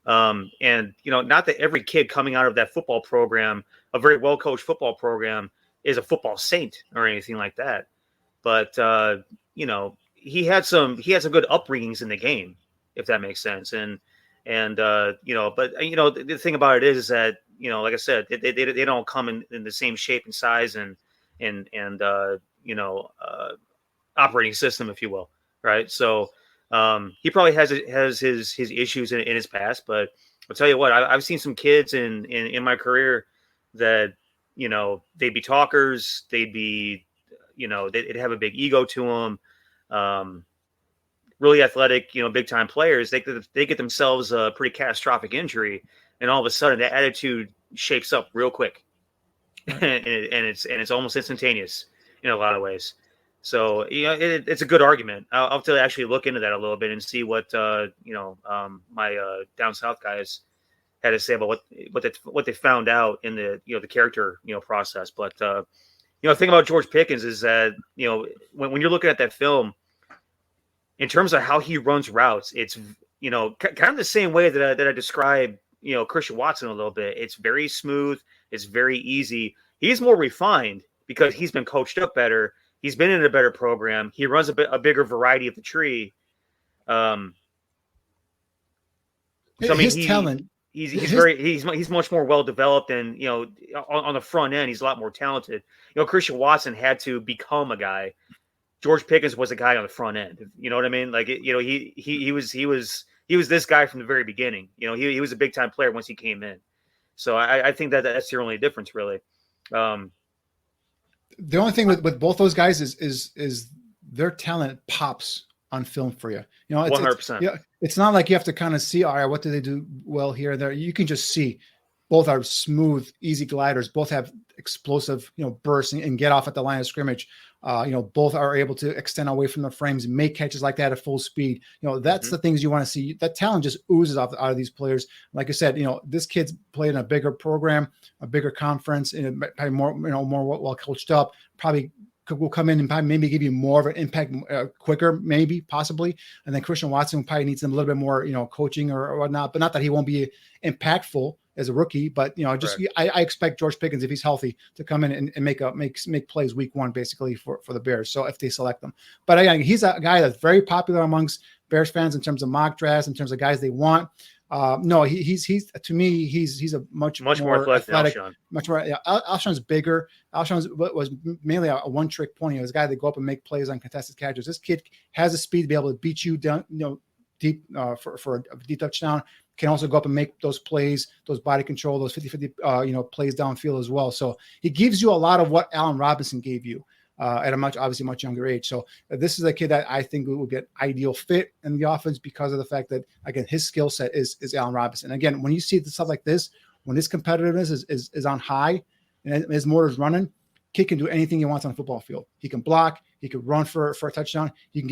And not that every kid coming out of that football program, a very well-coached football program, is a football saint or anything like that. But, he had some good upbringings in the game, if that makes sense. The thing about it is that, like I said, they don't come in the same shape and size and operating system, if you will. Right. So, he probably has his issues in his past, but I'll tell you what, I've seen some kids in my career that, they'd be talkers, they'd be, they'd have a big ego to them. Really athletic, big time players, they get themselves a pretty catastrophic injury, and all of a sudden that attitude shapes up real quick. and it's almost instantaneous in a lot of ways. So, it's a good argument. I'll have to actually look into that a little bit and see what, my down south guys had to say about what they found out in the, the character, process. But, the thing about George Pickens is that, when you're looking at that film, in terms of how he runs routes, it's, kind of the same way that I describe, Christian Watson a little bit. It's very smooth. It's very easy. He's more refined because he's been coached up better. He's been in a better program. He runs a bigger variety of the tree. His talent. He's much more well developed, and on the front end, he's a lot more talented. Christian Watson had to become a guy. George Pickens was a guy on the front end. You know what I mean? Like he was this guy from the very beginning. He was a big time player once he came in. So I think that's the only difference, really. The only thing with both those guys is their talent pops on film for you. 100%. It's not like you have to kind of see, all right, what do they do well here and there? You can just see both are smooth, easy gliders. Both have explosive, bursts and get off at the line of scrimmage. Both are able to extend away from the frames, make catches like that at full speed. That's the things you want to see. That talent just oozes out of these players. Like I said, this kid's played in a bigger program, a bigger conference, and probably more well coached up. Probably will come in and probably maybe give you more of an impact quicker, maybe possibly. And then Christian Watson probably needs them a little bit more, coaching or whatnot. But not that he won't be impactful as a rookie, but I expect George Pickens, if he's healthy, to come in and make plays week 1 basically for the Bears. So if they select them, but again, he's a guy that's very popular amongst Bears fans in terms of mock drafts, in terms of guys they want. No, he's to me he's a much more athletic, much more. Yeah, Alshon's bigger. Alshon was mainly a one-trick pony. He was a guy that go up and make plays on contested catches. This kid has the speed to be able to beat you down, deep for a deep touchdown. Can also go up and make those plays, those body control, those 50-50, plays downfield as well. So he gives you a lot of what Allen Robinson gave you at a much younger age. So this is a kid that I think will get ideal fit in the offense because of the fact that, again, his skill set is Allen Robinson. Again, when you see stuff like this, when his competitiveness is on high and his motor's running, kid can do anything he wants on the football field. He can block. He can run for a touchdown. You can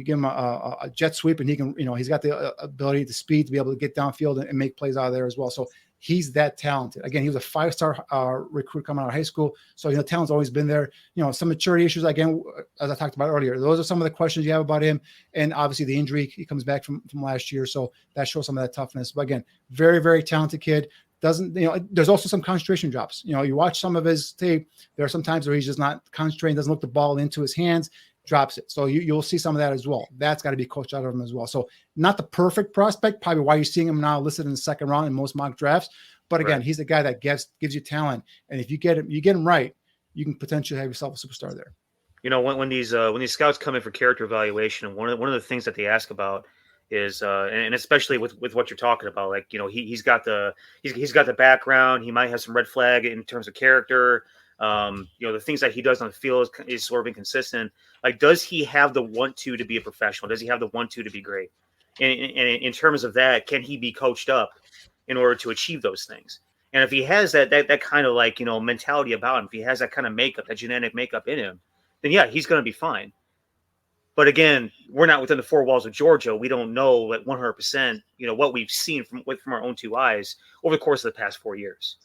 give him a jet sweep, and he can, he's got the ability, the speed to be able to get downfield and make plays out of there as well. So he's that talented. Again, he was a 5-star recruit coming out of high school. So, talent's always been there. Some maturity issues, again, as I talked about earlier, those are some of the questions you have about him. And obviously the injury, he comes back from last year. So that shows some of that toughness. But again, very, very talented kid. Doesn't, there's also some concentration drops. You watch some of his tape. There are some times where he's just not concentrating, doesn't look the ball into his hands, drops it. So you'll see some of that as well. That's got to be coached out of him as well. So not the perfect prospect, probably why you're seeing him now listed in the second round in most mock drafts. But again, he's the guy that gives you talent. And if you get him right, you can potentially have yourself a superstar there. You know, when these scouts come in for character evaluation, one of the things that they ask about is and especially with what you're talking about, like, you know, he's got the background, he might have some red flag in terms of character. You know, the things that he does on the field is sort of inconsistent. Like, does he have the want-to be a professional? Does he have the want-to be great? And in terms of that, can he be coached up in order to achieve those things? And if he has that kind of, like, you know, mentality about him, if he has that kind of makeup, that genetic makeup in him, then yeah, he's going to be fine. But again, we're not within the four walls of Georgia. We don't know, like, 100%, you know, what we've seen from our own two eyes over the course of the past 4 years.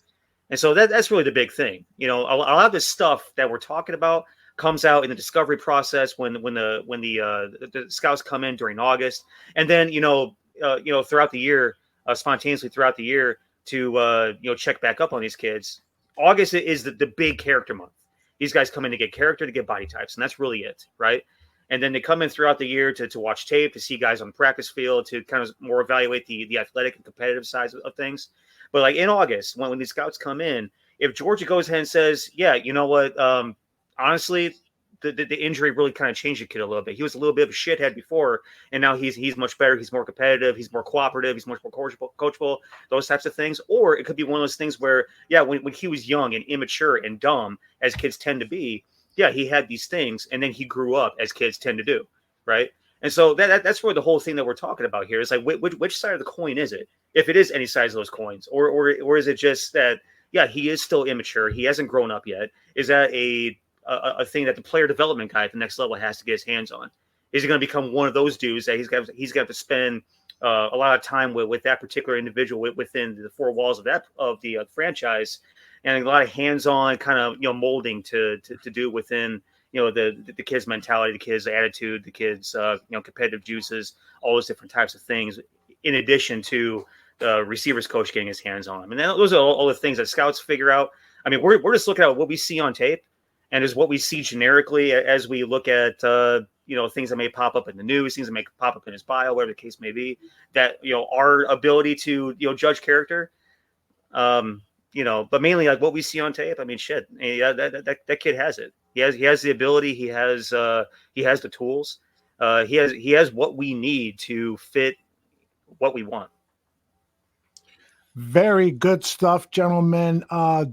And so that's really the big thing. You know, a lot of this stuff that we're talking about comes out in the discovery process when the scouts come in during August, and then throughout the year, spontaneously throughout the year to check back up on these kids. August is the big character month. These guys come in to get character, to get body types, and that's really it, right? And then they come in throughout the year to watch tape, to see guys on the practice field, to kind of more evaluate the athletic and competitive sides of things. But like in August, when these scouts come in, if Georgia goes ahead and says, yeah, you know what, honestly, the injury really kind of changed the kid a little bit. He was a little bit of a shithead before, and now he's much better. He's more competitive. He's more cooperative. He's much more coachable, those types of things. Or it could be one of those things where, yeah, when he was young and immature and dumb, as kids tend to be, yeah, he had these things, and then he grew up as kids tend to do, right? And so that's where the whole thing that we're talking about here is like, which side of the coin is it? If it is any side of those coins, or is it just that, yeah, he is still immature, he hasn't grown up yet? Is that a thing that the player development guy at the next level has to get his hands on? Is he going to become one of those dudes that he's got to spend a lot of time with that particular individual within the four walls of the franchise, and a lot of hands-on kind of molding to do within the kid's mentality, the kid's attitude, the kid's competitive juices, all those different types of things, in addition to the receivers coach getting his hands on him. And then those are all the things that scouts figure out. I mean, we're just looking at what we see on tape, and is what we see generically as we look at things that may pop up in the news, things that may pop up in his bio, whatever the case may be, that our ability to judge character. But mainly like what we see on tape. I mean, shit, yeah, that kid has it. He has the ability. He has the tools. He has what we need to fit what we want. Very good stuff, gentlemen.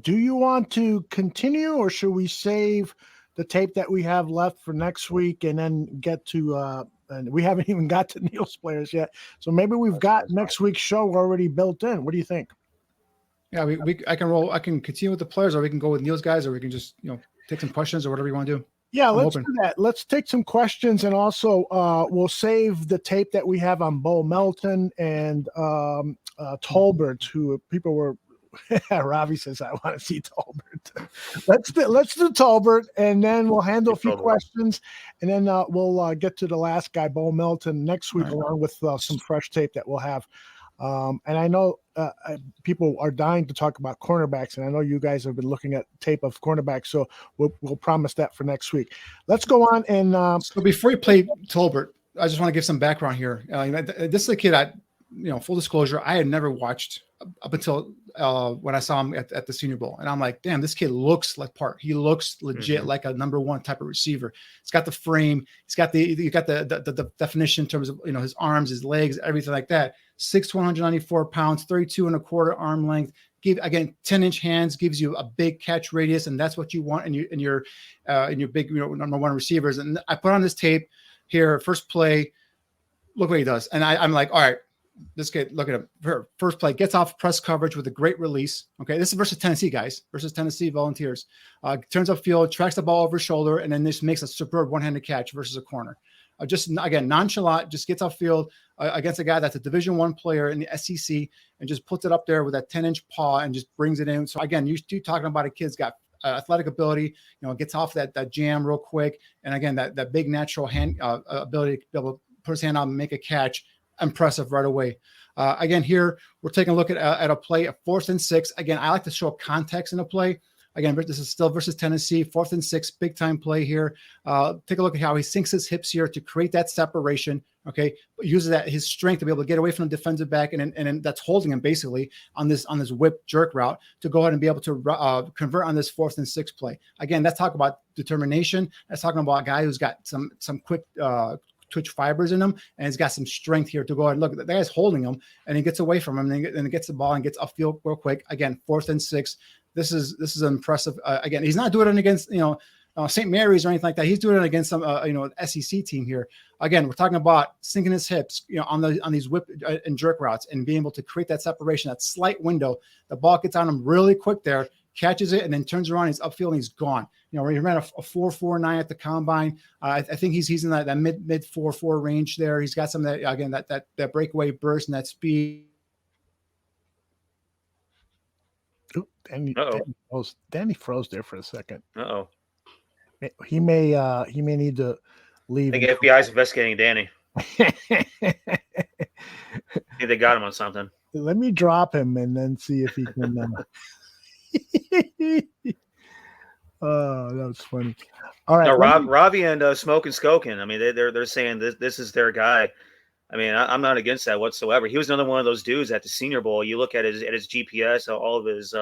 Do you want to continue, or should we save the tape that we have left for next week and then get to and we haven't even got to Niel's players yet. So maybe we've got next week's show already built in. What do you think? Yeah, I can continue with the players, or we can go with Niel's guys, or we can just take some questions or whatever you want to do. Yeah, let's do that. Let's take some questions, and also we'll save the tape that we have on Bo Melton and Tolbert, who people were. Ravi says, "I want to see Tolbert." let's do Tolbert, and then we'll handle a few questions, and then we'll get to the last guy, Bo Melton, next week, along with some fresh tape that we'll have. And I know people are dying to talk about cornerbacks, and I know you guys have been looking at tape of cornerbacks, so we'll promise that for next week. Let's go on. And so before you play Tolbert, I just want to give some background here. This is a kid full disclosure, I had never watched up until when I saw him at the Senior Bowl, and I'm like, damn, this kid looks like part. He looks legit like a number one type of receiver. He's got the frame. He's got the definition in terms of his arms, his legs, everything like that. 6'1", 194 pounds, 32 1/4 arm length. 10-inch hands, gives you a big catch radius, and that's what you want in your big number one receivers. And I put on this tape here, first play. Look what he does, and I'm like, all right. This kid, look at him. First play, gets off press coverage with a great release. Okay, this is versus Tennessee, guys. Versus Tennessee Volunteers. Turns upfield, tracks the ball over his shoulder, and then this makes a superb one-handed catch versus a corner. Just again, nonchalant, just gets upfield against a guy that's a Division I player in the SEC, and just puts it up there with that 10-inch paw and just brings it in. So again, you're talking about a kid's got athletic ability. Gets off that jam real quick, and again, that big natural hand ability to be able to put his hand out and make a catch. Impressive right away. Again, here we're taking a look at a play, a 4th and 6. Again, I like to show context in a play. Again, this is still versus Tennessee, 4th and 6, big time play here. Take a look at how he sinks his hips here to create that separation, Okay, but uses that his strength to be able to get away from the defensive back, and then that's holding him basically on this whip jerk route to go ahead and be able to convert on this 4th and 6 play. Again, that's talking about determination. That's talking about a guy who's got some quick twitch fibers in him, and he's got some strength here to go ahead and look. The guy's holding him, and he gets away from him, and he gets the ball and gets upfield real quick. Again, 4th and 6. This is impressive. Again, he's not doing it against St. Mary's or anything like that. He's doing it against some SEC team here. Again, we're talking about sinking his hips, on these whip and jerk routes, and being able to create that separation, that slight window. The ball gets on him really quick there, catches it, and then turns around. He's upfield and he's gone. Where he ran a 4.49 at the combine. I think he's in that mid 4.4 range there. He's got some of that, again, that breakaway burst and that speed. Ooh, Danny froze there for a second. Uh-oh. He may need to leave. I think FBI's investigating Danny. I think they got him on something. Let me drop him and then see if he can. Oh, that was funny. All right, no, Robbie and Smoke and Skokin. I mean, they're saying this is their guy. I mean, I'm not against that whatsoever. He was another one of those dudes at the Senior Bowl. You look at his GPS, all of his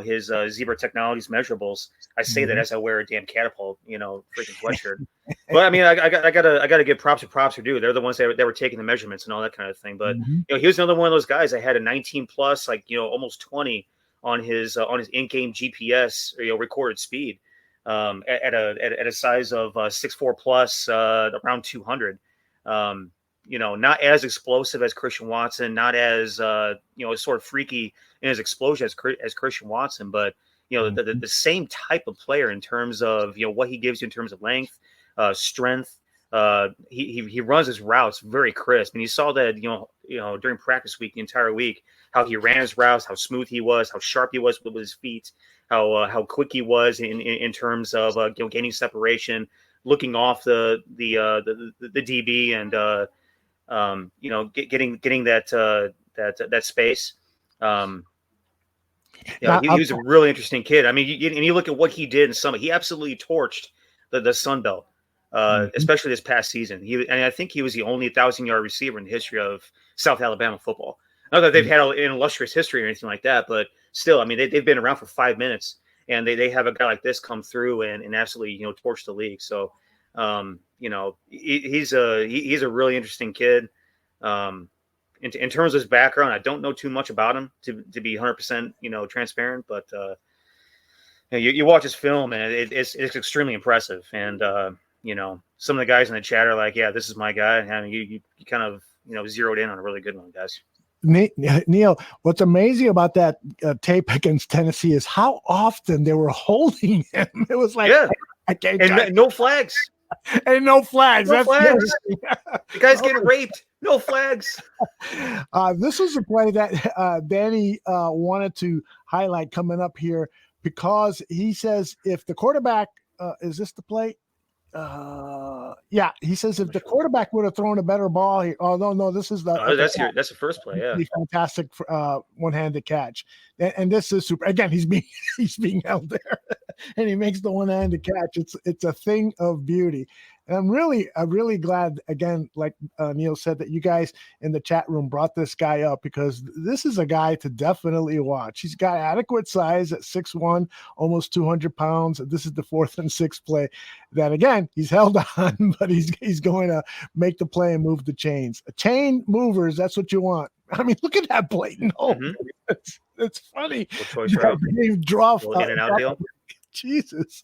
his Zebra Technologies measurables. I say that as I wear a damn Catapult, freaking sweatshirt. But I mean, I gotta give props to props are due. They're the ones that were taking the measurements and all that kind of thing. But he was another one of those guys that had a 19 plus, almost 20 on his in-game GPS, recorded speed, at a size of 6'4" plus, around 200. Not as explosive as Christian Watson, not as sort of freaky in his explosion as Christian Watson, but the same type of player in terms of what he gives you in terms of length, strength. He runs his routes very crisp, and you saw that during practice week, the entire week, how he ran his routes, how smooth he was, how sharp he was with his feet, how quick he was in terms of gaining separation, looking off the DB and getting that space. He was a really interesting kid. I mean, you look at what he did in summer. He absolutely torched the Sun Belt, especially this past season. And I think he was the only 1,000-yard receiver in the history of South Alabama football. Not that they've had an illustrious history or anything like that, but still, I mean, they've been around for 5 minutes, and they have a guy like this come through and absolutely torch the league. So, he's a really interesting kid. In terms of his background, I don't know too much about him to be 100% transparent, but you watch his film and it's extremely impressive. And some of the guys in the chat are like, yeah, this is my guy. I mean, you kind of zeroed in on a really good one, guys. Neil, what's amazing about that tape against Tennessee is how often they were holding him. It was like, no flags. And no flags. No flags. The guy's getting raped. No flags. This is a play that Danny wanted to highlight coming up here because he says if the quarterback is this the play? Yeah, he says if the quarterback would have thrown a better ball here. Oh no, this is that's the first play. Yeah, fantastic one-handed catch, and this is super. Again, he's being held there, and he makes the one-handed catch. It's a thing of beauty. And I'm really glad, again, like Neil said, that you guys in the chat room brought this guy up because this is a guy to definitely watch. He's got adequate size at 6'1", almost 200 pounds. This is the 4th and 6th play that, again, he's held on, but he's going to make the play and move the chains. Chain movers, that's what you want. I mean, look at that play. No, it's funny. Draw in and out deal. Jesus.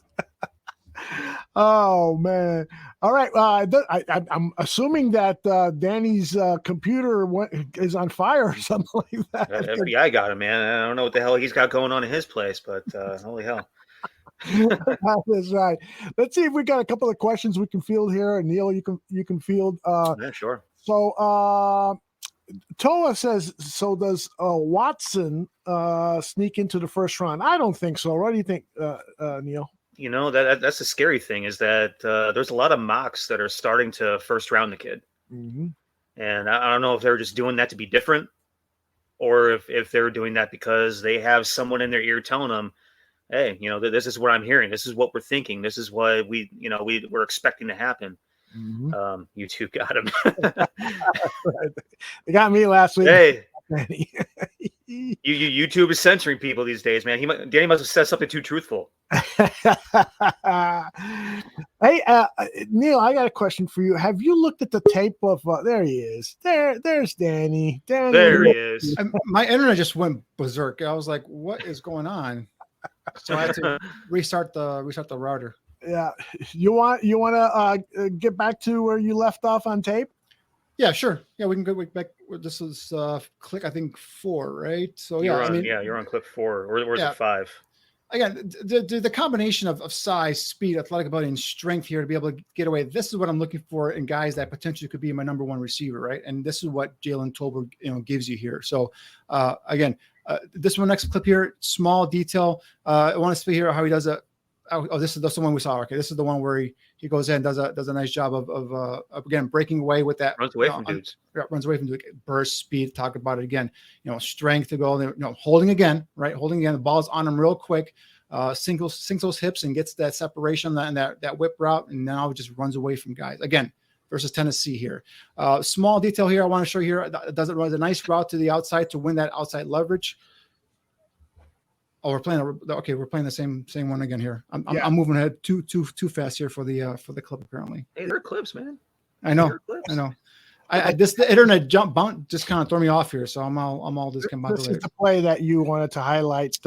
Oh man! All right, I'm assuming that Danny's computer is on fire or something like that. FBI got him, man. I don't know what the hell he's got going on in his place, but holy hell! That's right. Let's see if we got a couple of questions we can field here. Neil, you can field. Yeah, sure. So, Toa says, so does Watson sneak into the first round? I don't think so. What do you think, Neil? That's the scary thing is that there's a lot of mocks that are starting to first round the kid. Mm-hmm. And I don't know if they're just doing that to be different or if they're doing that because they have someone in their ear telling them, hey, this is what I'm hearing. This is what we're thinking. This is what we're expecting to happen. You two got him. They got me last week. Hey, YouTube is censoring people these days, man. Danny must have said something too truthful. Hey, Neil, I got a question for you. Have you looked at the tape of? There he is. There's Danny. There he is. My internet just went berserk. I was like, "What is going on?" So I had to restart the router. Yeah, you want to get back to where you left off on tape? Yeah, sure. Yeah, we can go back. This is click, I think 4, right? So you're on clip 4, or is it 5? Again, the combination of size, speed, athletic ability, and strength here to be able to get away. This is what I'm looking for in guys that potentially could be my number one receiver, right? And this is what Jalen Tolbert, gives you here. So again, this one next clip here, small detail. I want to see here how he does it. Oh, this is the one we saw. Okay, this is the one where he goes in, does a nice job of again breaking away with that. Runs away from dudes. Runs away from dudes. Burst, speed. Talk about it again. Strength to go. Holding again. Right, holding again. The ball's on him real quick. Sinks those hips and gets that separation and that whip route, and now just runs away from guys again. Versus Tennessee here. Small detail here I want to show you here. Does it run a nice route to the outside to win that outside leverage. Oh, we're playing the same one again here. I'm moving ahead too fast here for the clip apparently. Hey, they're clips, man. I know. The internet just kind of throw me off here, so I'm all discombobulated. This is the play that you wanted to highlight.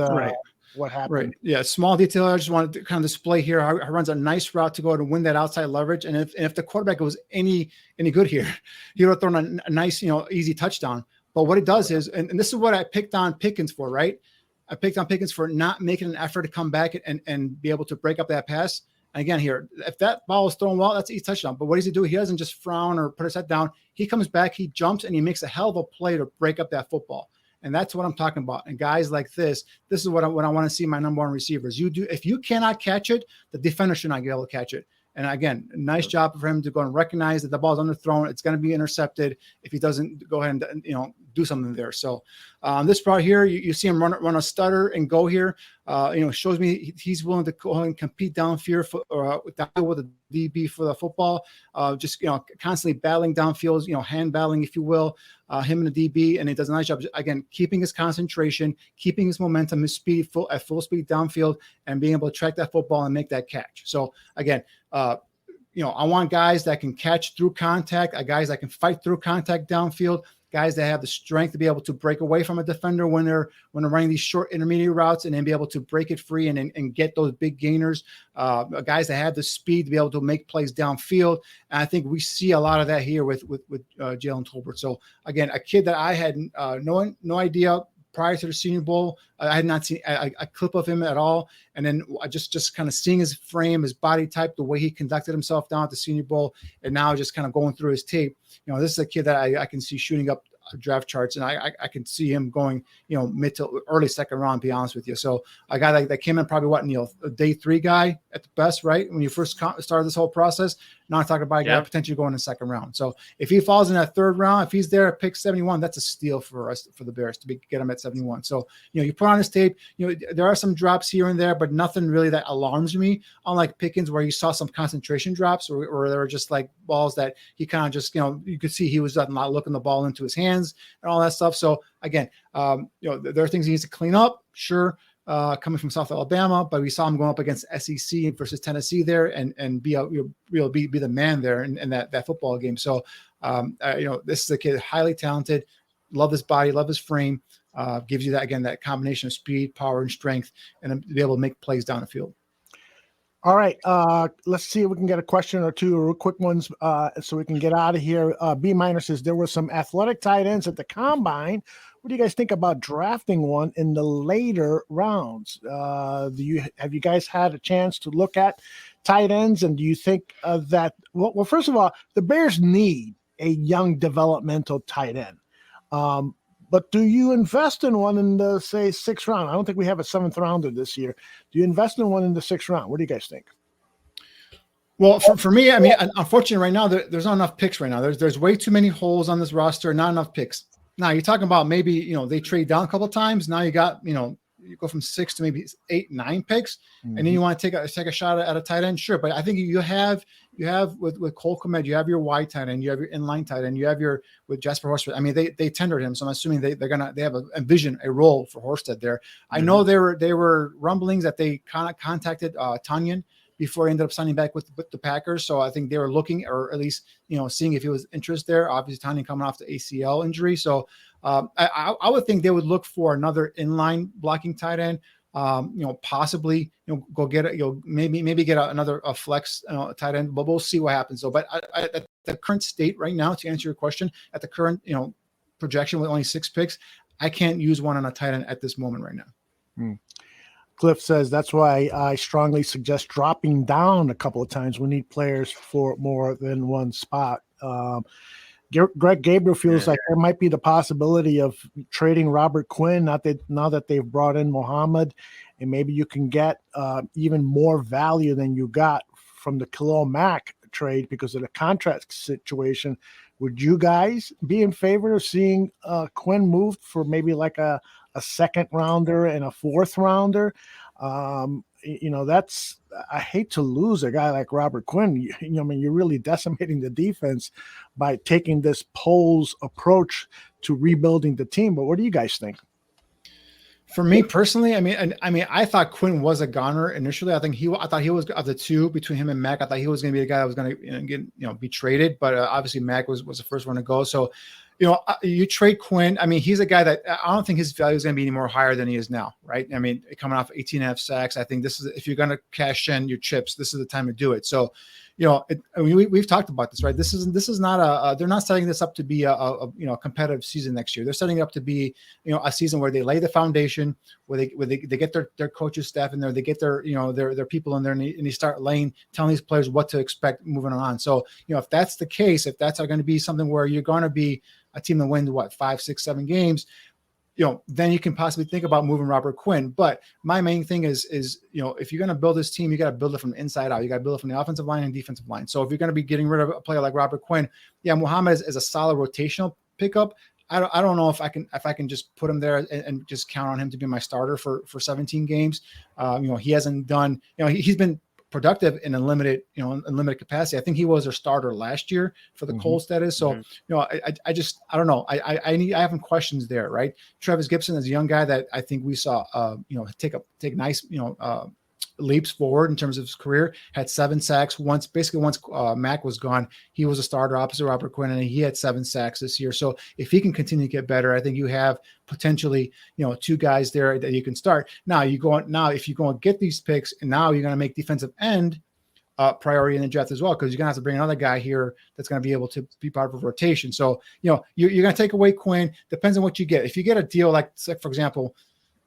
What happened? Right. Yeah. Small detail. I just wanted to kind of display here how he runs a nice route to go to win that outside leverage. And if the quarterback was any good here, he would have thrown a nice, easy touchdown. But what it does is, and this is what I picked on Pickens for, right? I picked on Pickens for not making an effort to come back and be able to break up that pass. And again, here, if that ball is thrown well, that's an easy touchdown. But what does he do? He doesn't just frown or put his head down. He comes back, he jumps, and he makes a hell of a play to break up that football. And that's what I'm talking about. And guys like this is what I want to see my number one receivers. If you cannot catch it, the defender should not be able to catch it. And again, nice job for him to go and recognize that the ball's underthrown. It's going to be intercepted if he doesn't go ahead and do something there. So this part here, you see him run a stutter and go here. Shows me he's willing to go ahead and compete downfield with the DB for the football. Just constantly battling downfield, hand battling, if you will. Him and the DB, and he does a nice job again keeping his concentration, keeping his momentum, his speed at full speed downfield, and being able to track that football and make that catch. So again, I want guys that can catch through contact, guys that can fight through contact downfield, guys that have the strength to be able to break away from a defender when they're running these short intermediate routes, and then be able to break it free and get those big gainers. Guys that have the speed to be able to make plays downfield. And I think we see a lot of that here with Jalen Tolbert. So again, a kid that I had no idea prior to the Senior Bowl. I had not seen a clip of him at all. And then just kind of seeing his frame, his body type, the way he conducted himself down at the Senior Bowl, and now just kind of going through his tape. This is a kid that I can see shooting up draft charts, and I can see him going, mid to early second round, to be honest with you. So a guy that came in probably Neil, a day 3 guy at the best, right? When you first started this whole process. Now I'm talking about a guy potentially going in the second round. So if he falls in that third round, if he's there at pick 71, that's a steal for us, for the Bears, to get him at 71. So, you put on his tape, there are some drops here and there, but nothing really that alarms me. Unlike Pickens, where you saw some concentration drops, or there were just like balls that he kind of just, you could see he was not looking the ball into his hands and all that stuff. So again, there are things he needs to clean up. Sure. Coming from South Alabama, but we saw him going up against SEC versus Tennessee there, and be the man there in that football game. So, this is a kid highly talented, love his body, love his frame, gives you that combination of speed, power, and strength, and to be able to make plays down the field. All right, let's see if we can get a question or two, real quick ones, so we can get out of here. B Minor says there were some athletic tight ends at the combine. What do you guys think about drafting one in the later rounds? Have you guys had a chance to look at tight ends? And do you think that, well, first of all, the Bears need a young developmental tight end. But do you invest in one in the, say, 6th round? I don't think we have a 7th rounder this year. Do you invest in one in the 6th round? What do you guys think? Well, for me, I mean, unfortunately, right now, there's not enough picks right now. There's way too many holes on this roster, not enough picks. Now you're talking about maybe, they trade down a couple of times. Now you got, you go from 6 to maybe 8, 9 picks, and then you want to take a shot at a tight end, sure. But I think you have with Cole Kmet, you have your wide tight end, you have your inline tight end, you have with Jasper Horsted. I mean, they tendered him, so I'm assuming they have a role for Horsted there. I know they were rumblings that they kind of contacted Tunyon before he ended up signing back with the Packers. So I think they were looking, or at least, seeing if he was interest there. Obviously, Tunyon coming off the ACL injury. So I would think they would look for another inline blocking tight end. Possibly, go get it. Maybe get another flex tight end, but we'll see what happens. So, but at the current state right now, to answer your question, at the current projection with only 6 picks, I can't use one on a tight end at this moment right now. Cliff says that's why I strongly suggest dropping down a couple of times. We need players for more than one spot. Greg Gabriel feels like there might be the possibility of trading Robert Quinn, now that they've brought in Muhammad, and maybe you can get even more value than you got from the Khalil Mack trade because of the contract situation. Would you guys be in favor of seeing Quinn moved for maybe like a second rounder and a fourth rounder? I hate to lose a guy like Robert Quinn. You're really decimating the defense by taking this Poles approach to rebuilding the team. But what do you guys think? For me personally, I thought Quinn was a goner initially. I thought he was, of the two between him and Mack, I thought he was going to be the guy that was going to be traded. But obviously Mack was the first one to go. So, you trade Quinn. He's a guy that I don't think his value is going to be any more higher than he is now, right? Coming off 18.5 sacks, I think this is, if you're going to cash in your chips, this is the time to do it. So, we've talked about this, right? This is not they're not setting this up to be a competitive season next year. They're setting it up to be, a season where they lay the foundation, where they get their coaches staff in there, they get their people in there, and they start telling these players what to expect moving on. So, if that's the case, if that's going to be something where you're going to be a team that wins 5, 6, 7 games, then you can possibly think about moving Robert Quinn. But my main thing is if you're going to build this team, you got to build it from the inside out. You got to build it from the offensive line and defensive line. So if you're going to be getting rid of a player like Robert Quinn, Muhammad is a solid rotational pickup. I don't know if I can just put him there and just count on him to be my starter for 17 games. He hasn't done, he's been productive in a limited capacity. I think he was their starter last year for the Colts, that is. So, I don't know. I have some questions there, right? Travis Gibson is a young guy that I think we saw, take nice, leaps forward in terms of his career. Had 7 sacks once Mack was gone. He was a starter opposite Robert Quinn, and he had 7 sacks this year. So if he can continue to get better, I think you have potentially, 2 guys there that you can start. If you go and get these picks, and now you're going to make defensive end priority in the draft as well, because you're going to have to bring another guy here that's going to be able to be part of a rotation. So, you're going to take away Quinn. Depends on what you get. If you get a deal like, for example,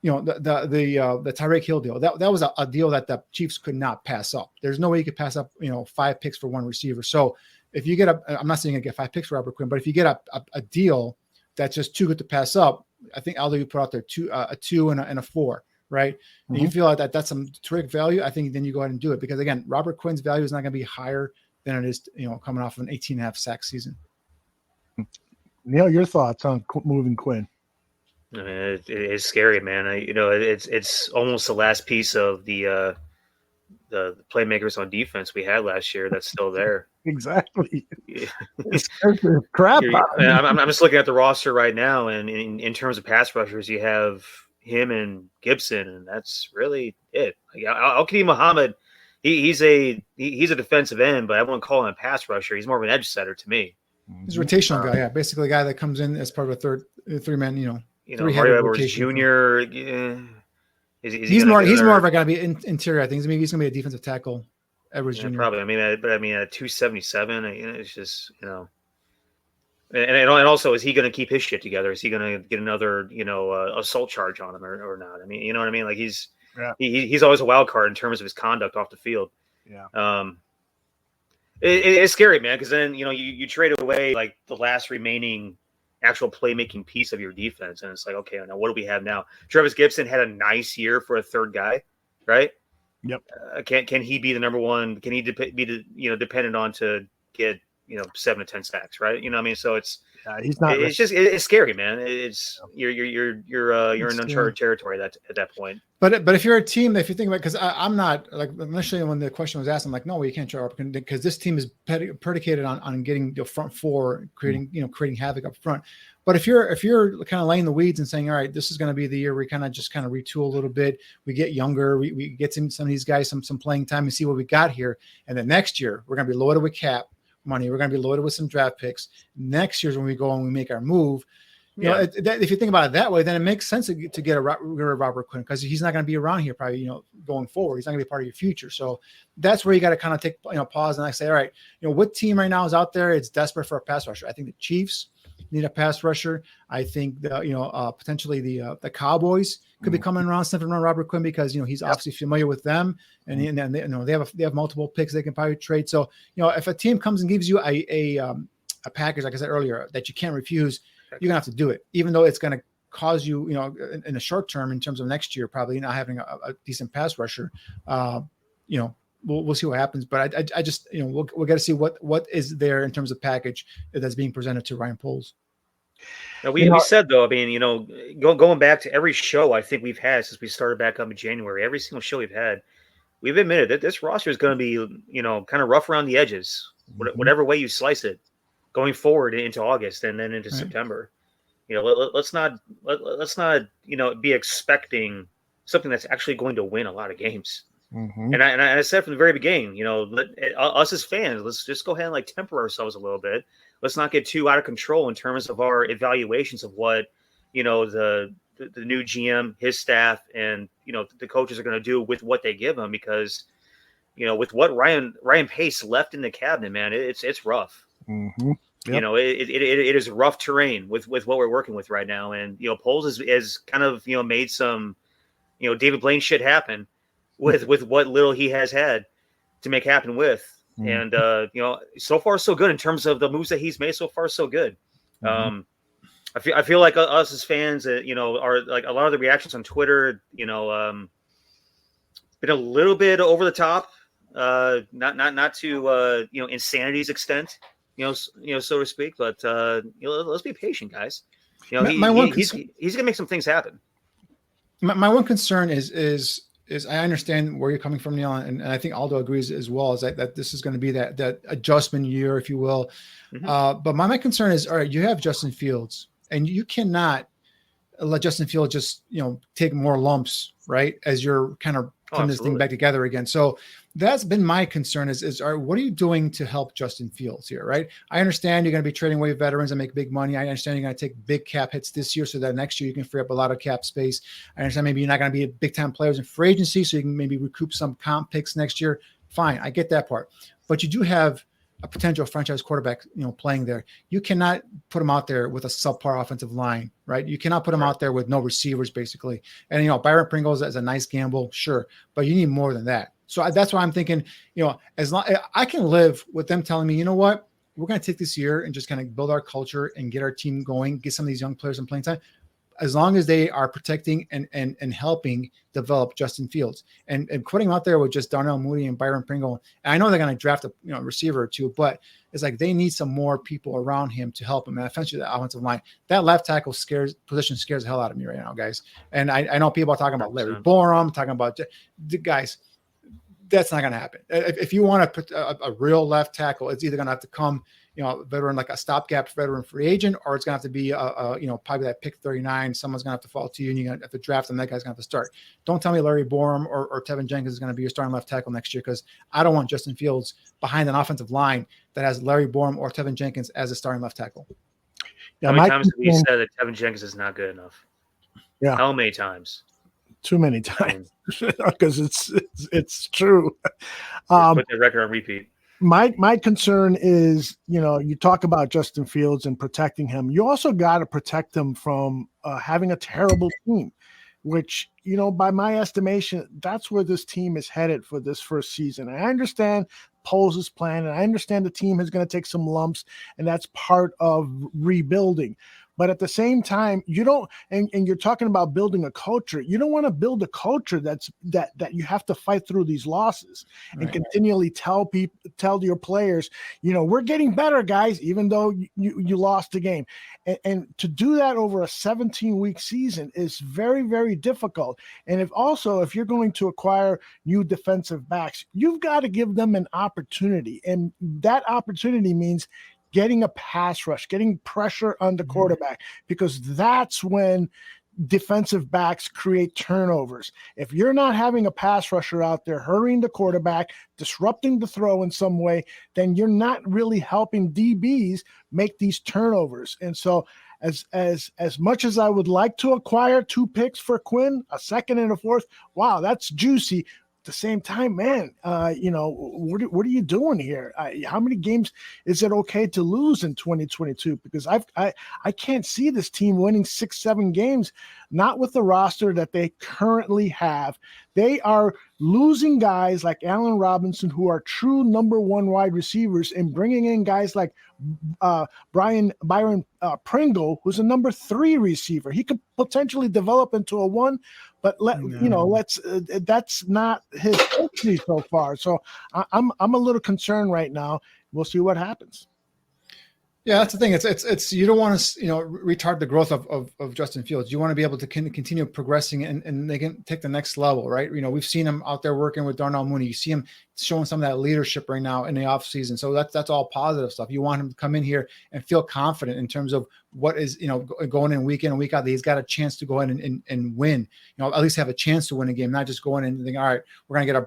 the Tyreek Hill deal, that was a deal that the Chiefs could not pass up. There's no way you could pass up, 5 picks for one receiver. So if you get I'm not saying you get 5 picks for Robert Quinn, but if you get a deal that's just too good to pass up, I think Aldo, you put out there a 2 and a 4, right? And you feel like that's some terrific value. I think then you go ahead and do it, because again, Robert Quinn's value is not going to be higher than it is, coming off of an 18.5 sack season. Niel, your thoughts on moving Quinn? It's scary, man. It's almost the last piece of the playmakers on defense we had last year that's still there. Exactly. Yeah. Crap. I'm just looking at the roster right now, and in terms of pass rushers, you have him and Gibson, and that's really it. Al-Qadim Muhammad, he's a defensive end, but I wouldn't call him a pass rusher. He's more of an edge setter to me. He's a rotational guy, yeah. Basically a guy that comes in as part of a three-man, Mario Edwards Jr. He's more of a guy to be interior. I think he's going to be a defensive tackle. Edwards Jr. Probably. At 277, it's just and also, is he going to keep his shit together? Is he going to get another assault charge on him or not? You know what I mean? Like he's always a wild card in terms of his conduct off the field. Yeah. It's scary, man, because then you trade away like the last remaining actual playmaking piece of your defense, and it's like, okay, now what do we have now? Travis Gibson had a nice year for a third guy, right? Yep. Can he be the number one? Can he be dependent on to get 7 to 10 sacks, right? You know what I mean? So it's scary, man. It's you're in uncharted territory at that point. But if you're a team, if you think about, because I'm not, like, initially when the question was asked, I'm like, no, you can't show up, because this team is predicated on getting the front four, creating havoc up front. But if you're kind of laying the weeds and saying, all right, this is going to be the year we kind of retool a little bit, we get younger, we get some of these guys some playing time and see what we got here, and then next year we're going to be loaded with cap money, we're going to be loaded with some draft picks. Next year's when we go and we make our move. If you think about it that way, then it makes sense to get a Robert Quinn, because he's not going to be around here probably, going forward. He's not going to be part of your future. So that's where you got to kind of take, pause and say, all right, what team right now is out there? It's desperate for a pass rusher. I think the Chiefs need a pass rusher. I think potentially the Cowboys could be coming around, sniffing around Robert Quinn, because he's obviously familiar with them, and they have multiple picks they can probably trade. So if a team comes and gives you a package, like I said earlier, that you can't refuse, you're gonna have to do it, even though it's gonna cause you, in the short term, in terms of next year, probably not having a decent pass rusher. We'll see what happens, but I just we'll got to see what is there in terms of package that's being presented to Ryan Poles. Now, we said, though, I mean, going back to every show I think we've had since we started back up in January, every single show we've had, we've admitted that this roster is going to be kind of rough around the edges, whatever way you slice it, going forward into August and then into September. Let's not be expecting something that's actually going to win a lot of games. Mm-hmm. And I said from the very beginning, us as fans, let's just go ahead and temper ourselves a little bit. Let's not get too out of control in terms of our evaluations of what the new GM, his staff, and the coaches are going to do with what they give them, because with what Ryan Pace left in the cabinet, man, it's rough. Mm-hmm. Yep. It is rough terrain with what we're working with right now. And, Poles is kind of, made some, David Blaine shit happen with what little he has had to make happen with. Mm-hmm. And, so far so good in terms of the moves that he's made. So far so good. Mm-hmm. I feel like us as fans, are like a lot of the reactions on Twitter, been a little bit over the top, not to, insanity's extent. So to speak, but let's be patient, guys. He's gonna make some things happen. My one concern is I understand where you're coming from, Neil, and I think Aldo agrees as well, is that this is going to be that adjustment year, if you will. Mm-hmm. But my concern is, all right, you have Justin Fields, and you cannot let Justin Fields just take more lumps, right, as you're kind of putting this thing back together again. So that's been my concern is what are you doing to help Justin Fields here, right? I understand you're going to be trading away veterans and make big money. I understand you're going to take big cap hits this year so that next year you can free up a lot of cap space. I understand maybe you're not going to be big-time players in free agency, so you can maybe recoup some comp picks next year. Fine, I get that part. But you do have a potential franchise quarterback, playing there. You cannot put him out there with a subpar offensive line, right? You cannot put him out there with no receivers, basically. And, Byron Pringles is a nice gamble, sure, but you need more than that. So that's why I'm thinking, as long I can live with them telling me, you know what, we're going to take this year and just kind of build our culture and get our team going, get some of these young players some playing time, as long as they are protecting and helping develop Justin Fields and putting him out there with just Darnell Mooney and Byron Pringle. And I know they're going to draft a receiver or two, but it's like they need some more people around him to help him. And eventually the offensive line, that left tackle position scares the hell out of me right now, guys. And I know people are talking about Larry Borum, talking about the guys. That's not going to happen. If you want to put a real left tackle, it's either going to have to come, veteran, like a stopgap veteran free agent, or it's going to have to be probably that pick 39. Someone's going to have to fall to you, and you're going to have to draft them. That guy's going to have to start. Don't tell me Larry Borum or Tevin Jenkins is going to be your starting left tackle next year, because I don't want Justin Fields behind an offensive line that has Larry Borum or Tevin Jenkins as a starting left tackle. Yeah, how many times have we said that Tevin Jenkins is not good enough? Yeah. How many times? Too many times, because it's true. Put the record on repeat. My concern is, you talk about Justin Fields and protecting him. You also got to protect him from having a terrible team, which, by my estimation, that's where this team is headed for this first season. And I understand Poles' plan, and I understand the team is going to take some lumps, and that's part of rebuilding. But at the same time, you don't, and you're talking about building a culture. You don't want to build a culture that you have to fight through these losses and continually tell your players, we're getting better, guys, even though you lost the game. And to do that over a 17-week season is very, very difficult. And if you're going to acquire new defensive backs, you've got to give them an opportunity. And that opportunity means getting a pass rush, getting pressure on the quarterback, because that's when defensive backs create turnovers. If you're not having a pass rusher out there hurrying the quarterback, disrupting the throw in some way, then you're not really helping DBs make these turnovers. And so as much as I would like to acquire 2 picks for Quinn, a second and a fourth, wow, that's juicy. The same time, man, what are you doing here? How many games is it okay to lose in 2022? Because I can't see this team winning 6-7 games, not with the roster that they currently have. They are losing guys like Allen Robinson, who are true number 1 wide receivers, and bringing in guys like Byron Pringle, who's a number 3 receiver. He could potentially develop into a 1, but that's not his ability so far. So I'm a little concerned right now. We'll see what happens. Yeah, that's the thing. It's you don't want to retard the growth of Justin Fields. You want to be able to continue progressing and they can take the next level, right? We've seen him out there working with Darnell Mooney. You see him showing some of that leadership right now in the offseason. So that's all positive stuff. You want him to come in here and feel confident in terms of what is, going in week and week out, that he's got a chance to go in and win, at least have a chance to win a game, not just go in and think, all right, we're going to get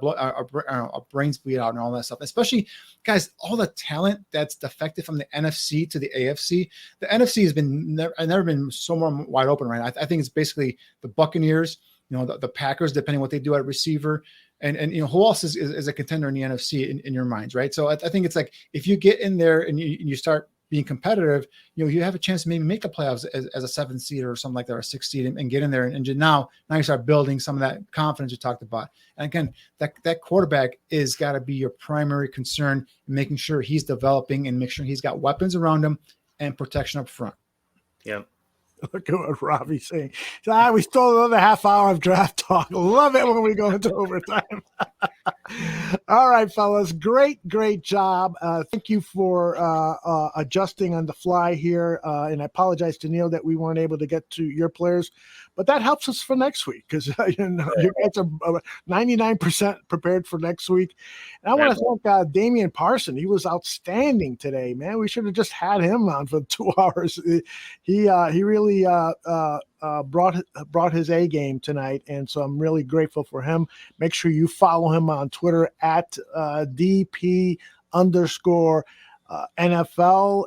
our brains bleed out and all that stuff. Especially, guys, all the talent that's defected from the NFC to the AFC. The NFC has never been so more wide open, right? I think it's basically the Buccaneers, the Packers, depending what they do at receiver. And who else is a contender in the NFC in your minds, right? So I think it's like, if you get in there and you start being competitive, you have a chance to maybe make the playoffs as a 7th seed or something like that, or a 6th seed, and get in there. And now you start building some of that confidence you talked about. And again, that quarterback is got to be your primary concern, making sure he's developing and make sure he's got weapons around him and protection up front. Yeah. Look at what Robbie's saying. We stole another half hour of draft talk. Love it when we go into overtime. All right, fellas. Great job. Thank you for adjusting on the fly here. And I apologize to Neil that we weren't able to get to your players, but that helps us for next week, because you guys are 99% prepared for next week. And I want to thank Damian Parson. He was outstanding today, man. We should have just had him on for 2 hours. He really brought his A game tonight, and so I'm really grateful for him. Make sure you follow him on Twitter at DP_NFL,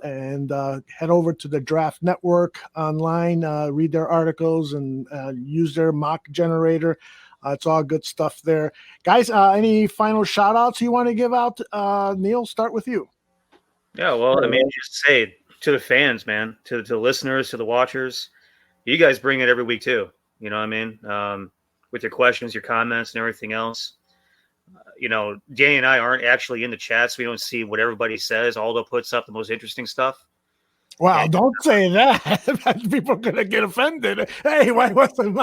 and head over to the Draft Network online, read their articles, and use their mock generator. It's all good stuff there. Guys, any final shout outs you want to give out? Neil, start with you. Yeah, well, I mean, just say to the fans, man, to the listeners, to the watchers, you guys bring it every week too. You know what I mean? With your questions, your comments, and everything else. Danny and I aren't actually in the chats. We don't see what everybody says. Aldo puts up the most interesting stuff. Wow, don't say that. People are going to get offended. Hey, why wasn't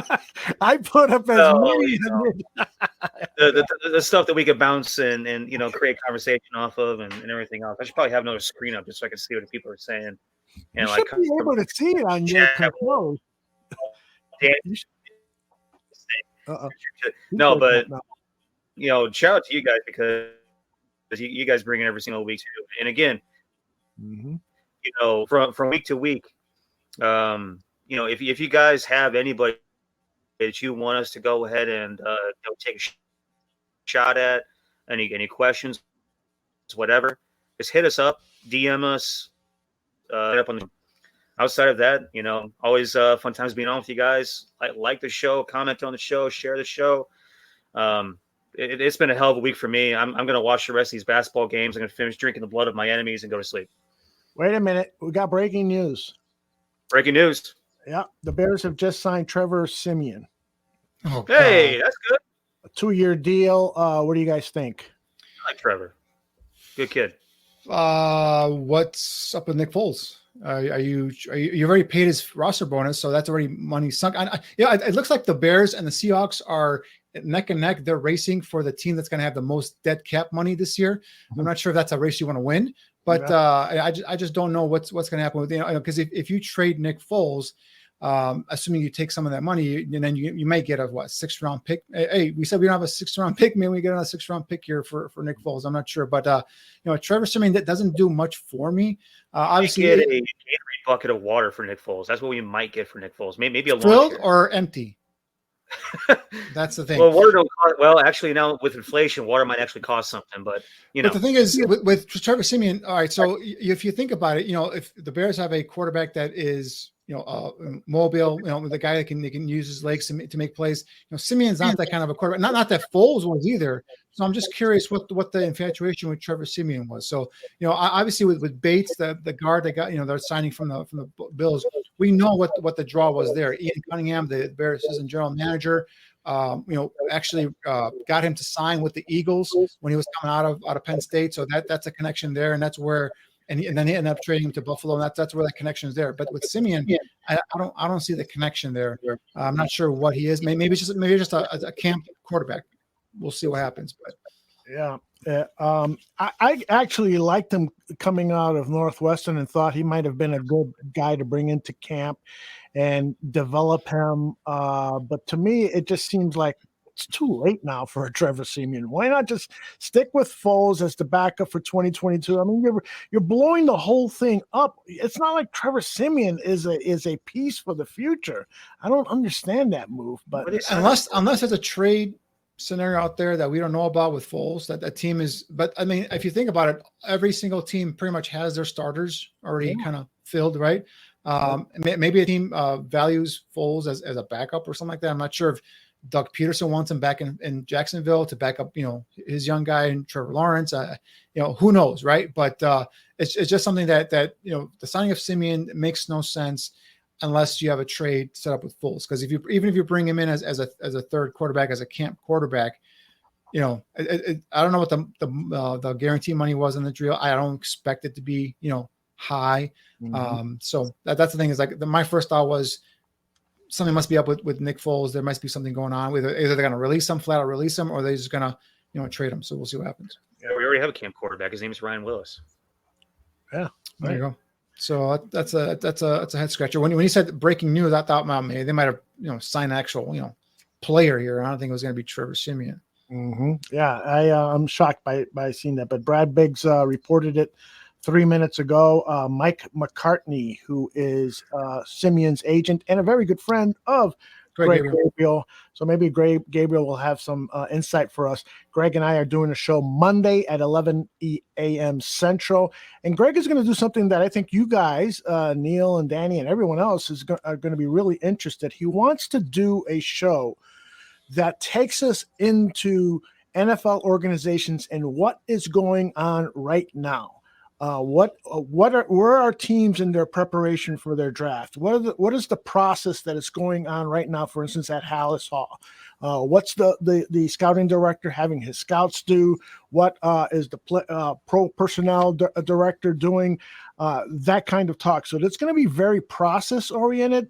I put up as many? The stuff that we could bounce and create conversation off of and everything else. I should probably have another screen up just so I can see what the people are saying. And you should be able to see it on your controls. No, but shout out to you guys, because you guys bring it every single week too. And again, from week to week, if you guys have anybody that you want us to go ahead and take a shot at, any questions, whatever, just hit us up, DM us. Outside of that, always fun times being on with you guys. Like the show, comment on the show, share the show. It's been a hell of a week for me. I'm going to watch the rest of these basketball games. I'm going to finish drinking the blood of my enemies and go to sleep. Wait a minute. We got breaking news. Breaking news. Yeah. The Bears have just signed Trevor Siemian. Oh, hey, God. That's good. A 2-year deal. What do you guys think? I like Trevor. Good kid. What's up with Nick Foles? You already paid his roster bonus, so that's already money sunk. It looks like the Bears and the Seahawks are neck and neck. They're racing for the team that's going to have the most dead cap money this year. I'm not sure if that's a race you want to win, but I just don't know what's going to happen with because if you trade Nick Foles, assuming you take some of that money, and then you may get a 6th round pick. Hey, we said we don't have a 6th round pick. Maybe we get a 6th round pick here for Nick Foles. I'm not sure, but Trevor Siemian, that doesn't do much for me. Obviously, get a Gatorade bucket of water for Nick Foles. That's what we might get for Nick Foles. Maybe a filled or empty. That's the thing. Well, water don't cost, actually now with inflation, water might actually cost something. But But the thing is, with Trevor Siemian, all right. So if you think about it, if the Bears have a quarterback that is mobile, the guy that can use his legs to make plays. Simeon's not that kind of a quarterback. Not that Foles was either. So I'm just curious what the infatuation with Trevor Siemian was. So obviously with Bates, the guard they got, they're signing from the Bills. We know what the draw was there. Ian Cunningham, the Bears assistant general manager, actually got him to sign with the Eagles when he was coming out of Penn State. So that's a connection there, and that's where. And then he ended up trading him to Buffalo, and that's where that connection is there. But with Siemian, I don't see the connection there. I'm not sure what he is. Maybe it's just a camp quarterback. We'll see what happens. But I actually liked him coming out of Northwestern and thought he might have been a good guy to bring into camp and develop him. But to me, it just seems like it's too late now for a Trevor Siemian. Why not just stick with Foles as the backup for 2022? I mean, you're blowing the whole thing up. It's not like Trevor Siemian is a piece for the future. I don't understand that move. But unless there's a trade scenario out there that we don't know about with Foles, that team is. But I mean, if you think about it, every single team pretty much has their starters already kind of filled, right? Maybe a team values Foles as a backup or something like that. I'm not sure if Doug Peterson wants him back in Jacksonville to back up, his young guy and Trevor Lawrence. Who knows, right? But it's just something that the signing of Siemian makes no sense unless you have a trade set up with Foles. Because even if you bring him in as a third quarterback, as a camp quarterback, I don't know what the guarantee money was in the deal. I don't expect it to be high. Mm-hmm. So that's the thing is my first thought was, something must be up with Nick Foles. There must be something going on. Either they're going to release him, flat out release him, or they're just going to trade him. So we'll see what happens. Yeah, we already have a camp quarterback. His name is Ryan Willis. Yeah, there you go. So that's a head scratcher. When he said breaking news, I thought maybe they might have signed an actual player here. I don't think it was going to be Trevor Siemian. Mm-hmm. Yeah, I'm shocked by seeing that. But Brad Biggs reported it 3 minutes ago. Mike McCartney, who is Siemian's agent and a very good friend of Greg Gabriel. So maybe Greg Gabriel will have some insight for us. Greg and I are doing a show Monday at 11 a.m. Central. And Greg is going to do something that I think you guys, Neil and Danny and everyone else are going to be really interested. He wants to do a show that takes us into NFL organizations and what is going on right now. Where are teams in their preparation for their draft? What is the process that is going on right now? For instance, at Hallis Hall, what's the scouting director having his scouts do? What is the pro personnel director doing? That kind of talk. So it's going to be very process oriented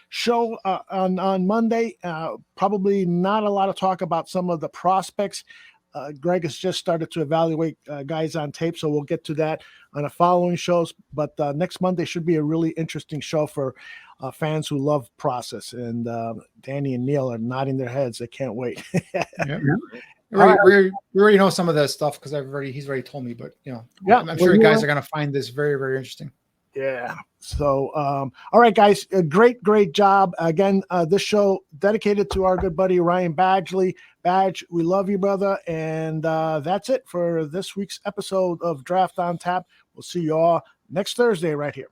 show on Monday. Probably not a lot of talk about some of the prospects. Greg has just started to evaluate guys on tape, so we'll get to that on the following shows. But next Monday should be a really interesting show for fans who love process. And Danny and Niel are nodding their heads; they can't wait. Yeah. We already know some of that stuff because he's already told me. But I'm sure guys are going to find this very, very interesting. Yeah. So, all right, guys, great job. Again, this show dedicated to our good buddy, Ryan Badgley. Badge, we love you, brother. And that's it for this week's episode of Draft on Tap. We'll see you all next Thursday right here.